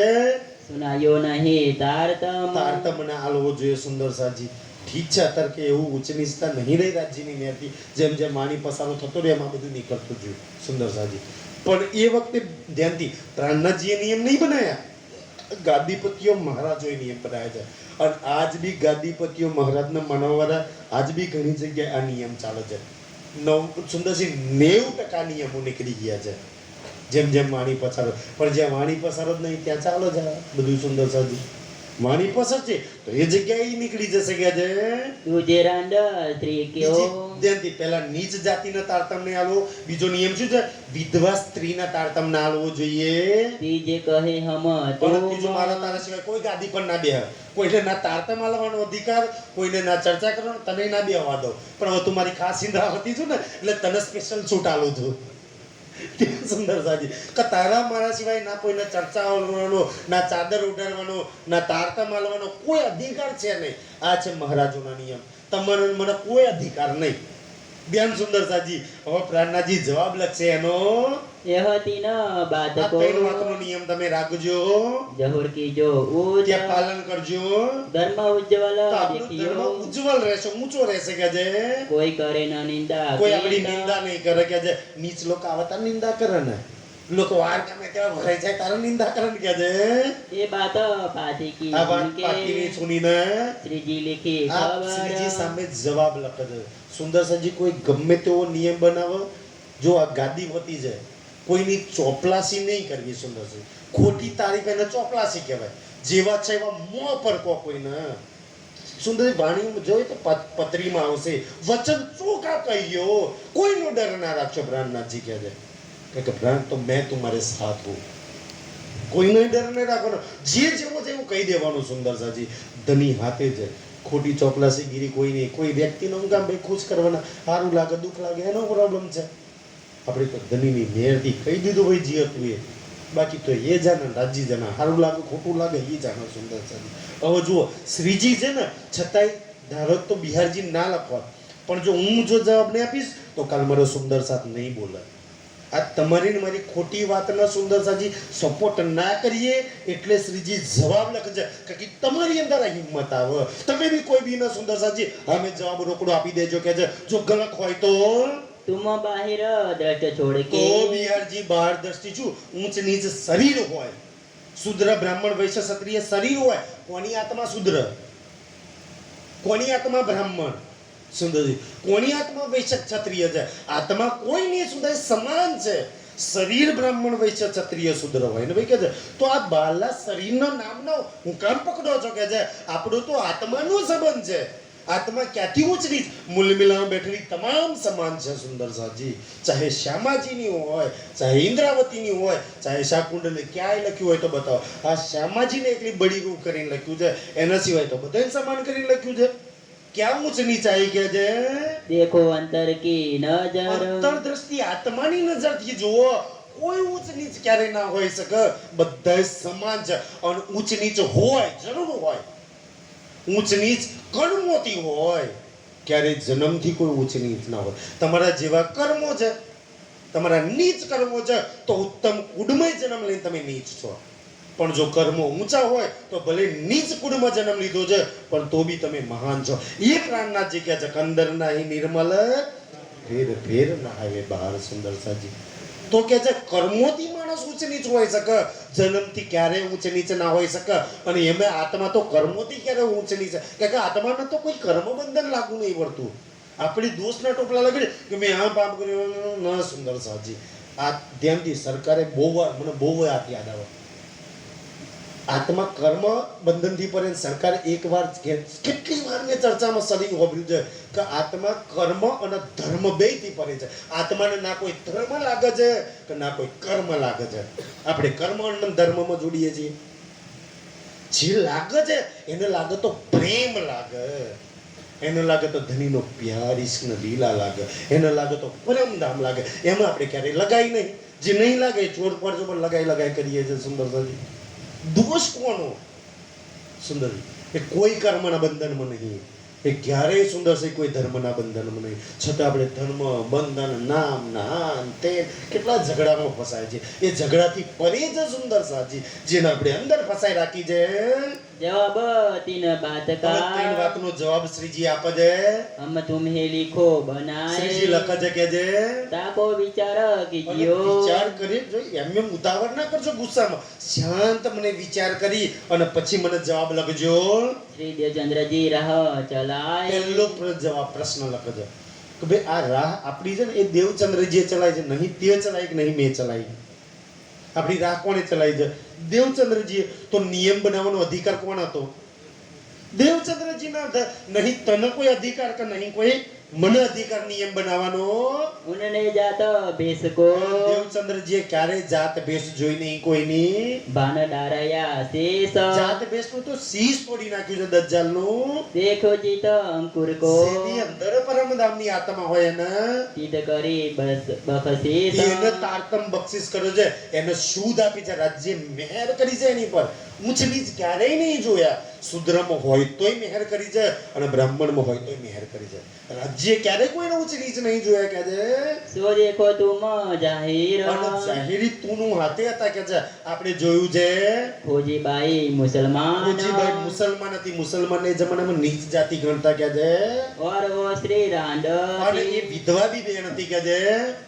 सुनायो नहीं तारतम તારતમને આલવો જોઈએ સુંદર સાજી ઠીક છે અત્યારે કે એવું ઉચ્ચ નીચતા નહીં રહી રાજ્યની નેરથી જેમ જેમ માની પસારો થતો રહે એમાં બધું નીકળતું જોયું સુંદર સાજી પણ એ વખતે ધ્યાનથી પ્રાણનાથજીએ નિયમ નહીં બનાવ્યા ગાદીપતિઓ મહારાજોએ નિયમ બનાવ્યા છે અને આજ બી ગાદીપતિઓ મહારાજના માનવવાળા આજ બી ઘણી જગ્યાએ આ નિયમ ચાલે છે સુંદરસિંહ 90% નિયમો નીકળી ગયા છે જેમ જેમ વાણી પસારો પણ જ્યાં વાણી પસારો જ નહીં ત્યાં ચાલો જ બધું સુંદર સાજી વાણી પસાર છે તો એ જગ્યાએ ઈ નીકળી જશે કે છે तुझे रांड स्त्री क्यों ધ્યાનથી પહેલા નીચ જાતિના તારતમને આલવો બીજો નિયમ શું છે વિધવા સ્ત્રીના તારતમને આલવો જોઈએ तीजे कहे हम પણ तुम ત્રીજો મારા તારા સિવાય કોઈ ગાદી પર ના બેહ કોઈને ના તારતમ આલવાનો અધિકાર કોઈને ના ચર્ચા કરવાનો તને ના બેહવા દો પણ હવે તું મારી ખાસ ઇન્દ્રાવતી છું ને એટલે તને સ્પેશિયલ છૂટ આલું છું સુંદર સાજી કે તારા મારા સિવાય ના કોઈને ચર્ચા કરવાનો ના ચાદર ઉડાડવાનો ના તારતમ આલવાનો કોઈ અધિકાર છે નહીં આ છે મહારાજોના નિયમ તમારે મને કોઈ અધિકાર નહીં બેન સુંદર સાજી હવે પ્રાણનાથજી જવાબ લખશે એનો यह तीन बात આ को ત્રણ વાતનો નિયમ તમે રાખજો जहुर की जो ऊंच ત્યાં પાલન કરજો धर्म उज्ज्वल તો આપણું ધર્મ देखियो ઉજ્જવલ રહેશે ઊંચો રહેશે કે છે कोई करे न निंदा કોઈ આપણી कीर्तन। નિંદા નહીં કરે કે છે નીચ લોકો આવતા નિંદા કરે ને લોકો વાર ગમે તેવા ભરાઈ જાય તારે નિંદા કરે ને કે છે ये बात पाती की આ વાત उनके પાકીની સુનીને श्री जी लिखी આ શ્રીજી खबर સામે જવાબ લખે છે સુંદર સજી કોઈ ગમે તેવો નિયમ બનાવો જો આ ગાદી હોતી જાય કોઈની ચોપલાસી નહીં કરવી સુંદરજી ખોટી તારીફ એને ચોપલાસી કહેવાય જેવા છે એવા મોં પર કહો કોઈને સુંદરજી વાણી જોઈએ તો પત્રીમાં આવશે વચન ચોખા કહીયો કોઈનો ડર ના રાખશો પ્રાણનાથજી કહે છે કે પ્રાણ તો મેં તમારે સાથ હું કોઈનો ડર નહીં રાખવાનો જે જેવો છે એવું કહી દેવાનું સુંદર સાજી ધની હાથે છે ખોટી ચોપલાસી ગીરી કોઈ નહીં કોઈ વ્યક્તિનો કામ ભાઈ ખુશ કરવાના સારું લાગે દુઃખ લાગે એનો પ્રોબ્લેમ છે આપણે તો ધનીની મેરથી કહી દીધું ભાઈ જે હતું એ બાકી તો એ જાણે રાજી જાણે સારું લાગે ખોટું લાગે એ જાણે સુંદર સાજી હવે જુઓ શ્રીજી છે ને છતાંય ધારો તો બિહારજી ના લખવા પણ જો હું જો જવાબ નહીં આપીશ તો કાલ મારો સુંદર સાથ નહીં બોલે આ તમારી ને મારી ખોટી વાતના સુંદરસાજી સપોર્ટ ના કરીએ એટલે શ્રીજી જવાબ લખજે કે તમારી અંદર આ હિંમત આવે તમે બી કોઈ બી ના સુંદરસાજી અમે જવાબ રોકડો આપી દેજો કે જો ગલત હોય તો तुम बाहिर दृष्ट छोड़ તો के બિહારજી બહાર દ્રષ્ટિ છું ઊંચ નીચ શરીર હોય શુદ્ર બ્રાહ્મણ વૈશ્ય ક્ષત્રિય શરીર હોય કોની આત્મા શુદ્ર કોની આત્મા બ્રાહ્મણ સુંદરજી કોની આત્મા વૈશ્ય ક્ષત્રિય છે આત્મા કોઈ નહીં સુંદર સમાન છે શરીર બ્રાહ્મણ વૈશ્ય ક્ષત્રિય શુદ્ર હોય ને ભાઈ કે છે તો આ બાલા શરીરનો નામનો હું કામ પકડો છો કે છે આપણો તો આત્માનો સંબંધ છે આત્મા ક્યાંથી ઉચરી મૂલ મિલામાં બેઠેલી તમામ સમાન છે સુંદર સાજી ચાહે શ્યામાજીની હોય ચાહે ઇન્દ્રાવતીની હોય ચાહે શાકુંડલે ક્યાંય લખ્યું હોય તો બતાવો આ શ્યામાજીને એકલી બડી રૂપ કરીને લખ્યું છે એના સિવાય તો બધાને સમાન કરીને લખ્યું છે ક્યાં ઊંચ નીચ આવી ગયા છે देखो अंतर की नजर અંતરદ્રષ્ટિ આત્માની નજરથી જુઓ કોઈ ઊંચ નીચ ક્યારે ના હોઈ શકે બધા સમાન છે અને ઊંચ નીચ હોય જરૂર હોય ઊંચ નીચ કર્મોથી હોય ક્યારે જન્મથી કોઈ ઊંચ નીચ ના હોય તમારા જેવા કર્મો છે તમારા નીચ કર્મો છે તો ઉત્તમ કુળમાં જન્મ લઈને તમે નીચ છો પણ જો કર્મો ઊંચા હોય તો ભલે નીચ કુળમાં જન્મ લીધો છે પણ તો બી તમે મહાન છો એ પ્રાણનાથજી કહે છે કંદર નાહી નિર્મલ ફેર ફેર ના આવે બહાર સુંદર સાજી તો કે છે કર્મોથી માણસ ઊંચ નીચ હોઈ શકે જન્મથી ક્યારેય ઊંચ નીચ ના હોઈ શકે અને એમાં આત્મા તો કર્મોથી ક્યારે ઊંચ નીચ કે આત્માને તો કોઈ કર્મ બંધન લાગુ નહીં પડતું આપણી દોષના ટોપલા લગાડે કે મેં આ પાપ કર્યું ન સુંદર સાજી આ ધ્યાનથી સરકારે મને બહુ યાદ આવે આત્મા કર્મ બંધનથી પડે સરકાર એકવાર કેટલી વાર મેં ચર્ચામાં સડી હોભર્યું છે કે આત્મા કર્મ અને ધર્મ બેયથી પડે છે આત્માને ના કોઈ ધર્મ લાગે છે કે ના કોઈ કર્મ લાગે છે આપણે કર્મ અને ધર્મમાં જોડીએ છીએ જે લાગે છે એને લાગે તો પ્રેમ લાગે એને લાગે તો ધનીનો પ્યાર ઈશ્વર લીલા લાગે એને લાગે તો પરમધામ લાગે એમાં આપણે ક્યારેય લગાઈ નહીં જે નહીં લાગે ચોર પર જો પણ લગાઈ કરીએ છીએ સુંદરતાજી દોષ કોનો સુંદર એ કોઈ કર્મના બંધનમાં નહીં એ ક્યારેય સુંદર છે કોઈ ધર્મના બંધનમાં નહીં છતાં આપણે ધર્મ બંધન નામ નાન તે કેટલા ઝઘડામાં ફસાય છે એ ઝઘડાથી પરે જ સુંદર સાજી જેને આપણે અંદર ફસાઈ રાખી છે जवाब तीन बात का ત્રણ વાતનો જવાબ શ્રીજી આપે છે हम तुम्हें लिखो શ્રીજી बनाए લખે છે કે છે ताको विचार અને कीजियो વિચાર કરી જો એમ ઉતાવળ ના કરજો ગુસ્સામાં શાંત મને વિચાર કરી અને પછી મને જવાબ લખજો श्री देवचंद्र जी राह चलाए પહેલો જવાબ પ્રશ્ન લખે છે કે ભાઈ આ રાહ આપણી છે ને એ દેવચંદ્રજીએ ચલાવી છે નહીં તે ચલાવી કે નહીં મેં ચલાવી આપણી રાહ કોણે ચલાવી છે દેવચંદ્રજીએ તો નિયમ બનાવવાનો અધિકાર કોણ હતો દેવચંદ્રજીના નહીં તને કોઈ અધિકાર કે નહીં કોઈ મને અધિકાર નિયમ બનાવવાનો उन्होंने जात भेष को દેવચંદ્રજીએ ક્યારે જાત ભેસ જોઈ નહીં કોઈની बाण डारया शेष જાત ભેસનું તો શીશ તોડી નાખ્યું છે દજ્જાલનું देखो चित अंकुर को શેની અંદર પરમધામની આત્મા હોય એને चित करी बस बखशीष એને તારતમ બક્ષિસ કર્યો છે એને શુદ્ધ આપી છે રાજ્ય મહેર કરી છે એની પર ઊંચ નીચ ક્યારેય નહીં જોયા શુદ્રમાં હોય તોય મહેર કરી છે અને બ્રાહ્મણમાં હોય તોય મહેર કરી છે રાજ્ય ક્યારે કોઈને ઊંચ નીચ નહીં જોયા કે છે सो देखो तुम जाहिर અને જાહેરી તુનું હાથે હતા કે છે આપણે જોયું છે खोजी बाई मुसलमान ફોજીભાઈ મુસલમાન હતી મુસલમાન એ જમાનામાં નીચ જાતિ ગણતા કે છે और वो श्री रांड અને એ વિધવા બી બેન હતી કે છે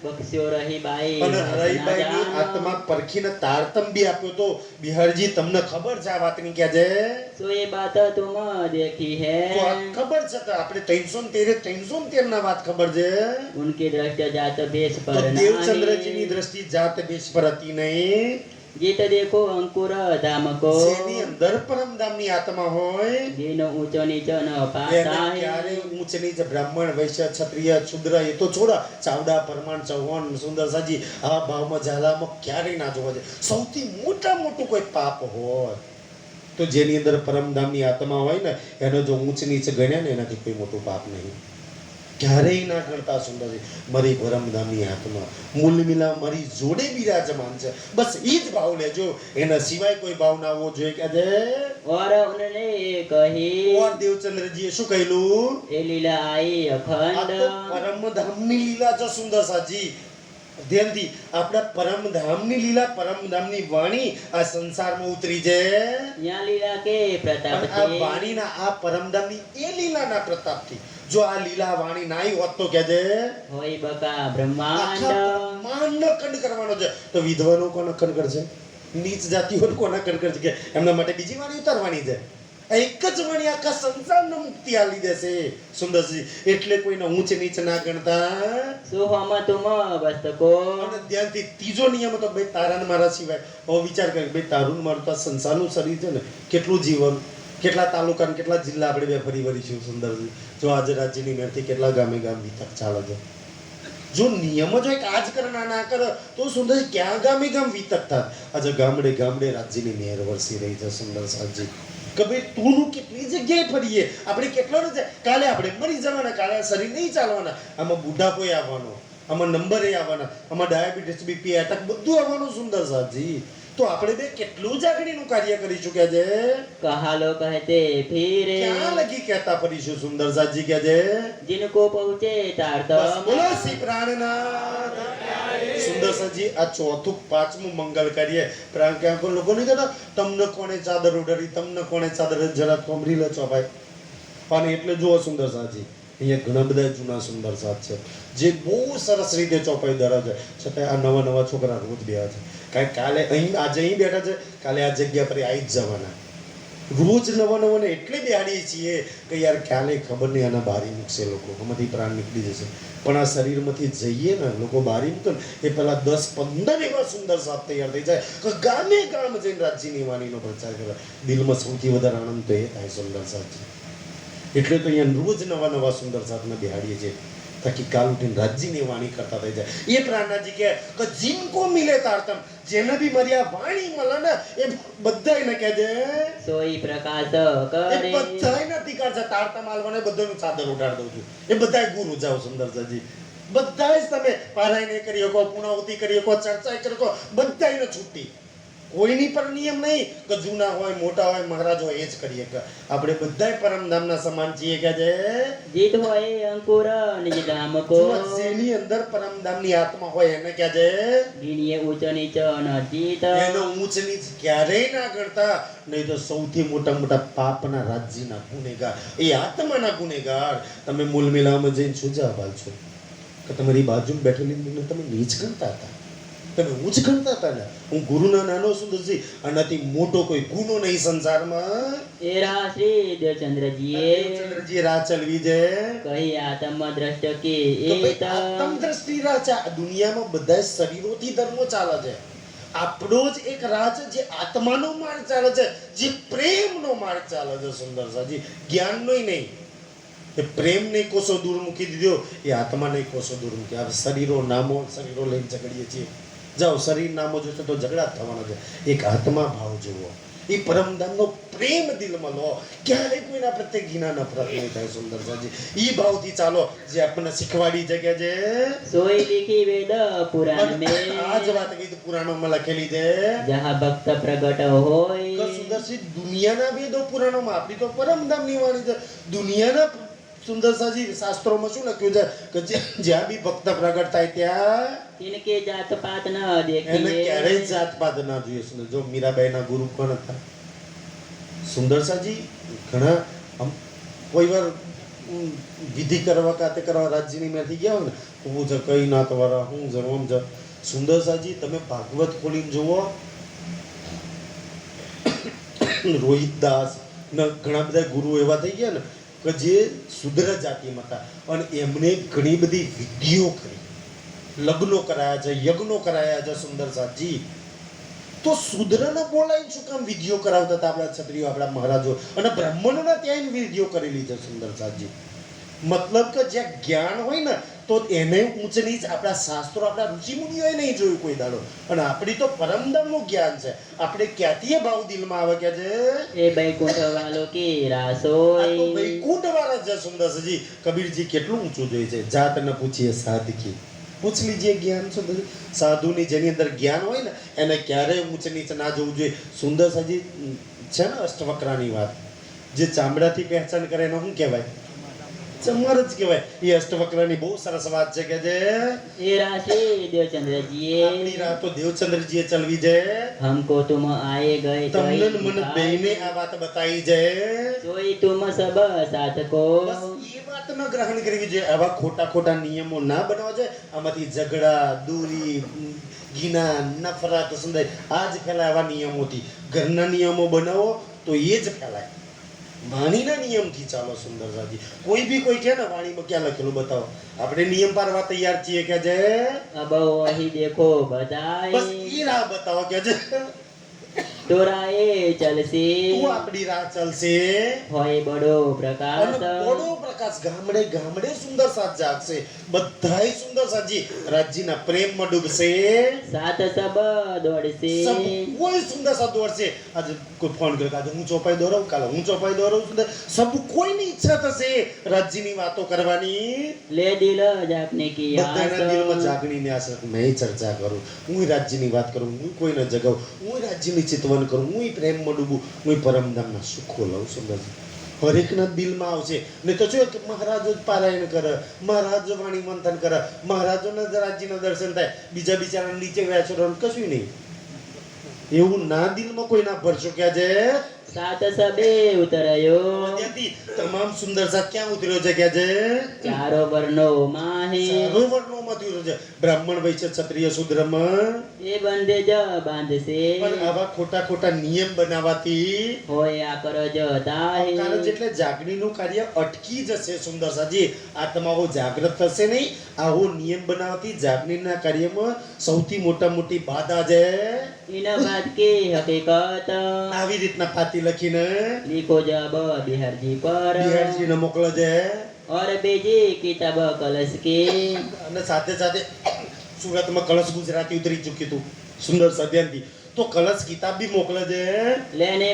बक्स्यो रही बाई અને હરાઈબાઈની આત્મા પરખીને તારતમ બી આપ્યો તો બિહારજી તમને ખબર છે આ વાતની કે છે सो ये बात तुम देखी है તો આ ખબર છે કે આપણે 313 ના વાત ખબર છે उनकी दृष्टि जात भेष તો पर દેવચંદ્રજીની नाही દ્રષ્ટિ જાત બેસ પર હતી નહીં जीत देखो अंकुर धाम को જેની અંદર પરમધામની આત્મા હોય जिन ऊंचो नीचो न એને पाता ક્યારે ઊંચ નીચ બ્રાહ્મણ વૈશ્ય ક્ષત્રિય શુદ્ર એ તો છોડા ચાવડા પરમાણ ચૌહાણ સુંદર સાજી આ ભાવમાં ઝાલામાં ક્યારેય ના જોવા જાય સૌથી મોટું કોઈ પાપ હોય તો જેની અંદર પરમધામની આત્મા હોય ને એનો જો ઊંચ નીચ ગણ્યા ને એનાથી કોઈ મોટું પાપ નહીં ક્યારેય ના કરતા સુંદરજી મારી પરમધામની આત્મા મૂલ મિલા મારી જોડે બિરાજમાન છે બસ એ જ ભાવ લેજો એના સિવાય કોઈ ભાવ ના આવવો જોઈએ કે જે और उन्होंने कही ઓર દેવચંદ્રજીએ શું કહેલું ए लीला आई આ अखंड તો પરમધામની લીલા છે સુંદર સાજી ધ્યાનથી આપણા પરમધામની લીલા પરમધામની વાણી આ સંસારમાં ઉતરી છે યા લીલા કે પ્રતાપ અને આ છે વાણીના આ પરમધામની એ લીલાના પ્રતાપથી જો આ લીલા વાણી નાઈ હોત તો કે છે હોય બકા આખા બ્રહ્માંડ બ્રહ્માંડનો ખંડ કરવાનો છે તો વિધવાનો કોનો ખંડ કરશે નીચ જાતિઓ કોના ખંડ કરશે કે એમના માટે બીજી વાણી ઉતારવાની છે આ એક જ વાણી આખા સંસારને મુક્તિ આલી દેશે સુંદરજી એટલે કોઈને ઊંચ નીચ ના ગણતા સુહમતુમ વસ્તકો અને ધ્યાનથી ત્રીજો નિયમ હતો ભાઈ તારા ને મારા સિવાય હવે વિચાર કરી ભાઈ તારું ને મારું તો આ સંસારનું શરીર છે ને કેટલું જીવન કેટલા તાલુકા ને કેટલા જિલ્લા આપણે બે ફરી વળીશું સુંદરજી જો આજે રાજ્યની મેરથી કેટલા ગામે ગામ વિતક ચાલે છે જો નિયમ જ હોય કે આજ કર ના કર તો સુંદર ક્યાં ગામે ગામ વિતક થાય આજે ગામડે ગામડે રાજ્યની મેર વરસી રહી છે સુંદર સાહેબજી કે ભાઈ તું કેટલી જગ્યાએ ફરીએ આપણે કેટલો ને કાલે આપણે મરી જવાના કાલે શરીર નહીં ચાલવાના આમાં બુઢાપો આવવાનો આમાં નંબર આવવાના આમાં ડાયાબિટીસ બીપી એટેક બધું આવવાનું સુંદર સાહેબજી તો આપણે બે કેટલું જાગણીનું કાર્ય કરી ચૂક્યા છે કહાલો કહેતે ફિરે ક્યાં લગી કહેતા ફરીશું સુંદર સાહેબજી કહે છે जिनको पहुँचे બસ तारतम બોલો શ્રી પ્રાણનાથ સુંદર સાહેબજી આ ચોથું પાંચમું મંગળ કરીએ પ્રાણ ક્યાં કોઈ લોકો નહીં કહેતા તમને કોણે ચાદર ઉડાડી તમને કોણે ચાદર જરા કોમરી લે છો ભાઈ અને એટલે જુઓ સુંદર સાહેબજી અહીંયા ઘણા બધા જૂના સુંદર સાથ છે જે બહુ સરસ રીતે ચોપાઈ ધરે છે છતાં આ નવા નવા છોકરા રોજ બેઠા છે કારણ કાલે અહીં આજે અહીં બેઠા છે કાલે આ જગ્યા પર આવી જ જવાના રોજ નવા નવાને એટલે બેહાડીએ છીએ કે યાર કાલે ખબર નહીં આના બારી મૂકશે લોકો આમાંથી પ્રાણ નીકળી જશે પણ આ શરીરમાંથી જઈએ ને લોકો બારી મૂકે ને એ પહેલા 10-15 એવા સુંદર સાથ તૈયાર થઈ જાય કે ગામે ગામ જઈને રાજ્યની વાણીનો પ્રચાર કરે દિલમાં સૌથી વધારે આનંદ તો એ થાય સુંદર સાથ એટલે તો અહીંયા રોજ નવા નવા સુંદર સાથને બેહાડીએ છીએ તાકી કાલ ઉઠીને રાજ્યની વાણી કરતા થઈ જાય એ પ્રાણનાથજી કે જીनको મિલે તારતમ જેને બી મારી આ વાણી મળે ને એ બધાયને કહે છે सोई प्रकाश એ करे બધાય નથી કરશે તારતમ આલવાને બધાનું ચાદર ઉડાડ દઉં છું એ બધાય ગુરુ જાઓ સુંદરસાજી બધાય જ તમે પારાયણ કરી શકો પૂર્ણાહુતિ કરી શકો ચર્ચા કરી શકો બધાયને છૂટી કોઈની પર નિયમ નહીં કે જૂના હોય મોટા હોય મહારાજ હોય એ જ કરીએ કે આપણે બધાય પરમધામના સમાન છીએ કે છે जीत होए अंकुर निज धाम को જેની અંદર પરમધામની આત્મા હોય એને કહે છે गिनिए ऊंच नीच न जीत એનો ઊંચ નીચ ક્યારેય ના કરતા નહીં તો સૌથી મોટા મોટા પાપના રાજ્યના ગુનેગાર એ આત્માના ગુનેગાર તમે મૂલ મિલામાં જઈને શું જવાબ આલશો કે તમારી બાજુમાં બેઠેલી મને તમે નીચ ગણતા હતા તમે ઊંચ ગણતા હતા ને હું ગુરુના નાનો સુંદરજી આનાથી મોટો કોઈ ગુનો નહીં સંસારમાં एरा श्री देवचंद्र जी ચંદ્રજી રાહ ચલવી છે कही आत्म दृष्ट की કે ભાઈ एत આત્મ દ્રષ્ટિ રાહ છે આ દુનિયામાં બધા શરીરોથી ધર્મો ચાલે છે આપણો જ એક રાહ છે જે આત્માનો માર્ગ ચાલે છે જે પ્રેમનો માર્ગ ચાલે છે સુંદર સાજી જ્ઞાનનો નહીં એ પ્રેમ નહીં કોસો દૂર મૂકી દીધો એ આત્મા નહીં કોસો દૂર મૂકી આ શરીરો નામો શરીરો લઈને ઝઘડીએ છીએ જાઓ શરીર નામો જોશે તો ઝઘડા જ થવાના છે એક આત્મા ભાવ જુઓ એ પરમધામનો પ્રેમ દિલમાં લો ક્યારેય કોઈના પ્રત્યે ઘીના નફરત નહીં થાય સુંદર સાજી એ ભાવથી ચાલો જે આપણને શીખવાડી જગ્યા છે सोई लिखी वेद पुराण में આ જ વાત કીધું પુરાણોમાં લખેલી છે जहाँ भक्त प्रगट होय કે સુંદરસિંહ દુનિયાના વેદો પુરાણોમાં આપણી તો પરમધામની વાણી છે દુનિયાના સુંદરસાજી શાસ્ત્રોમાં શું લખ્યું છે કે જ્યાં બી ભક્ત પ્રગટ થાય ત્યાં तिनके जात पात न એને देखिए ક્યારેય જાતપાત ના જોઈએ સુંદર જો મીરાબાઈના ગુરુ કોણ હતા સુંદરસાજી ઘણા કોઈ વાર વિધિ કરવા કાતે કરવા રાજ્યની મેથી ગયા હોય ને હું છે કઈ નાત વાળા હું છે ઓમ છે સુંદરસાજી તમે ભાગવત ખોલીને જુઓ રોહિતદાસ ને ઘણા બધા ગુરુ એવા થઈ ગયા ને કે જે શુદ્ર જાતિમાં હતા અને એમને ઘણી બધી વિધિઓ કરી લગ્નો કરાયા છે યજ્ઞો કરાયા છે સુંદર સાજી તો શુદ્રને બોલાવીને શું કામ વિધિઓ કરાવતા હતા આપણા ક્ષત્રિયો આપણા મહારાજો અને બ્રાહ્મણોના ત્યાં વિધિઓ કરેલી છે સુંદર સાજી મતલબ કે જ્યાં જ્ઞાન હોય ને તો એને ઊંચ નીચ આપણા શાસ્ત્રો આપણા ઋષિ મુનિઓએ નહીં જોયું કોઈ દાડો અને આપણી તો પરમધામનું જ્ઞાન છે આપણે ક્યાંથી ભાવ દિલમાં આવે કે છે ए बैकुंठ वालों की આ તો रासोई વૈકુંઠ વાળા છે સુંદરજી કબીરજી કેટલું ઊંચું જોઈ છે જાત ન પૂછીએ સાધકી પૂછ લીજીએ જ્ઞાન સુંદર સાધુની જેની અંદર જ્ઞાન હોય ને એને ક્યારેય ઊંચ નીચ ના જોવું જોઈએ સુંદરસાજી છે ને અષ્ટવક્રાની વાત જે ચામડાથી પહેચાન કરે એને શું કહેવાય ચમર જ કહેવાય. એ અષ્ટવક્રની બહુ સરસ વાત છે કે જે એ राशि देवचंद्र जी આપણી રાહ તો દેવચંદ્રજીએ ચલવી છે. हमको तुम आए गए तो તમને ને મને બેયને આ વાત બતાવી છે. सोई तुम सब साथ को બસ એ વાતનો ગ્રહણ કરવી જોઈએ. આવા ખોટા ખોટા નિયમો ના બનાવવા જોઈએ. આમાંથી ઝઘડા, દૂરી, ઘીના, નફરત, સંદેહ આ જ ફેલાય. આવા નિયમોથી ઘરના નિયમો બનાવો તો એ જ ફેલાય. વાણીના નિયમથી ચાલો સુંદરસાજી. કોઈ બી કોઈ કે ને વાણીમાં ક્યાં લખેલું બતાવો. આપણે નિયમ પાડવા તૈયાર છીએ કે જે अब वही देखो बताए બસ ઈ રાહ બતાવો કે જે तोराए चलसे તું આપણી રાહ ચાલશે. होय बड़ो અને प्रकाश બડો પ્રકાશ ગામડે ગામડે સુંદર સાથ જાગશે. બધાય સુંદર સાજી રાજ્યના પ્રેમમાં ડૂબશે. साथ सब दौड़से સબ કોઈ સુંદર સાથ દોડશે. આજે કોઈ ફોન કરે આજે હું ચોપાઈ દોરાવું, કાલે હું ચોપાઈ દોરાવું. સુંદર સબ કોઈની ઈચ્છા થશે રાજ્યની વાતો કરવાની. ले दिल जापने की બધાના દિલમાં आस જાગણીની આશા. મેં ચર્ચા કરું, હું રાજ્યની વાત કરું, હું કોઈને જગાવું, હું રાજ્યની ચિતવન કરું, હું પ્રેમમાં ડૂબું, હું પરમધામના સુખો લઉં. સુંદરજી હરેકના દિલમાં આવશે. નહીં તો શું કે મહારાજો જ પારાયણ કરે, મહારાજો વાણી મંથન કરે, મહારાજોના જ રાજ્યના દર્શન થાય, બીજા બિચારા નીચે વેચવાનું કશું નહીં. એવું ના દિલમાં કોઈ ના ભરશો કે આજે साथ सबे उतरयो ત્યાંથી તમામ સુંદર સાથ ક્યાં ઉતર્યો છે કે આજે चारों वर्णों माहे ચારો વર્ણોમાંથી ઉતર્યો છે. બ્રાહ્મણ, વૈશ્ય, ક્ષત્રિય, શૂદ્રમાં. ये बंदे ज बांधसे પણ આવા ખોટા ખોટા નિયમ બનાવવાથી होय आकर ज दाहे કારણ જેટલે જાગણીનું કાર્ય અટકી જશે. સુંદર સાજી આત્માઓ જાગૃત થશે નહીં. આવો નિયમ બનાવવાથી જાગણીના કાર્યમાં સૌથી મોટી બાધા છે. इन बात की हकीकत આવી રીતના ફાતી લખીને लिखो जब बिहार जी पर બિહારજીને મોકલે છે. और बेजी किताब कलश के અને સાથે સાથે સુરતમાં કળશ ગુજરાતી ઉતરી ચૂક્યું હતું સુંદર સદ્યાંથી. તો કળશ કિતાબ બી મોકલે છે. लेने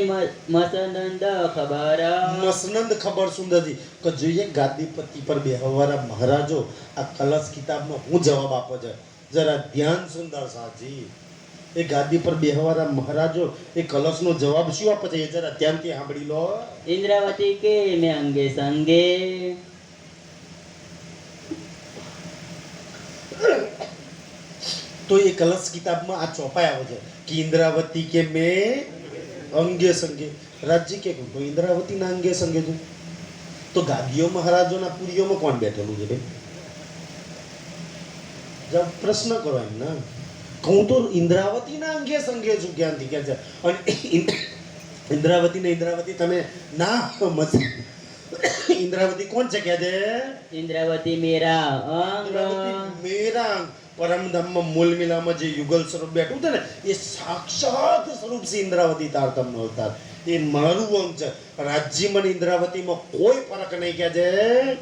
मसनंद खबर મસનંદ ખબર સુંદરજી કે જોઈએ ગાદીપતિ પર બેહવાવાળા મહારાજો આ કલશ કિતાબનો હું જવાબ આપો છે. જરા ધ્યાન સુંદર સાજી. એ ગાદી પર બેહવાવાળા મહારાજો એ કલશનો જવાબ શું આપે છે એ જરા ધ્યાનથી સાંભળી લો. इंद्रावती के में अंगे संगे તો એ કલશ કિતાબમાં આ ચોપાઈ આવે છે કે ઇન્દ્રાવતી કે મેં અંગે સંગે રાજ્ય કે તો ઇન્દ્રાવતીના અંગે સંગે તું તો ગાદીઓ મહારાજોના પુરીઓમાં કોણ બેઠેલું છે ભાઈ? જબ પ્રશ્ન કરો એમ ના. હું તો ઇન્દ્રાવતીના અંગે સંગે છું ક્યાંથી કે છે. અને ઇન્દ્રાવતી તમે ના સમજ. ઇન્દ્રાવતી કોણ છે કે છે इंद्रावती मेरा अंग ઇન્દ્રાવતી મેરા પરમધામમાં મૂળ મિલામાં જે યુગલ સ્વરૂપ બેઠું છે ને એ સાક્ષાત સ્વરૂપ છે ઇન્દ્રાવતી તારતમ્યનો અવતાર. એ મારું અંગ છે. રાજ્યમાં ને ઇન્દ્રાવતીમાં કોઈ ફરક નહીં કે છે.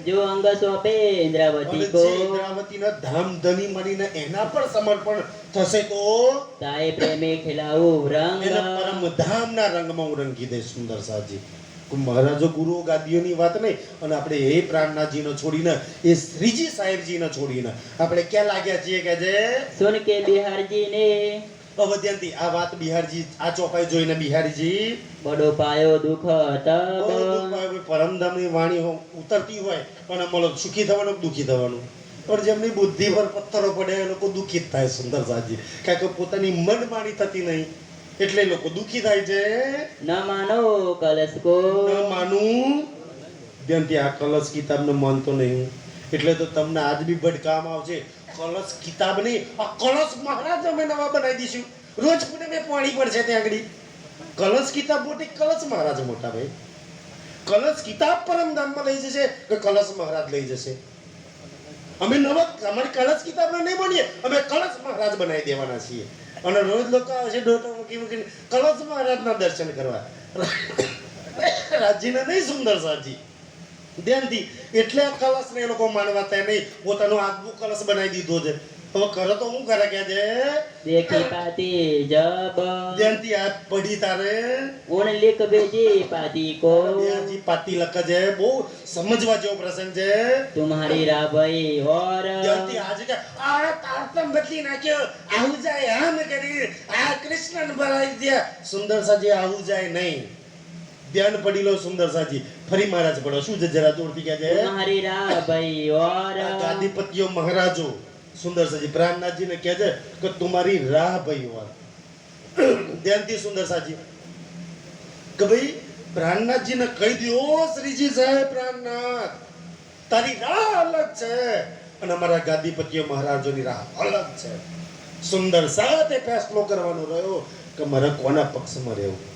जो अंग सौंपे इंद्रावती અને को જે ઇન્દ્રાવતીના ધામ ધની મળીને એના પર સમર્પણ થશે તો ताए प्रेमे खिलाऊ रंग એને પરમધામના રંગમાં હું રંગી દઈશ. સુંદર સાજી મહારાજો ગુરુઓ ગાદીઓની વાત નહીં. અને આપણે એ પ્રાણનાથજીને છોડીને એ શ્રીજી સાહેબજીને છોડીને આપણે ક્યાં લાગ્યા છીએ કે જે सुन के बिहार जी ने અવધ્યાનથી આ વાત બિહારજી આ ચોપાઈ જોઈને બિહારીજી बड़ो पायो दुख तब બહુ દુઃખ પામ્યું. પરમધામની વાણી ઉતરતી હોય અને મળો સુખી થવાનું કે દુઃખી થવાનું. પણ જેમની બુદ્ધિ પર પથ્થરો પડે એ લોકો દુઃખી જ થાય. સુંદર સાજી કારણ કે પોતાની મનમાની થતી નહીં એટલે લોકો દુઃખી થાય છે. न मानो कलश को ન માનું ધ્યાનથી આ કલશ કિતાબને માનતો નહીં એટલે તો તમને આજ બી ભડકામ આવશે. કલશ કિતાબ નહીં આ કલશ મહારાજ અમે નવા બનાવી દઈશું. રોજ પુણે મેં પાણી પડશે ત્યાં આગળ. કલશ કિતાબ મોટી, કલશ મહારાજ મોટા ભાઈ. કલશ કિતાબ પરમધામમાં લઈ જશે કે કલશ મહારાજ લઈ જશે? અમે નવા અમારી કલશ કિતાબને નહીં બનીએ, અમે કલશ મહારાજ બનાવી દેવાના છીએ. અને રોજ લોકો આવશે ડોટો મૂકી મૂકીને કલશ મહારાજના દર્શન કરવા. રાજ્યને નહીં સુંદર સાજી ધ્યાનથી. એટલે આ કલશને એ લોકો માનવા ત્યાં નહીં. પોતાનો આગવું કલશ બનાવી દીધો છે. હવે કરો તો હું કરે કે છે देखी पाती जब ધ્યાનથી આ પડી તારે उन लिख भेजी पाती को ધ્યાનથી પાટી લખે છે. બહુ સમજવા જેવો પ્રસંગ છે. तुम्हारी राभई और ધ્યાનથી આજે કે આ તારતમ બદલી નાખ્યો આવું જાય આમ કરી આ કૃષ્ણને બનાવી દે. સુંદર સાજી આવું જાય નહીં. ધ્યાન પડી લો સુંદર સાજી ફરી મહારાજ પડો શું છે જરા જોરથી કહે છે तुम्हारी राह भाई और આ ગાદીપતિઓ મહારાજો સુંદર સાજી પ્રાણનાથજીને કહે છે કે તમારી રાહ ભાઈ વાર ધ્યાનથી સુંદર સાજી કે ભાઈ પ્રાણનાથજીને કહી દો શ્રીજી સાહેબ પ્રાણનાથ તારી રાહ અલગ છે અને અમારા ગાદીપતિઓ મહારાજોની રાહ અલગ છે સુંદર સાથે ફેસલો કરવાનો રહ્યો કે મારે કોના પક્ષમાં રહેવું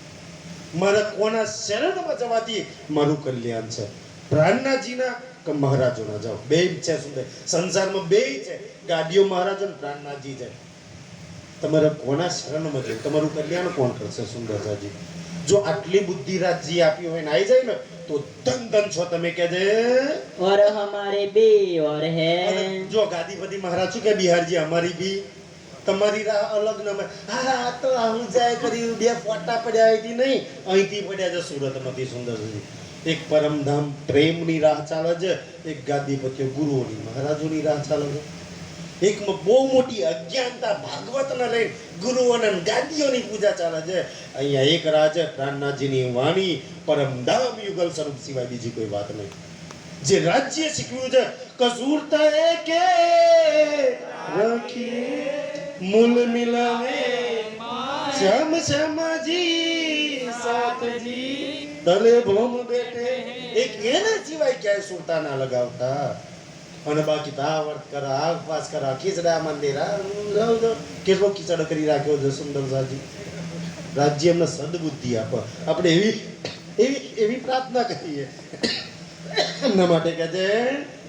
મારે કોના શરણમાં જવાથી મારું કલ્યાણ છે પ્રાણનાથજીના કે મહારાજોના જાઓ બે છે સુંદર સંસારમાં બે છે ગાદીઓ મહારાજો ને પ્રાણનાથજી છે તમારે કોના શરણમાં જવું તમારું કલ્યાણ કોણ કરશે સુંદરસાજી જો આટલી બુદ્ધિ રાજજી આપી હોય ને આવી જાય ને તો ધન ધન છો તમે કે છે और हमारे भी और है જો ગાદીપતિ મહારાજ શું કે બિહારજી અમારી બી તમારી રાહ અલગ ન હા તો આવું જાય કર્યું બે ફોટા પડ્યા અહીંથી નહીં અહીંથી પડ્યા છે સુરતમાંથી સુંદરજી એક પરમધામ પ્રેમની રાહ ચાલે છે એક ગાદીપતિઓ ગુરુઓની મહારાજોની રાહ ચાલે છે એકમાં બહુ મોટી અજ્ઞાનતા ભાગવતને લઈને ગુરુઓને ગાદીઓની પૂજા ચાલે છે અહીંયા એક રાહ છે પ્રાણનાથજીની વાણી પરમધામ યુગલ સ્વરૂપ સિવાય બીજી કોઈ વાત નહીં જે રાજ્ય શીખવ્યું છે કસૂરતા કે રાખી મૂલ મિલાવે શ્યામ શ્યામાજી સાથજી તલે ભોમ બેઠે એક એના સિવાય ક્યાંય સુરતા ના લગાવતા અને બાકી તાવર્ત કરા આગ પાસ કરા ખીચડા મંદિર કેટલો ખીચડો કરી રાખ્યો છે સુંદર સાજી રાજ્ય એમને સદબુદ્ધિ આપો આપણે એવી પ્રાર્થના કરીએ એમના માટે કહે છે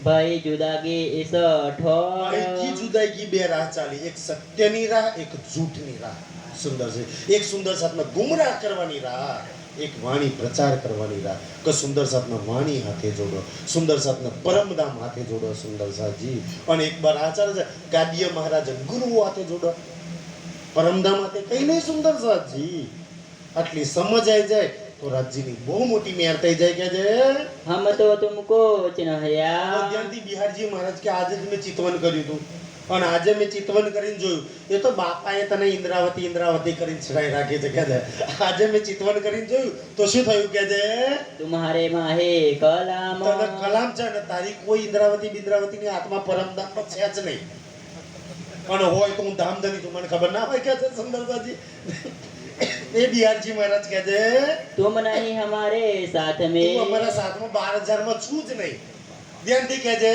भाई जुदागी इस ठोर અહીંથી જુદાઈની બે રાહ ચાલી એક સત્યની રાહ એક ઝૂઠની રાહ સુંદર છે એક સુંદર સાથમાં ગુમરાહ કરવાની રાહ એક વાણી પ્રચાર કરવાની રાહ કે સુંદર સાથમાં વાણી હાથે જોડો સુંદર સાથમાં પરમધામ હાથે જોડો સુંદર સાજી અને એક બાર આચાર છે ગાદીય મહારાજ ગુરુઓ હાથે જોડો પરમધામ હાથે કઈ નહીં સુંદર સાજી આટલી સમજ આવી જાય તો રાજ્યની બહુ મોટી મેર થઈ જાય કે છે हम तो तुमको चिन्हया ધ્યાનથી બિહારજી મહારાજ કે આજે જ મેં ચિતવન કર્યું હતું અને આજે મેં ચિતવન કરીને જોયું એ તો બાપાએ તને ઇન્દ્રાવતી કરીને છડાઈ રાખી છે કે છે આજે મેં ચિતવન કરીને જોયું તો શું થયું કે છે तुम्हारे माहे कलाम તને કલામ છે ને તારી કોઈ ઇન્દ્રાવતીની આત્મા પરમધામમાં છે જ નહીં અને હોય તો હું ધામધની છું મને ખબર ના હોય કે છે સુંદરતાજી એ બિહારજી મહારાજ કહે છે तुम नहीं हमारे साथ તું में અમારા સાથમાં 12,000 માં છું જ નહીં ધ્યાનથી કહે છે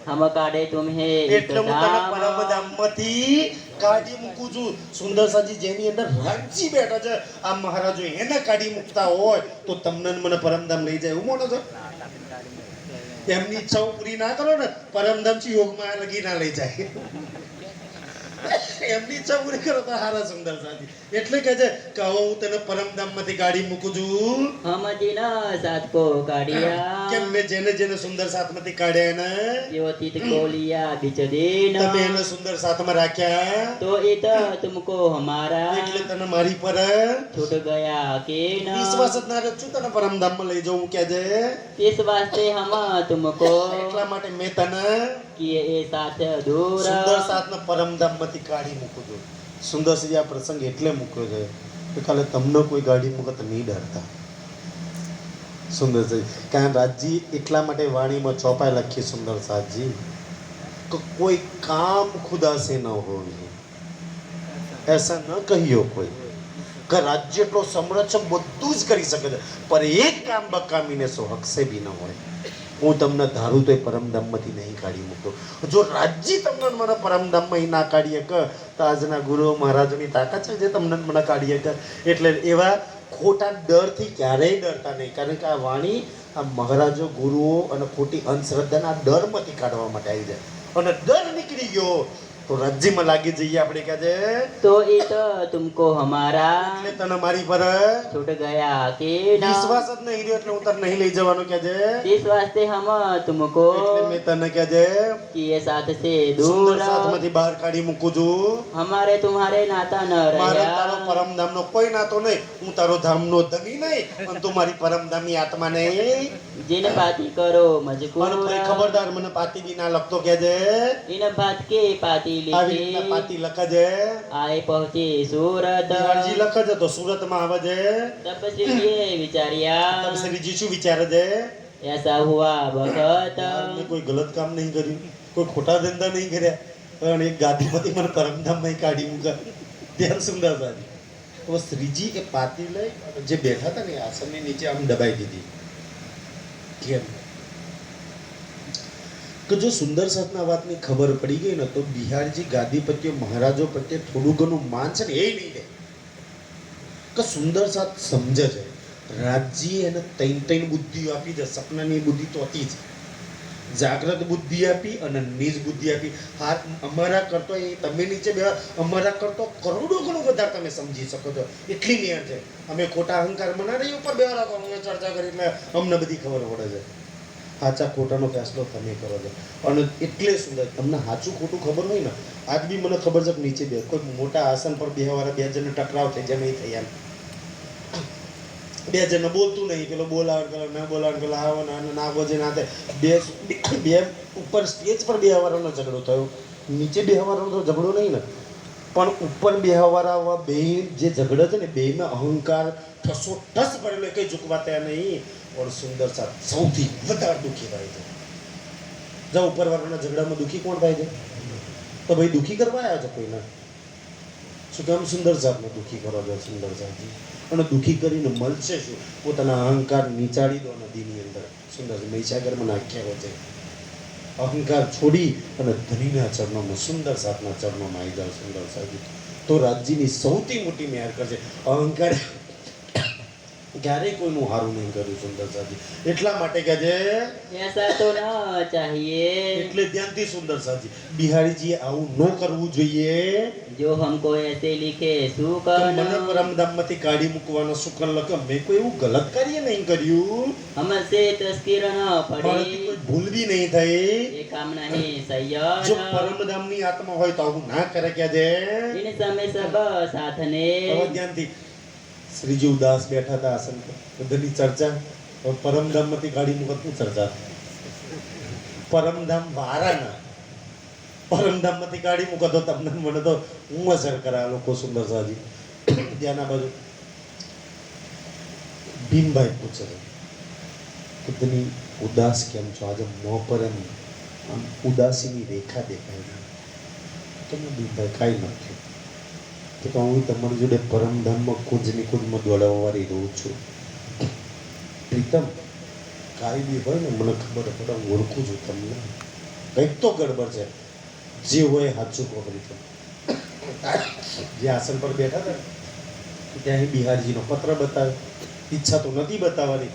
हम काटे तुम्हें એટલે હું તને પરમધામમાંથી કાઢી મૂકું છું સુંદર સાજી જેની અંદર રાજજી બેઠા છે આ મહારાજો એને કાઢી મૂકતા હોય તો તમને ને મને પરમધામ લઈ જાય એવું માનો છો એમની ઈચ્છાઓ પૂરી ના કરો ને પરમધામ થી યોગમાં લગી ના લઈ જાય એમની ઈચ્છા પૂરી કરો તો હારા સુંદર સાજી એટલે કહે છે કે હવે હું તને પરમધામમાંથી કાઢી મૂકું છું हम जिना साथ को काटिया કેમ મેં જેને સુંદર સાથમાંથી કાઢ્યા એને योतित को लिया बिच दिन તમે એને સુંદર સાથમાં રાખ્યા तो इत तुमको हमारा એટલે તને મારી પર छूट गया के न વિશ્વાસ જ ના રહ્યો છું તને પરમધામમાં લઈ જાઉં કે છે इस वास्ते हम तुमको એટલા માટે મેં તને किए ए साथ दूर સુંદર સાથના પરમધામમાંથી કાઢી મૂકું છું સુંદરસિંહ આ પ્રસંગ એટલે મૂક્યો છે કે કાલે તમને કોઈ ગાડી મૂકે તો નહીં ડરતા સુંદરસિંહ કારણ રાજજી એટલા માટે વાણીમાં ચોપાઈ લખી સુંદર સાજી કે કોઈ કામ ખુદા સે ન હો ऐसा न कहियो કોઈ કે રાજ્ય એટલો સમૃદ્ધ છે બધું જ કરી શકે છે પર એક કામ બકામીને સો હક સે બી ન હોય હું તમને ધારું તો એ પરમધામમાંથી નહીં કાઢી મૂકતો જો રાજ્ય તમને મને પરમધામમાં ના કાઢીએ કે તો આજના ગુરુ મહારાજોની તાકાત છે જે તમને મને કાઢીએ કે એટલે એવા ખોટા ડરથી ક્યારેય ડરતા નહીં કારણ કે આ વાણી આ મહારાજો ગુરુઓ અને ખોટી અંધશ્રદ્ધાના ડરમાંથી કાઢવા માટે આવી જાય અને ડર નીકળી ગયો તો રાજ્યમાં લાગી જઈએ આપણે કહે છે तो इत तुमको हमारा એટલે તને મારી પર छूट गया के न વિશ્વાસ જ નહીં રહ્યો એટલે હું તને નહીં લઈ જવાનો કહે છે इस वास्ते हम तुमको એટલે મેં તને કહે છે किए साथ से સુંદર दूर સાથમાંથી બહાર કાઢી મૂકું છું हमारे तुम्हारे नाता न મારો रहा તારો પરમધામનો કોઈ નાતો નહીં હું તારો ધામનો ધણી નહીં અને તું મારી પરમધામની આત્મા નહીં जिन पाती करो મને मजकूर કોઈ ખબરદાર મને પાતી બી ના લખતો કહે છે इन बात के पाती આવી રીતના लिखे પાતી લખે છે आए पहुंचे सूरत બિહારજી લખે છે તો સુરતમાં આવે છે तब श्री जी विचारिया તબ શ્રીજી શું વિચારે છે ऐसा हुआ वक्त યાર, મેં કોઈ ગલત કામ નહીં કર્યું કોઈ ખોટા ધંધા નહીં કર્યા પણ એક ગાદીમાંથી મને પરમધામમાં કાઢી મૂકા ત્યાં સુંદર સારી તો શ્રીજી એ પાતી લઈ અને જે બેઠા હતા ને એ આસનની નીચે આમ દબાઈ દીધી કેમ કે જો સુંદર સાતના વાતની ખબર પડી ગઈ ને તો બિહારજી ગાદીપતિઓ મહારાજો પ્રત્યે થોડું ઘણું માન છે ને એ નહીં દે કે સુંદર સાત સમજે છે રાજ્યે એને ત્રણ બુદ્ધિઓ આપી છે સપનાની બુદ્ધિ તો હતી જ જાગ્રત બુદ્ધિ આપી અને નિજ બુદ્ધિ આપી હાથ અમારા કરતો એ તમે નીચે બે અમારા કરતો કરોડો ગણું વધારે તમે સમજી શકો છો એટલી નિયર છે અમે ખોટા અહંકાર મનાડી ઉપર બે અમે ચર્ચા કરી એટલે અમને બધી ખબર પડે છે સાચા ખોટાનો ફેસલો તમે કરો છો અને એટલે સુંદર તમને સાચું ખોટું ખબર હોય ને આજ બી મને ખબર છે કે નીચે બે કોઈ મોટા આસન પર બેવાળા બે જણને ટકરાવ થઈ જાય નહીં થઈ એમ બે જણને બોલતું નહીં પેલો બોલાવણ પેલો ના બોલાવણ પેલો આવો ના બોજે ના થાય બે ઉપર સ્ટેજ પર બે હવારોનો ઝઘડો થયો નીચે બે હવારોનો તો ઝઘડો નહીં ને પણ ઉપર બે હવારા બે જે ઝઘડો છે ને બેમાં અહંકાર ઠસો ઠસ પડેલો કંઈ ઝૂકવા ત્યાં નહીં और સુંદર સાથ સૌથી વધારે દુઃખી થાય છે જો ઉપર વાળાના ઝઘડામાં દુઃખી કોણ થાય છે તો ભાઈ દુઃખી કરવા આવ્યા છે કોઈને શું કામ સુંદર સાથને દુઃખી કરો છો સુંદર સાથજી અને દુઃખી કરીને મળશે શું પોતાના અહંકાર નીચાડી દો નદીની અંદર સુંદર મહીસાગરમાં નાખ્યા હોય છે અહંકાર છોડી અને ધનીના ચરણોમાં સુંદર સાથના ચરણોમાં આવી જાઓ સુંદર સાથજી તો રાજ્યની સૌથી મોટી મહેર કરશે અહંકાર ક્યારેય કોઈનું હારું નહીં કર્યું સુંદર સાજી એટલા માટે કે છે ऐसा तो न चाहिए એટલે ધ્યાનથી સુંદર સાજી બિહારીજીએ આવું ન કરવું જોઈએ जो हमको ऐसे लिखे તો सुकन મને પરમધામમાંથી કાઢી મૂકવાનો શુકન લખે મેં કોઈ એવું ગલત કાર્ય નહીં કર્યું हमसे तस्कीर न મારાથી पड़े કોઈ ભૂલ બી નહીં થઈ ये काम नहीं જો सैयद પરમધામની આત્મા હોય તો આવું ના કરે કે છે इन समय सब साथ ने હવે ધ્યાનથી શ્રીજી ઉદાસ બેઠા હતા આસન પર બધાની ચર્ચા હવે પરમધામમાંથી કાઢી મૂકતની ચર્ચા પરમધામ વારાના પરમધામમાંથી કાઢી મૂકો તો તમને મને તો હું અસર કરે આ લોકો સુંદર સાજી ત્યાંના બાજુ ભીમભાઈ પૂછે છે બધાની ઉદાસ કેમ છો આજે મોં પર એમ આમ ઉદાસીની રેખા દેખાય છે તમે ભીમભાઈ કાંઈ નથી તો હું તમારી જોડે પરમધામમાં કુંજની કુંજમાં દોડાવવાળી રહું છું પ્રીતમ કાંઈ બી હોય ને મને ખબર પડે હું ઓળખું છું તમને કંઈક તો ગડબડ છે જે હોય સાચું કહો પ્રીતમ જે આસન પર બેઠા હતા ત્યાં બિહારજીનો પત્ર બતાવ્યો ઈચ્છા તો નથી બતાવવાની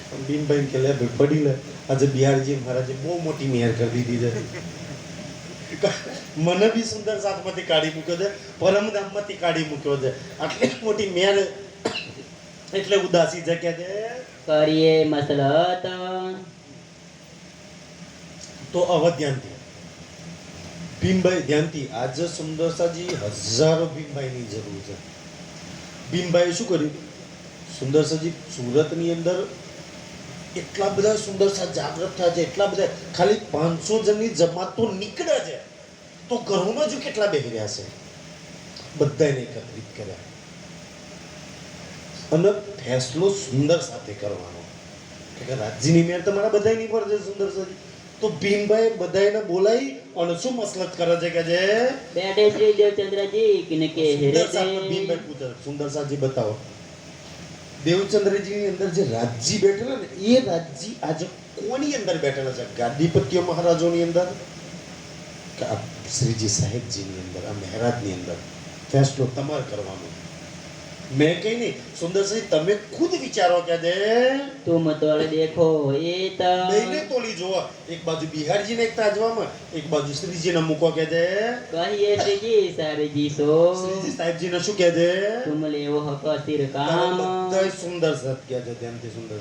પણ ભીમભાઈ કે લે ભાઈ પડી લે આજે બિહારજી મહારાજે બહુ મોટી મહેર કરી દીધી છે મને બી સુંદર સાથમાંથી કાઢી મૂક્યો છે પરમધામમાંથી કાઢી મૂક્યો છે આટલી મોટી મેર એટલે ઉદાસી જગ્યા છે करिए मसलत તો હવે ધ્યાનથી ભીમભાઈ ધ્યાનથી આજે સુંદરસાજી હજારો ભીમભાઈની જરૂર છે ભીમભાઈએ શું કર્યું સુંદરસાજી સુરતની અંદર એટલા બધા સુંદરસા જાગૃત થયા છે એટલા બધા ખાલી 500 જણની જમાત તો નીકળે છે તો ઘરોમાં જ કેટલા બેહી રહ્યા છે બધાને એકત્રિત કર્યા અને ફેસલો સુંદર સાથે કરવાનો કે રાજ્યની મેર તમારા બધાની પર છે સુંદર સાજી તો ભીમભાઈ બધાને બોલાવી અને શું મસલત કરે છે કે જે बैठे श्री देवचंद्र जी किनके સુંદર हेरे સાથી थे ભીમભાઈ પૂછે સુંદર સાજી બતાવો દેવચંદ્રજીની અંદર જે રાજ્ય બેઠેલા ને એ રાજ્ય આજે કોની અંદર બેઠેલા છે ગાદીપતિઓ મહારાજોની અંદર કે આ શ્રીજી સાહેબજીની અંદર આ મહારાજની અંદર ફેસલો તમારે કરવાનો મેં કઈ નહીં સુંદરસિંહ તમે ખુદ વિચારો કે દે तुम तोड़ देखो एत બેને તોલી જોવો એક બાજુ બિહારજીને એક તાજવામાં એક બાજુ શ્રીજીને મૂકો કે દે कहिए श्री जी साहब जी सो શ્રીજી સાહેબજીને શું કહે છે तुम ले वो हक सिर काम બધા સુંદર સત કહે છે ધ્યાનથી સુંદર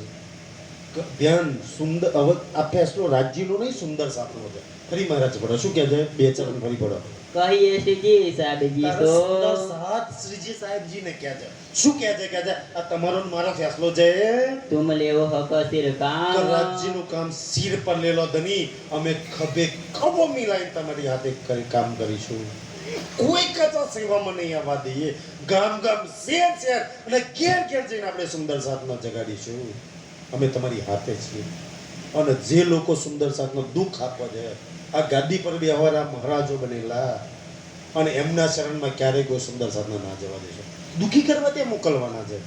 ધ્યાન સુંદર હવે આ ફેસલો રાજ્યનો નહીં સુંદર સાધનો છે ફરી મહારાજ પડો શું કહે છે બે ચરણ ફરી પડો કહીએ શ્રીજી સાહેબજી તારા તો સુંદર સાથ શ્રીજી સાહેબજીને કહે છે શું કહે છે આ તમારો ને મારો ફેસલો છે તુમ લેવો હક સિર કે કામ રાજ્યનું કામ સિર પર લેલો ધની અમે ખભે ખભો મિલાઈ તમારી હાથે કામ કરીશું કોઈ કચા સેવામાં નહીં આવવા દઈએ ગામ ગામ શહેર શહેર અને ઘેર ઘેર જઈને આપણે સુંદર સાધનો જગાડીશું અમે તમારી હાથે છીએ અને જે લોકો સુંદર સાધનો દુઃખ આપવા છે આ ગાદી પર બેહવાના મહારાજો બનેલા અને એમના શરણમાં ક્યારેય કોઈ સુંદર સાધનો ના જવા દેશો દુઃખી કરવા ત્યાં મોકલવાના છે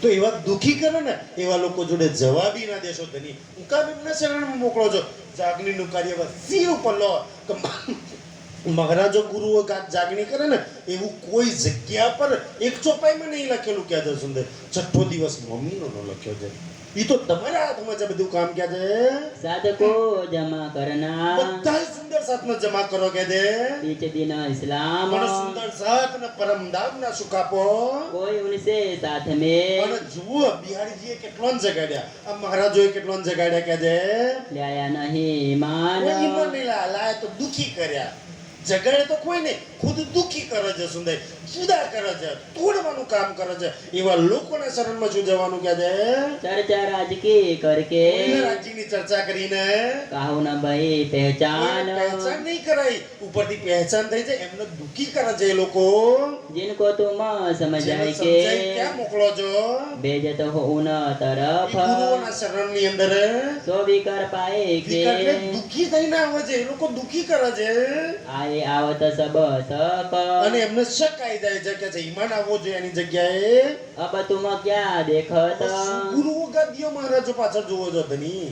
તો એવા દુઃખી કરે ને એવા લોકો જોડે જવાબી ના દેશો ધની હું કામ એમના શરણમાં મોકલો છો જાગણીનું કાર્ય સિંહ ઉપર લો મહારાજો ગુરુઓ જાગણી કરે ને એવું કોઈ જગ્યા પર એક ચોપાઈમાં નહીં લખેલું ક્યાં છે સુંદર છઠ્ઠો દિવસ મમ્મીનો નો લખ્યો છે ઈ તો તમારા હાથમાં છે બધું કામ ક્યાં છે સાધકો જમા કરના બધા સુંદર સાથનો જમા કરો કે દે बीच दिन इस्लाम મને સુંદર સાથ ને પરમ દામ ના સુખ આપો कोई उनसे साथ में અને જુઓ બિહારીજીએ કેટલોન જગાડ્યા આ મહારાજોએ કેટલોન જગાડ્યા કે દે लाया नहीं मान કોઈ ઈમાન નહીં લાયા તો દુખી કર્યા જગાડે તો કોઈ નહીં ખુદ દુખી કરે છે સુંદર જુદા કરે છે તોડવાનું કામ કરે છે એવા લોકોના શરણમાં શું જવાનું કે છે चर्चा राजकी करके કોઈના રાજ્યની ચર્ચા કરીને काहू न भाई पहचान પહેચાન નહીં કરાય ઉપરથી પહેચાન થઈ જાય એમને દુખી કરે છે એ લોકો जिनको तुम समझाए જેને के સમજાય ક્યાં મોકલો છો भेजत हो उन એ तरफ ગુરુઓના શરણની અંદર सो भी कर पाए के એટલે દુખી થઈને આવે છે એ લોકો દુખી કરે છે आए आवत सब सक અને એમને શક આવી જાય છે કે ઈમાન આવવો જોઈએ એની જગ્યાએ अब तुम क्या देखत ગુરુઓ ગાદીઓ મહારાજો પાછળ જોવો છો ધની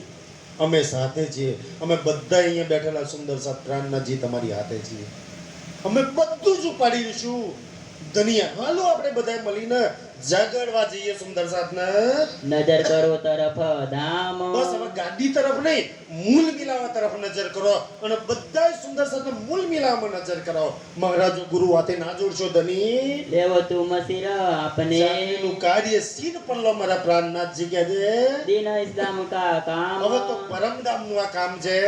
અમે સાથે છીએ અમે બધા અહીંયા બેઠેલા સુંદર સાથ પ્રાણનાથજી તમારી હાથે છીએ અમે બધું જ ઉપાડી દઈશું ધનિયા હાલો આપણે બધા મળીને જગાડવા જઈએ સુંદર સાથને नजर करो तरफ धाम બસ હવે ગાદી તરફ નહીં મૂલ મિલાવા તરફ નજર કરો અને બધા સુંદર સાથે મૂલ મિલાવામાં નજર કરાવો મહારાજો ગુરુ હાથે ના જોડશો ધની लेवो तुम सिर अपने જાતિનું કાર્ય સીધ પલ્લો મારા પ્રાણનાથજી કહે છે दिन इस्लाम का काम હવે તો પરમધામનું આ કામ છે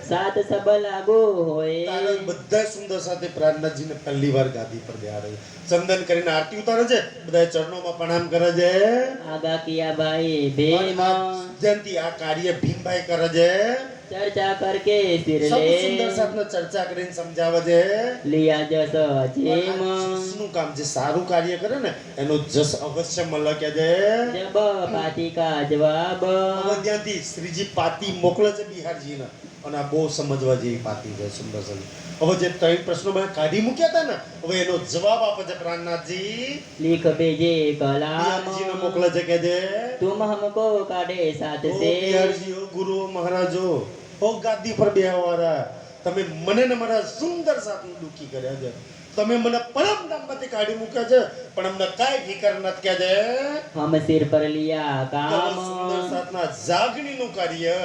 साथ सब लागू होए તારે બધા સુંદર સાથે પ્રાણનાથજીને પહેલી વાર ગાદી પર બેહાડે ચંદન કરીને આરતી ઉતારે છે બધા ચરણોમાં પ્રણામ કરે છે आगा किया भाई भीम જયંતી આ કાર્ય ભીમભાઈ કરે છે चर्चा करके सिर સૌ સુંદર ले સાથે ચર્ચા કરીને સમજાવે છે लिया जस जेम જસનું કામ જે સારું કાર્ય કરે ને એનો જસ અવશ્ય મળે કે છે जब पाती का जवाब હવે ત્યાંથી શ્રીજી પાતી મોકલે છે બિહારજીને અને આ બહુ સમજવા જેવી પાતી છે સુંદર છે હવે જે ત્રણ પ્રશ્નો મેં કાઢી મૂક્યા હતા ને હવે એનો જવાબ આપે છે પ્રાણનાથજી लिख भेजे कलाम બિહારજીને મોકલે છે કે છે तुम हमको काटे साथ ઓ से બિહારજીઓ ગુરુઓ મહારાજો ઓ ગાદી પર બેહવાવાળા તમે મને ને મારા સુંદર સાથને દુખી કર્યા છે તમે મને પરમ ધામમાંથી કાઢી મૂક્યા છે પણ અમને કાંઈ ફિકર નથી કે છે हम सिर पर लिया काम સુંદર સાથના જાગણીનું કાર્ય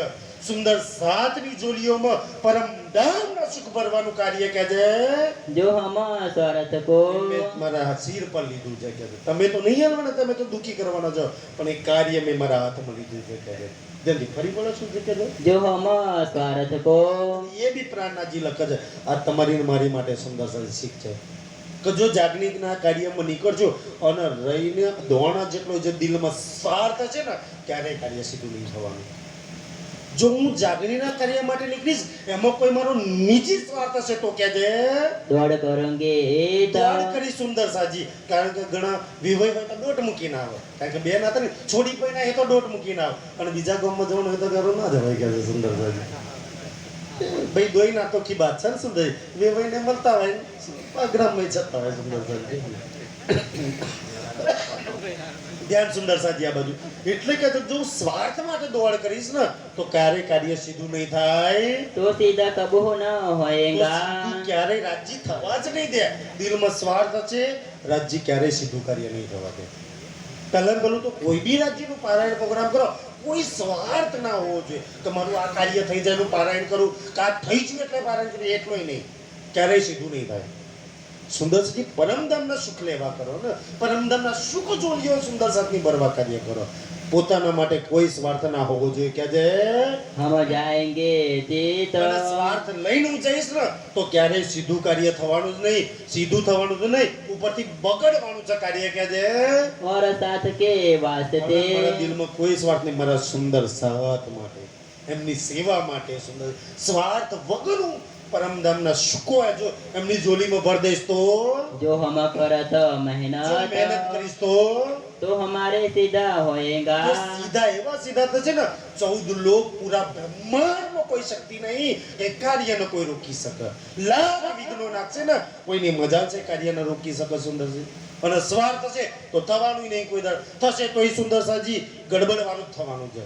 સુંદર સાથની જોલીઓમાં પરમ ધામના સુખ ભરવાનું કાર્ય કે છે जो हम स्वार्थ को મેં મારા સિર પર લીધું છે કે છે. તમે તો નહીં આવવાના તમે તો દુખી કરવાના છો પણ એ કાર્ય મેં મારા હાથમાં લીધું છે કે છે જલ્દી ફરી બોલો શું છે કે છે जो हम स्वार्थ को એ બી પ્રાણનાથજી લખે છે આ તમારી ને મારી માટે સુંદર શીખ છે કે જો જાગૃતિના કાર્યમાં નીકળજો અને રહીને દોણા જેટલો જે દિલમાં સ્વાર્થ છે ને ક્યારેય કાર્ય સીધું નહીં થવાનું જો હું જાગણીના કાર્ય માટે નીકળીશ એમાં કોઈ મારો નિજી સ્વાર્થ હશે તો કે દે दौड़ करेंगे દોડ કરી સુંદર સાજી કારણ કે ઘણા વિવય હોય તો દોટ મૂકીને આવે કારણ કે બે નાતા ને છોડી કોઈ ના એ તો દોટ મૂકીને આવે અને બીજા ગામમાં જવાનું હોય તો ઘરો ના જવાય કે સુંદર સાજી ભાઈ દોઈ ના તો કી બાત છે ને સુંદર વિવય ને મળતા હોય ગ્રામમાં જતા હોય સુંદર સાજી ધ્યાન સુંદર સાજી આ બાજુ એટલે કે જો સ્વાર્થ માટે દોડ કરીશ ને તો ક્યારેય કાર્ય સીધું નહીં થાય तो सीधा कबू न તો होएगा સીધું ક્યારેય રાજી થવા જ નહીં દે દિલમાં સ્વાર્થ છે રાજ્ય ક્યારેય સીધું કાર્ય નહીં થવા દે પહેલા પેલું તો કોઈ બી રાજ્યનું પારાયણ પ્રોગ્રામ કરો કોઈ સ્વાર્થ ના હોવો જોઈએ તમારું આ કાર્ય થઈ જાય એનું પારાયણ કરું કા થઈ ગયું એટલે પારાયણ કરું એટલોય નહીં ક્યારેય સીધું નહીં થાય સુંદરજી પરમધામના સુખ લેવા કરો ને પરમધામના સુખ જોડીઓ સુંદર સાથની બરવા કાર્ય કરો પોતાના માટે કોઈ સ્વાર્થ ના હોવો જોઈએ કે જે हम जाएंगे तीत અને સ્વાર્થ લઈને હું જઈશ ને તો ક્યારેય સીધું કાર્ય થવાનું જ નહીં, સીધું થવાનું જ નહીં, ઉપરથી બગડવાનું છે કાર્ય કે જે और साथ के वास्ते મારા દિલમાં કોઈ સ્વાર્થ નહીં, મારા સુંદર સાથ માટે, એમની સેવા માટે સુંદર સ્વાર્થ વગરનું પરમધામના સુખો જો એમની જોલીમાં ભર દઈશ તો जो हम करत જો मेहनत મહેનત કરીશ तो हमारे सीधा होएगा તો સીધા એવા સીધા થશે ને 14 લોક પૂરા બ્રહ્માંડમાં કોઈ શક્તિ નહીં એ કાર્યને કોઈ રોકી શકે, લાખ વિઘ્નો નાખશે ને કોઈની મજા છે કાર્યને રોકી શકે સુંદરજી. અને સ્વાર્થ થશે તો થવાનું નહીં, કોઈ દર થશે તો એ સુંદર સાજી ગડબડવાનું જ થવાનું છે.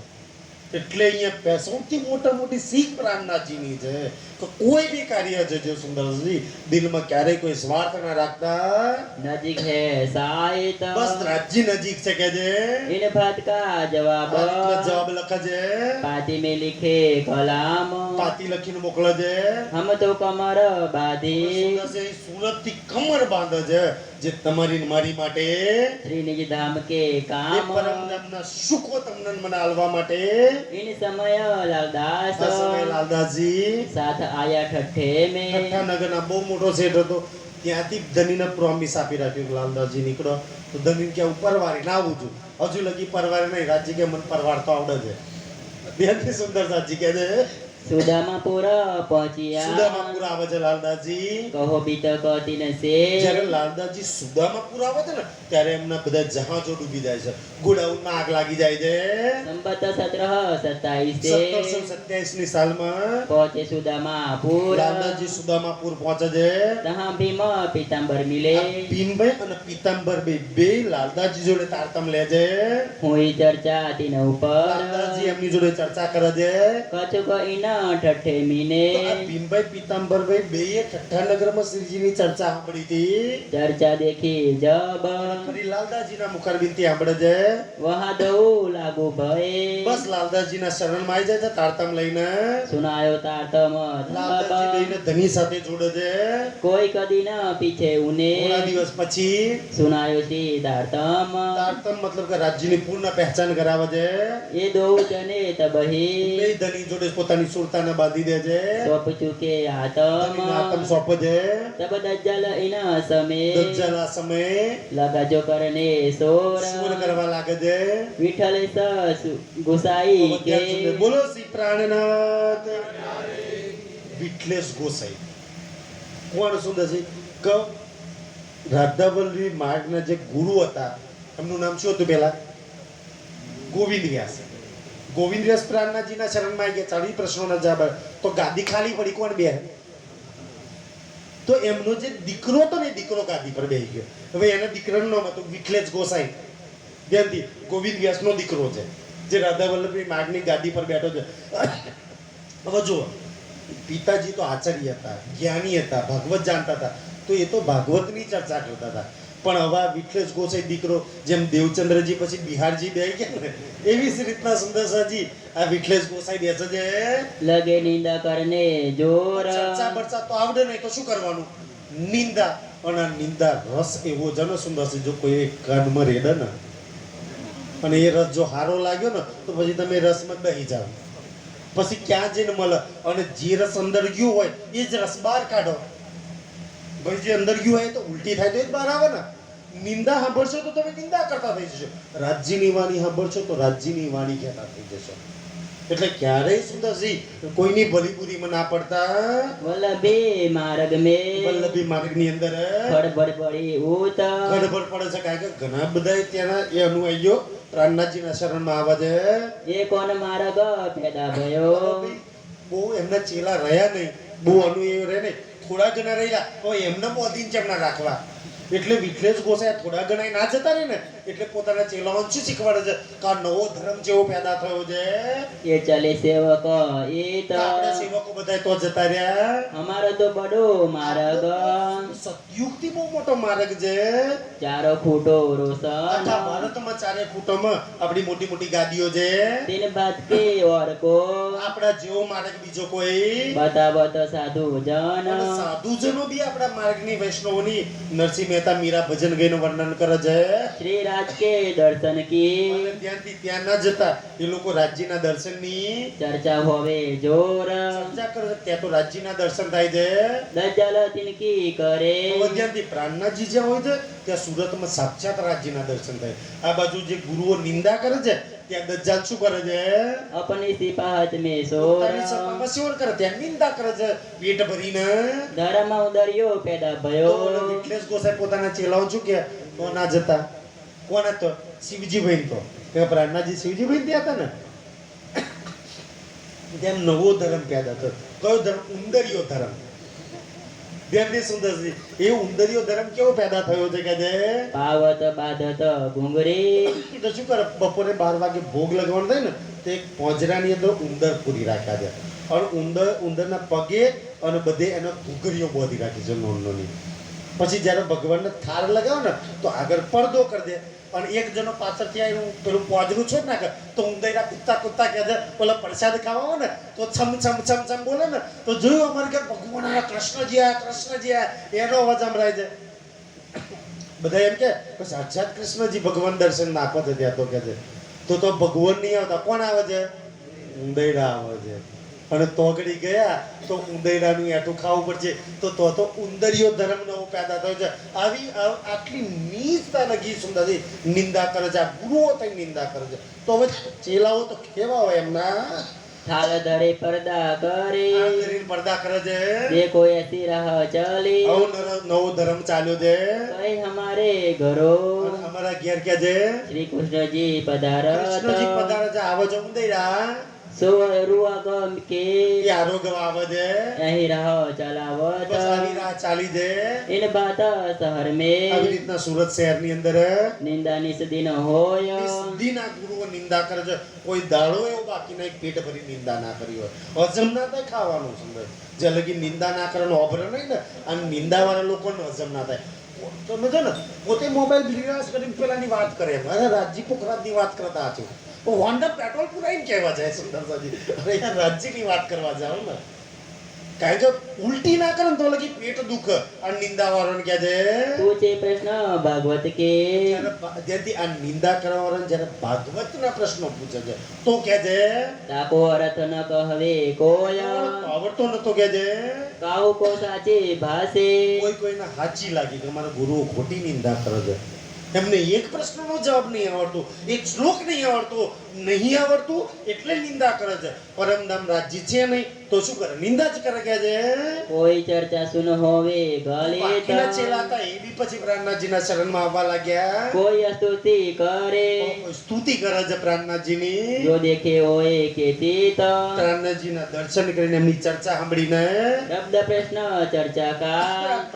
એટલે અહીંયા સૌથી મોટી શીખ પ્રાણનાથજીની છે કે કોઈ બી કાર્ય છે જે સુંદરજી દિલમાં ક્યારેય કોઈ સ્વાર્થ ના રાખતા, नजीक है साहित બસ રાજ્ય નજીક છે કે જે इन बात का जवाब આ રીતના જવાબ લખે છે, पाती में लिखे कलाम પાતી લખીને મોકલે છે. हम तो कमर बाधी સુંદર છે, સુરત થી કમર બાંધે છે જે તમારી ને મારી માટે श्रीनिज धाम के એ काम પરમધામના સુખો તમને મને આલવા માટે इन समय लालदास આ સમયે લાલદાસજી साथ आया ठट्ठे में ઠઠ્ઠાનગરના બહુ મોટો શેઠ હતો, ત્યાંથી ધનીને પ્રોમિસ આપી રાખ્યું કે લાલદાસજી નીકળો તો ધની કે હું પરવારી ના આવું છું, હજુ લગી પરવારે નહીં, રાજજી કે મને પરવાર તો આવડે છે. ત્યાંથી સુંદર સાજી કહે છે सुदामापुर पहुंचिया સુદામાપુર આવે છે લાલદાસજી. कहो बीत कतिन से જ્યારે લાલદાસજી સુદામાપુર આવે છે ને ત્યારે એમના બધા જહાજો ડૂબી જાય છે, ગોડાઉનમાં આગ લાગી જાય છે. संबत 1727 से 1727 ની સાલમાં पहुंचे सुदामापुर લાલદાસજી સુદામાપુર પહોંચે છે. तहाँ भीम पीताम्बर मिले આ ભીમભાઈ અને પીતાંબર બે લાલદાસજી જોડે તારતમ લે છે. हुई चर्चा तीन ऊपर લાલદાસજી એમની જોડે ચર્ચા કરે છે. कछुक इन ठट्ठे मीने તો આ ભીમભાઈ પીતાંબરભાઈ બેયે ઠઠ્ઠાનગરમાં શ્રીજીની ચર્ચા સાંભળી હતી. चर्चा देखी जब ફરી લાલદાસજીના મુખારબિનથી સાંભળે છે. वहाँ दो लागू भय બસ લાલદાસજીના શરણમાં આવી જાય છે તારતમ લઈને. सुनायो तारतम લાલદાસજી બેયને ધની સાથે જોડે છે. कोई कदी न पीछे થોડા उन्हें દિવસ પછી सुनायो सी तारतम તારતમ મતલબ કે રાજ્યની પૂર્ણ પહેચાન કરાવે છે. ये दो जने तबही બે ધની જોડે પોતાની સુરતાને બાંધી દે છે. सौंप चुके ધનીને આતમ आतम સોંપે છે. तब दज्जल इन समय દજ્જલ આ સમયે लगा जो करने सोर સુર કરવા લાગે છે. विठल गुसाई के અત્યાર સુધી બોલો શ્રી પ્રાણનાથ વિઠ્લેશ ગોસાઈ કોણ સુંદર છે કે રાધાવલ્લભી માર્ગના જે ગુરુ હતા એમનું નામ શું હતું પહેલા? ગોવિંદ વ્યાસ. ગોવિંદ વ્યાસ પ્રાણનાથજીના શરણમાં આવી ગયા, 40 પ્રશ્નોના જવાબ આપ્યા. તો ગાદી ખાલી પડી, કોણ બેસે? તો એમનો જે દીકરો હતો ને દીકરો ગાદી પર બેસી ગયો. હવે એના દીકરાનું નામ હતું વિઠ્લેશ ગોસાઈ. ધ્યાનથી ગોવિંદ વ્યાસનો દીકરો છે જે રાધાવલ્લભી માર્ગની ગાદી પર બેઠો છે. હવે જુઓ, પિતાજી તો આચાર્ય હતા, જ્ઞાની હતા, ભાગવત જાણતા હતા, તો એ તો ભાગવતની ચર્ચા કરતા હતા. પણ હવે આ વિઠ્લેશ ગોસાઈ દીકરો જેમ દેવચંદ્રજી પછી બિહારજી બે ગયા ને એવી જ રીતના સુંદરસાજી આ વિઠ્લેશ ગોસાઈ બેસે છે. लगे निंदा करने जोर ચર્ચા બરચા તો આવડે નહીં તો શું કરવાનું? નિંદા. અને આ નિંદા રસ એવો છે ને સુંદરસી, જો કોઈ કાનમાં રેડે ને અને એ રસ જો સારો લાગ્યો ને તો પછી તમે રસમાં દહી જાઓ, પછી ક્યાં જઈને મળે? અને જે રસ અંદર ગયું હોય એ જ રસ બહાર કાઢો. ભાઈ જે અંદર ગયું હોય તો ઉલટી થાય તો એ જ બહાર આવે ને. નિંદા સાંભળશો તો તમે નિંદા કરતા થઈ જશો, રાજ્યની વાણી સાંભળશો તો રાજ્યની વાણી કહેતા થઈ જશો. એટલે ક્યારેય સુંદરજી કોઈની ભલી બુરીમાં ના પડતા. वल्लभे मार्ग में વલ્લભી માર્ગની અંદર खड़बड़ पड़ी उत ગડબડ પડે છે, કારણ કે ઘણા બધા ત્યાંના એ અનુયાયીઓ પ્રાણનાથજીના શરણમાં આવે છે. ये कौन मार्ग पैदा भयो બહુ એમના ચેલા રહ્યા નહીં, બહુ અનુયાયીઓ રહે નહીં, થોડા ઘણા રહેલા તો એમને બોધીને ચેમના રાખવા. એટલે વિઠ્લેશ ગોસાઈ થોડા ઘણા ના જતા રહે ને એટલે પોતાના ચેલાઓને શું શીખવાડે છે કે આ નવો ધર્મ જેવો પેદા થયો છે. ये चले सेवक ये તો तो આપણા સેવકો બધા તો જતા રહ્યા. हमारा तो बड़ो मार्ग સતયુગથી બહુ મોટો માર્ગ છે. चारो फूटो रोशन આખા ભારતમાં ચારે ફૂટોમાં આપણી મોટી મોટી ગાદીઓ છે. दिन बाद के और को આપણા જેવો માર્ગ બીજો કોઈ बतावत साधु जन અને સાધુજનો બી આપણા માર્ગની વૈષ્ણવોની નરસિંહ મહેતા મીરા ભજન ગઈનું વર્ણન કરે છે. श्री राज के दर्शन की અને ત્યાંથી ત્યાં ન જતા એ લોકો રાજ્યના દર્શનની चर्चा होवे जोर ચર્ચા કરે છે. ત્યાં તો રાજ્યના દર્શન થાય છે. दज्जल तिनकी करे હવે ત્યાંથી પ્રાણનાથજી જ્યાં હોય છે ત્યાં સુરતમાં સાક્ષાત રાજ્યના દર્શન થાય. આ બાજુ જે ગુરુઓ નિંદા કરે છે ત્યાં દજ્જાલ શું કરે છે? अपनी सिपाहत में सोर પોતાની સભામાં શોર કરે, ત્યાં નિંદા કરે છે પેટ ભરીને. धर्म उदरियो पैदा તો भयो ઓલો વિઠ્ઠલેશ ગોસાઈ પોતાના ચેલાઓ શું કે તો ના જતા. કોણ હતો? શિવજીભાઈ તો કે પ્રાણનાથજી શિવજીભાઈ ત્યાં હતા ને. ત્યાં નવો ધર્મ પેદા થયો. કયો ધર્મ? ઉંદરિયો ધર્મ. ધ્યાનથી સુંદરજી, એ ઉંદરિયો ધર્મ કેવો પેદા થયો છે કે જે पावत बाधत घुंगरी તો શું કરે, બપોરે 12 વાગે ભોગ લગાવવાનો થાય ને તો એક પોંજરાની અંદર ઉંદર પૂરી રાખ્યા છે અને ઉંદરના પગે અને બધે એનો ઘૂઘરીઓ બોધી રાખી છે નોનોની. પછી જ્યારે ભગવાનને થાળ લગાવો ને તો આગળ પડદો કરી દે અને એક જણો પાછળથી આવીને પેલું પોંજરું છોડ નાખે તો ઉંદરના કૂદતા કહે છે પેલા પ્રસાદ ખાવા હોય ને તો છમ છમ છમ છમ બોલે ને તો જોયું અમારે ઘર ભગવાન આવ્યા, કૃષ્ણજી આવ્યા એનો અવાજ સંભળાય છે. બધા એમ કે સાક્ષાત કૃષ્ણજી ભગવાન દર્શન આપે છે ત્યાં તો કે છે તો ભગવાન નહીં આવતા, કોણ આવે છે? ઉંદરડા આવે છે. અને તોગડી ગયા તો ઉંદરડાનું એઠું ખાવું પડશે. તો ઉંદરિયો ધર્મ નવો પેદા થયો છે. આવી આટલી નીચતા લગી સુંદરજી નિંદા કરે છે, આ ગુરુઓ થઈ નિંદા કરે છે. તો હવે ચેલાઓ તો કેવા હોય એમના? थाल धरे पर्दा करे આ કરીને પડદા કરે છે. देखो ऐसी राह चली નવો ધર્મ ચાલ્યો છે. कई हमारे घरो અને અમારા ઘેર કે છે श्री कृष्ण जी पधारत કૃષ્ણજી પધારે છે. આવે છે ઉંદરડા सो रुआ गम के એ આરોગ્ય આવે છે. यही राह चलावत બસ આવી રાહ ચાલી છે. इन बात शहर આવી में રીતના સુરત શહેરની અંદર निंदा निस दिन होय સિદ્ધિના ગુરુઓ નિંદા કરે છે. કોઈ દાડો એવો બાકી નહીં પેટ ભરી નિંદા ના કરી હોય. હજમ ના થાય ખાવાનું. સુંદર જે લગી નિંદા ના કરે અભર નહીં ને અને નિંદા વાળા લોકોને હજમ ના થાય. તમે જો ને પોતે મોબાઈલ બિલ્ડિંગ કરીને પેલાની વાત કરે, અરે રાજજી પોખરાજની વાત કરતા છે, હોન્ડા પેટ્રોલ પુરાઈને કહેવા જાય સુંદરસાજી. અરે યાર રાજ્યની વાત કરવા જાવ ને, કારણ કે ઉલટી ના કરે ને તો લગી પેટ દુખ અને નિંદા વાળાને કહે છે. पूछे प्रश्न भागवत के જ્યારથી આ નિંદા કરવા વાળાને જ્યારે ભાગવતના પ્રશ્નો પૂછે છે તો કહે છે ताको अर्थ न कहवे कोय આવડતો નતો કહે છે. काहू को साचे भाषे કોઈને સાચી લાગી કે મારા ગુરુઓ ખોટી નિંદા કરે છે. એમને એક પ્રશ્નનો જવાબ નહીં આવડતો, એક શ્લોક નહીં આવડતું એટલે નિંદા કરે છે. પરમધામ રાજ્ય છે નહીં તો શું કરે? નિંદા જ કરે કે છે. कोई चर्चा सुन होवे गलित બાકીના ચેલા હતા એ બી પછી પ્રાણનાથજીના શરણમાં આવવા લાગ્યા. कोई स्तुति करे સ્તુતિ કરે છે પ્રાણનાથજીની. जो देखे होए केतीत પ્રાણનાથજીના દર્શન કરીને એમની ચર્ચા સાંભળીને शब्द प्रश्न चर्चा का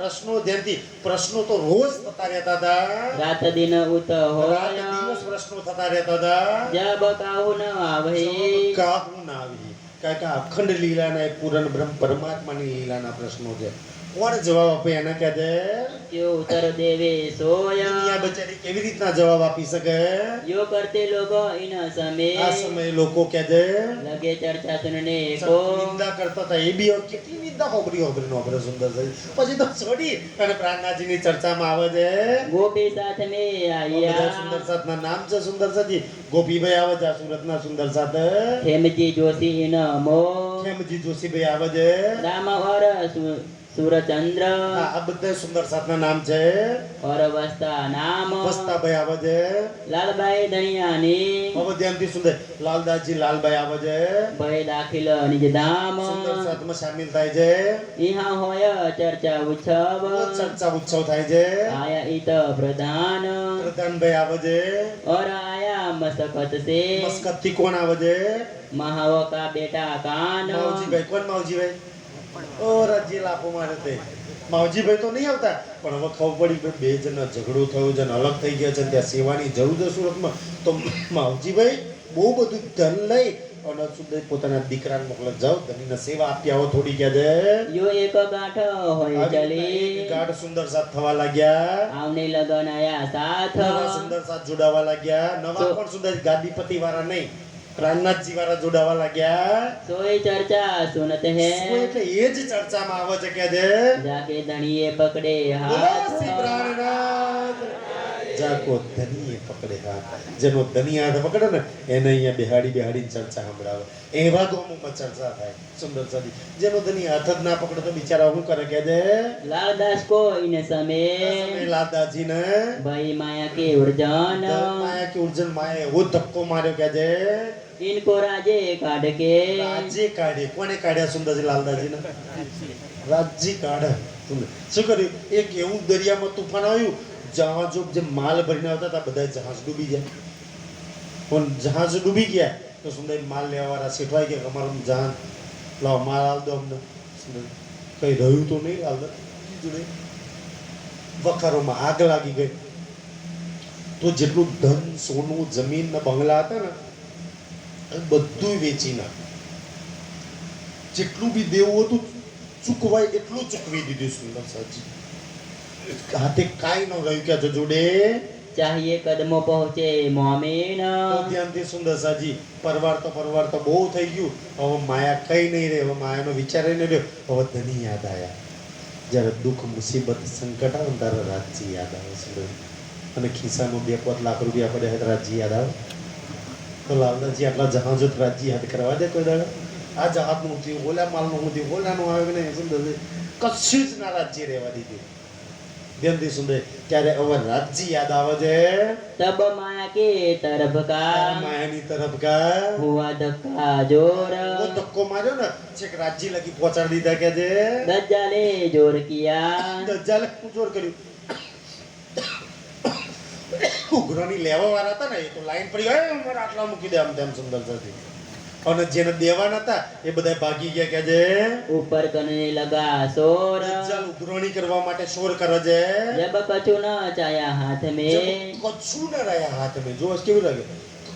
પ્રશ્નો ધ્યાનથી પ્રશ્નો તો રોજ થતા રહેતા હતા. रात दिन उत રાત होय દિવસ પ્રશ્નો થતા રહેતા હતા. जब काहू न आवे કાહું ના આવી. કારણ કે અખંડ લીલાના એ પૂરણ બ્રહ્મ પરમાત્માની લીલાના પ્રશ્નો છે. કોણ જવાબ આપે એના કહે છે? क्यों उत्तर देवे सोय દુનિયા બચારી કેવી રીતના જવાબ આપી શકે? यो करते लोग इन समय આ સમયે લોકો કહે છે लगे चर्चा सुनने को નિંદા કરતા હતા. એ બી હવે કેટલી નિંદા હોબરી સુંદર થઈ. પછી તો છોડી અને પ્રાણનાથજીની ચર્ચામાં આવે છે. गोपी साथ में બધા आया સુંદર સાથના નામ છે સુંદર સાથી. ગોપીભાઈ આવે છે આ સુરતના સુંદર સાથ. हेमजी जोशी इन मो ખેમજી જોશીભાઈ આવે છે. राम और सूरचंद्र આ બધા સુંદર સાથના નામ છે. और वस्ता नाम વસ્તાભાઈ આવે છે. लालबाई धनियानी હવે ધ્યાનથી સુંદર લાલદાસજી લાલભાઈ આવે છે. भय दाखिल निज धाम સુંદર સાથમાં સામેલ થાય છે. यहाँ होय चर्चा उत्सव ચર્ચા ઉત્સવ થાય છે. आया इत प्रधान પ્રધાનભાઈ આવે છે. और आया मसकत से મસ્કતથી કોણ આવે છે? महाव का बेटा कान માવજીભાઈ. કોણ માવજીભાઈ? ઓ રાજ્ય લાપો મારે તે માવજીભાઈ તો નહીં આવતા પણ હવે ખબર પડી કે બે જણનો ઝઘડો થયો છે અને અલગ થઈ ગયા છે, ત્યાં સેવાની જરૂર છે સુરતમાં. તો માવજીભાઈ બહુ બધું ધન લઈ અને સુંદર પોતાના દીકરાને મોકલે, જાઓ ધનીને સેવા આપી આવો થોડી કહે છે. यो एक गांठ होय चली ગાઢ સુંદર સાથ થવા લાગ્યા. आवने लगन आया साथ નવા સુંદર સાથ જોડાવા લાગ્યા. નવા પણ સુંદર ગાદીપતિ વાળા નહીં, પ્રાણનાથજી વાળા જોડાવા લાગ્યા. सोई चर्चा सुनते हैं શું એટલે એ જ ચર્ચામાં આવે છે કે છે जाके धनिये पकड़े બોલો हाथ શ્રી પ્રાણનાથ. જાકો ધનીએ પકડે હા જેનો ધની હાથ પકડે ને એને અહીંયા બેહાડીને ચર્ચા સંભળાવે એવા ગામોમાં ચર્ચા થાય સુંદરસાજી જેનો ધની હાથ જ ના પકડે તો બિચારા શું કરે કે દે લાલદાસ को इन समय લાદાજી ને भाई माया के उर्जन માયા કે ઉર્જન માયા એવો ધક્કો માર્યો કે દે इनको राजे काढ़ के રાજ્ય કાઢે કોને કાઢ્યા સુંદરજી લાલદાજી ને રાજ્ય કાઢે શું કર્યું એક એવું દરિયામાં તુફાન આવ્યું જહાજો જે માલ ભરીને આવતા હતા બધા જહાજ ડૂબી ગયા પણ જહાજ ડૂબી ગયા તો સુંદર માલ લેવાવાળા શેઠવાઈ ગયા અમારું જહાજ લાવ માલ આલ દો અમને કઈ રહ્યું તો નહીં હાલ જોડે વખારોમાં આગ લાગી ગઈ તો જેટલું ધન સોનું જમીન ને બંગલા હતા ને એ બધું વેચી નાખ્યું જેટલું બી દેવું હતું ચૂકવાય એટલું ચૂકવી દીધું સુંદર સાજી હાથે કાંઈ ન રહ્યું કે જોડે चाहिए कदमों पहुँचे मोमिन તો ધ્યાનથી સુંદર સાજી પરવાર તો બહુ થઈ ગયું હવે માયા કઈ નહીં રહે હવે માયાનો વિચાર નહીં રહ્યો હવે ધની યાદ આવ્યા જ્યારે દુઃખ મુસીબત સંકટ આવે ને ત્યારે રાજજી યાદ આવે સુંદર અને ખિસ્સામાં 2-5 લાખ રૂપિયા પડ્યા તો રાજજી યાદ આવે તો લાલદાસજી આટલા જહાજો તો રાજજી યાદ કરવા દે કોઈ દાડો આ જહાજનું થયું ઓલા માલનું થયું ઓલાનું આવે કે નહીં સુંદર કશું જ ના રાજ્ય રહેવા દીધું ધ્યાનથી સુંદર ત્યારે હવે રાજજી યાદ આવે છે तब माया के तरफ का માયાની તરફ કા हुआ धक्का जोर वो धक्को मार्यो ने छेक राज्य लगी पहुंचाડી દીધા કે છે दज्जाले जोर किया દજ્જાલે જોર કર્યું ઉઘરાણી લેવા વાળા હતા ને એ તો લાઈન પડી ગઈ મારે આટલા મૂકી દે આમ તેમ સુંદર સાથી અને જેને દેવાના હતા એ બધા ભાગી ગયા કે છે ऊपर करने लगा शोर દજ્જાલ ઉઘરાણી કરવા માટે શોર કરે છે जब कछु न चाया हाथ में કશું ન રહ્યા હાથમાં જો કેવું લાગે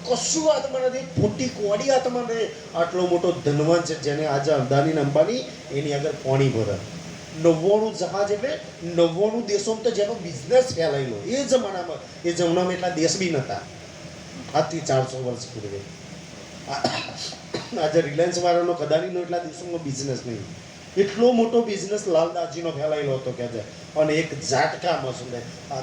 કશું હાથમાં નથી ફૂટી કોડી હાથમાં નહીં આટલો મોટો ધનવાન છે જેને આજે અદાની ને અંબાની એની આગળ પાણી ભરે 99 જહાજ એટલે 99 દેશોમાં તો જેનો બિઝનેસ ફેલાયેલો એ જમાનામાં એટલા દેશ બી નતા આજથી 400 વર્ષ પૂર્વે આજે રિલાયન્સ વાળાનો કદાનીનો એટલા દેશોમાં બિઝનેસ નહીં એટલો મોટો બિઝનેસ લાલદાસજીનો ફેલાયેલો હતો કે છે અને એક ઝાટકામાં સુંદર આ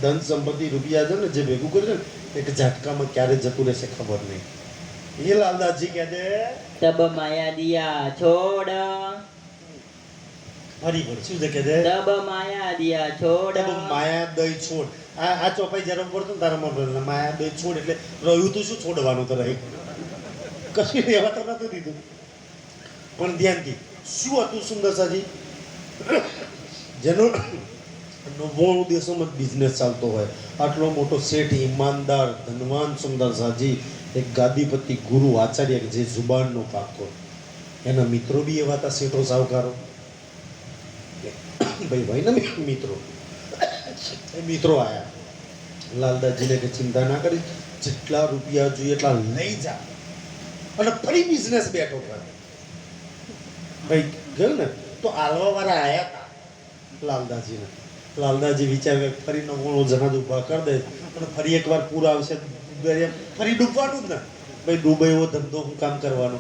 ધન સંપત્તિ રૂપિયા છે ને જે ભેગું કરે છે ને એક ઝાટકામાં ક્યારે જતું રહેશે ખબર નહીં એ લાલદાસજી કહે છે तब माया दिया छोड़ ફરી શું છે કે છે तब माया दिया छोड़ તબ માયા દઈ છોડ આ ચોપાઈ જ્યારે પડતો ને તારા મન માયા દઈ છોડ એટલે રહ્યું તો શું છોડવાનું તો રહી કશું રહેવા તો નતું દીધું પણ ધ્યાનથી શું હતું સુંદર સાજી જેનો 99 દેશોમાં બિઝનેસ ચાલતો હોય આટલો મોટો શેઠ ઈમાનદાર ધનવાન સુંદર સાજી એક ગાદીપતિ ગુરુ આચાર્ય જે જુબાનનો પાકો એના મિત્રો બી એવા હતા શેઠો સાવકારો ભાઈ ને મિત્રો એ મિત્રો આયા લાલદાસજીને કે ચિંતા ના કરી જેટલા રૂપિયા જોઈએ એટલા લઈ જા અને ફરી બિઝનેસ બેઠો કરે ભાઈ ગયું ને તો આલવા વાળા આયા હતા લાલદાસજી વિચાર ફરી 99 જહાજ ઊભા કરી દે અને ફરી એકવાર પૂર આવશે ફરી ડૂબવાનું જ ને ભાઈ ડૂબે એવો ધંધો હું કામ કરવાનો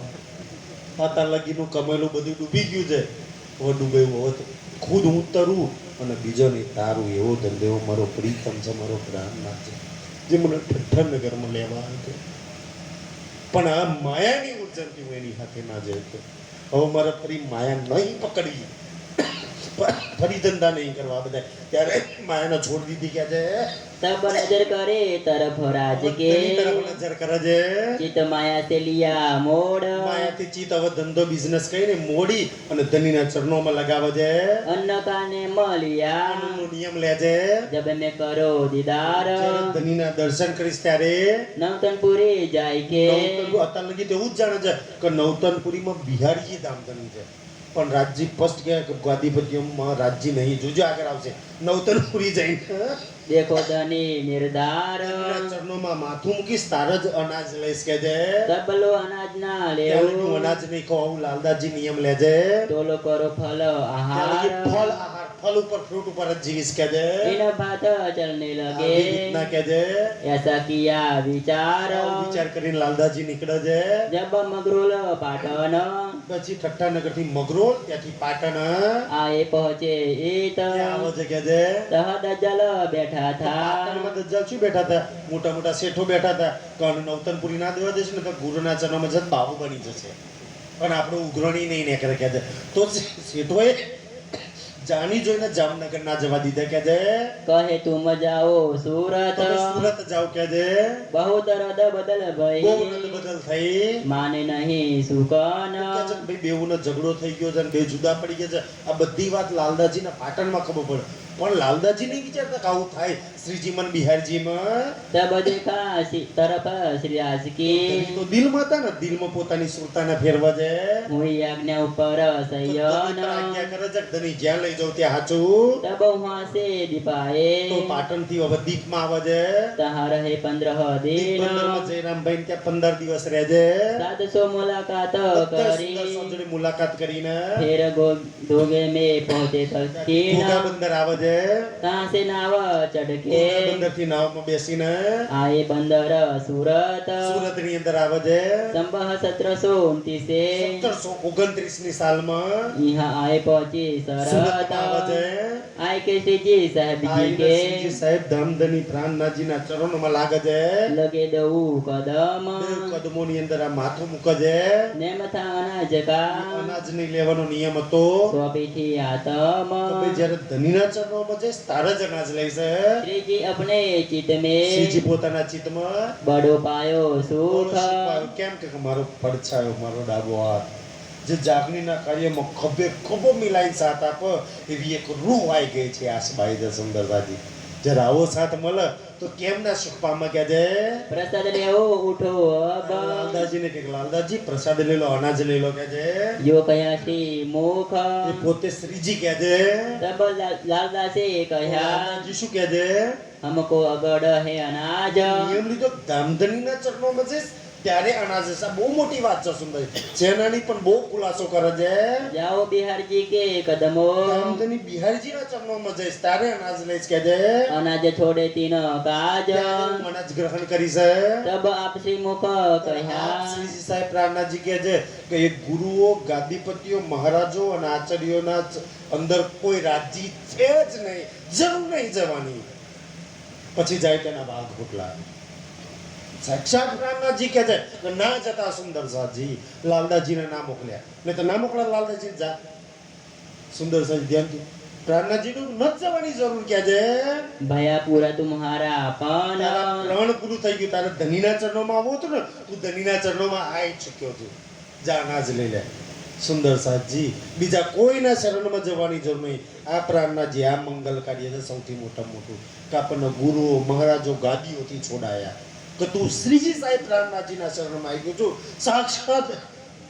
આતા લગીનું કમેલું બધું ડૂબી ગયું છે હવે ડૂબે એવો હતો ખુદ હું તરું અને બીજો નહીં તારું એવો ધંધો એવો મારો પ્રીતમ છે મારો પ્રાણનાથ છે જે મને ઠઠ્ઠર નગરમાં લેવા આવ્યો પણ આ માયાની ઉર્જનથી હું એની સાથે ના જયો હવે મારે ફરી માયા નહીં પકડવી ફરી ધંધા નહીં કરવા બધા ત્યારે માયાને છોડી દીધી કે છે तब नजर करे तरफ राज के તરફ નજર કરે છે चित माया से लिया मोड़ માયાથી ચિત હવે ધંધો બિઝનેસ કરીને મોડી અને ધનીના ચરણોમાં લગાવે છે अन्न का ने लिया કાનૂનનો નિયમ લે છે जब मैं करो दीदार જ્યારે ધનીના દર્શન કરીશ ત્યારે नवतनपुरी जाय के અત્યાર લગી તો એવું જ જાણે છે કે નવતનપુરીમાં બિહારી ધામ ધની છે પણ રાજજી ફર્સ્ટ કે ગાદીપતિઓમાં રાજજી નહીં જોજો આગળ આવશે નવતનપુરી જઈને देखो धनी निर्धार ચરણોમાં માથું મૂકીશ તાર જ અનાજ લઈશ કે છે तब लो अनाज ना ले ત્યાં લગી હું અનાજ નહીં ખાવું લાલદાસજી નિયમ લે છે तोलो करो फल ત્યાં લગી आहार ફળ આહાર ફળ ઉપર ફ્રૂટ ઉપર જ જીવીશ કે છે इन भात चलने આવી लगे રીતના કે છે ऐसा किया विचार આવો વિચાર કરીને લાલદાસજી નીકળે છે जब मगरुल पाटन પછી ઠઠ્ઠાનગર થી મગરોળ ત્યાંથી પાટણ आए पहुंचे इत ત્યાં આવે છે કે છે તહ દજ્જલ બેઠા થા પાટણમાં દજ્જાલ શું બેઠા હતા મોટા મોટા શેઠો બેઠા હતા કારણ નવતનપુરી ના દેવા દેશે ને તો ગુરુના ચરણોમાં જત બાબુ બની જશે અને આપણે ઉઘરણી નહીં ને કરે કે છે તો શેઠોએ જાણી જોઈને જામનગર ના જવા દીધા કે છે કહે તુમ જાઓ સુરત તમે સુરત જાઓ કે છે બહુ દરદ બદલ બહુ ભઈ રદ બદલ થઈ માને નહીં સુકન કે છે ભાઈ બેઉનો ઝઘડો થઈ ગયો છે અને બે જુદા પડી ગયા છે આ બધી વાત લાલદાજીના પાટણમાં ખબર પડે પણ લાલદાજી નહીં વિચારતા કે આવું થાય શ્રીજીમાં ને બિહારજીમાં તબ દેખા તરફ શ્રી આસકી તો દિલમાં હતા ને દિલમાં પોતાની સુરતાને ફેરવા છે હુઈ આજ્ઞા ઉપર સયન આજ્ઞા કરે છે કે ધણી જ્યાં લઈ જાઉં ત્યાં હાચું તબ હુઆસે દીપાએ તો પાટણથી હવે દીપમાં આવે છે તહા રહે 15 દિન પંદરમાં જયરામભાઈ ને ત્યાં 15 દિવસ રહે છે 700 મુલાકાત બધા કરી સુંદર સંજોડી મુલાકાત કરીને ફેર ધોગે મે પહોંચે તકીન ઘોઘા બંદર આવે છે તાં સે નાવ ચડકે ઘોઘા બંદરથી નાવમાં બેસીને આયે બંદર સુરત સુરતની અંદર આવે છે સંબહ 1729 1729 ની સાલમાં यहाँ आए पहुंची सरत સુરતમાં આવે છે आए के श्रीजी साहब जी આઈને के શ્રીજી સાહેબ ધામધની પ્રાણનાથજીના ચરણોમાં લાગે છે लगे दऊ कदम બે કદમોની અંદર આ માથું મૂકે છે नेम था अनाज का અનાજ નહીં લેવાનો નિયમ હતો स्वापी थी आतम તો ભાઈ જ્યારે ધનીના ચરણોમાં જઈશ તારે જ અનાજ લઈશે श्रीजी अपने चित में શ્રીજી પોતાના ચિત્તમાં बड़ो पायो सुख કેમ કે મારો પડછાયો મારો ડાબો હાથ જે જાગણીના કાર્યમાં ખભે ખભો મિલાઈને સાથ આપો એવી એક રૂહ આવી ગઈ છે આસબાઈ જે સુંદરતાજી જ્યારે આવો સાથ મળે તો કેમ ના સુખ પામે કે છે प्रसाद लेओ उठो अब લાલદાજીને કે લાલદાજી પ્રસાદ લઈ લો અનાજ લઈ લો કે છે यो कया श्री मुख એ પોતે શ્રીજી કે છે तब लालदा से कहा લાલદાજી શું કે છે हमको अगड़ है अनाज નિયમ લીધો ધામધનીના ચરણોમાં જઈશ ત્યારે અનાજ હશે બહુ મોટી વાત છે સુંદર સેનાની પણ બહુ ખુલાસો કરે છે जाओ बिहार जी के कदमों ધામધની બિહારજીના ચરણોમાં જઈશ ત્યારે અનાજ લઈશ કે છે अनाज छोड़े तीन काज ત્યારે હું અનાજ ગ્રહણ કરીશ तब आप श्री मुख कहा શ્રીજી સાહેબ પ્રાણનાથજી કહે છે કે એ ગુરુઓ ગાદીપતિઓ મહારાજો અને આચાર્યોના અંદર કોઈ રાજી છે જ નહીં જરૂર નહીં જવાની પછી જાય તેના બાગ ભૂટલા સાક્ષાત પ્રાણનાથજી કહે છે કે ના જતા સુંદર સાજી લાલદાજીને ના મોકલ્યા એટલે તો ના મોકલ્યા લાલદાજી જા સુંદર સાજી ધ્યાનથી પ્રાણનાથજીનું ન જવાની જરૂર કહે છે भया पूरा तुम्हारा अपन તારા પ્રાણ પૂરું થઈ ગયું તારે ધનીના ચરણોમાં આવવું હતું ને તું ધનીના ચરણોમાં આવી ચૂક્યો છું જા અનાજ લઈ લે સુંદર સાજી બીજા કોઈના શરણમાં જવાની જરૂર નહીં આ પ્રાણનાથજી આ મંગલ કાર્ય છે સૌથી મોટું કે આપણને ગુરુઓ મહારાજો ગાદીઓથી છોડાયા કે તું શ્રીજી સાહેબ પ્રાણનાથજીના શરણમાં આવી ગયો છું સાક્ષાત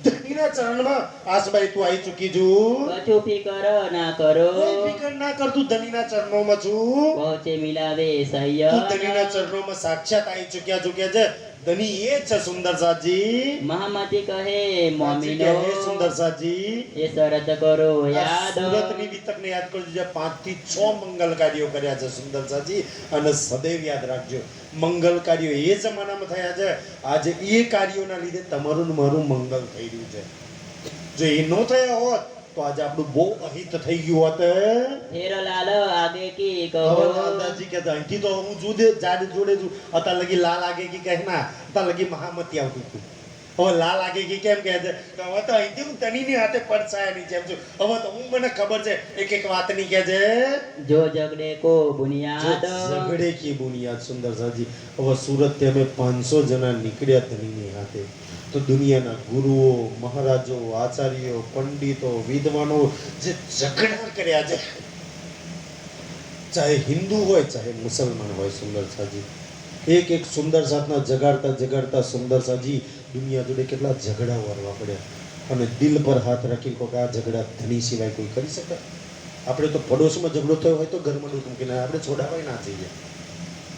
ધનીના ચરણમાં આસબાઈ તું આવી ચૂકી છું कछु फिकर ना करो કોઈ ફિકર ના કર તું ધનીના ચરણોમાં છું पहुंचे मिलावे તું सैयद ધનીના ચરણોમાં સાક્ષાત આવી ચૂક્યા છે ધની એ જ છે સુંદર સાજી महामती कहे સાચી मोमिनो કે હે સુંદર સાજી ये शरत करो આ याद સુરતની વિતકને યાદ કરજો જે 5 થી 6 મંગલ કાર્યો કર્યા છે સુંદર સાજી અને સદૈવ યાદ રાખજો મંગલ કાર્યો એ જમાનામાં થયા છે આજે એ કાર્યોના લીધે તમારું ને મારું મંગલ થઈ રહ્યું છે જો એ ન થયા હોત તો આજે આપણું બહુ અહિત થઈ ગયું હોત फिर लाल आगे की હવે कहो દાદાજી કે અહીંથી તો હું જોડે છું અત્યાર લગી લાલ આગે કી કહે ના અત્યાર લગી મહામતી આવતું હતું હવે લાલ આગે કી કેમ કહે છે કે હવે તો અહીંથી હું તનીની હાથે પડછાયાની જેમ છું હવે તો હું મને ખબર છે એક વાતની કહે છે जो झगड़े को बुनियाद ઝઘડે કી બુનિયાદ સુંદર સાજી હવે સુરત અમે 500 જણા નીકળ્યા ધનીની હાથે તો દુનિયાના ગુરુઓ મહારાજો આચાર્યો પંડિતો વિદ્વાનો જે ઝઘડા કર્યા છે ચાહે હિન્દુ હોય ચાહે મુસલમાન હોય સુંદર સાજી એક સુંદર સાથના જગાડતા સુંદર સાજી દુનિયા જોડે કેટલા ઝઘડા વારવા પડ્યા અને દિલ પર હાથ રાખી કોઈ આ ઝઘડા ધની સિવાય કોઈ કરી શકે આપણે તો પડોશમાં ઝઘડો થયો હોય તો ઘરમાં ડૂબ મૂકીને આપણે છોડાવાય ના જઈએ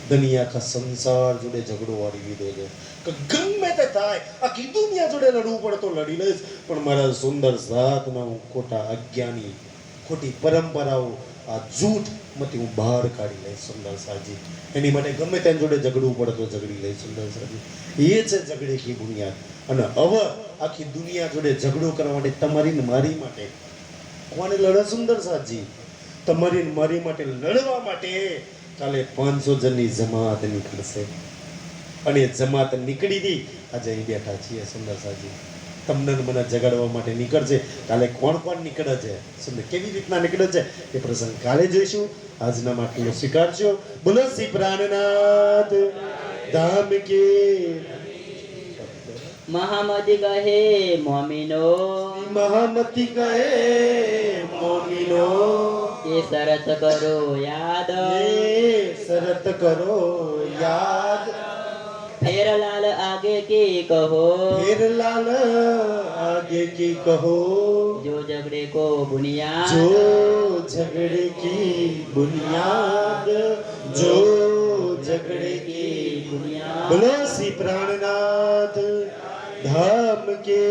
ધની આખા સંસાર જોડે ઝઘડો વાળી લીધો છે કે ગમે તે થાય આખી દુનિયા જોડે લડવું પડે તો લડી લઈશ પણ મારા સુંદર સાથના હું ખોટા અજ્ઞાની ખોટી પરંપરાઓ આ જૂઠ માંથી હું બહાર કાઢી લઈશ સુંદર સાજી એની માટે ગમે તેની જોડે ઝઘડવું પડે તો ઝઘડી લઈશ સુંદર સાજી એ છે ઝઘડે કી બુનિયાદ અને હવે આખી દુનિયા જોડે ઝઘડો કરવા માટે તમારી ને મારી માટે કોને લડે સુંદર સાજી તમારી ને મારી માટે લડવા માટે કાલે 500 જણની જમાત નીકળશે અને એ જમાત નીકળી હતી આજે અહીં બેઠા છીએ સુંદરસાજી તમને ને મને જગાડવા માટે નીકળશે કાલે કોણ કોણ નીકળે છે સુંદર કેવી રીતના નીકળે છે એ પ્રસંગ કાલે જોઈશું આજના માટે સ્વીકારજો બોલો શ્રી પ્રાણનાથ ધામ કે મહામતી કહે મોમીનો મહામતી કહે મોમીનો એ શરત કરો યાદ એ શરત કરો યાદ ફેરલાલ આગે કી કહો ફેરલાલ आगे की कहो जो झगड़े को बुनियाद जो झगड़े की बुनियाद जो झगड़े की बुनियाद बोलो श्री प्राणनाथ धाम के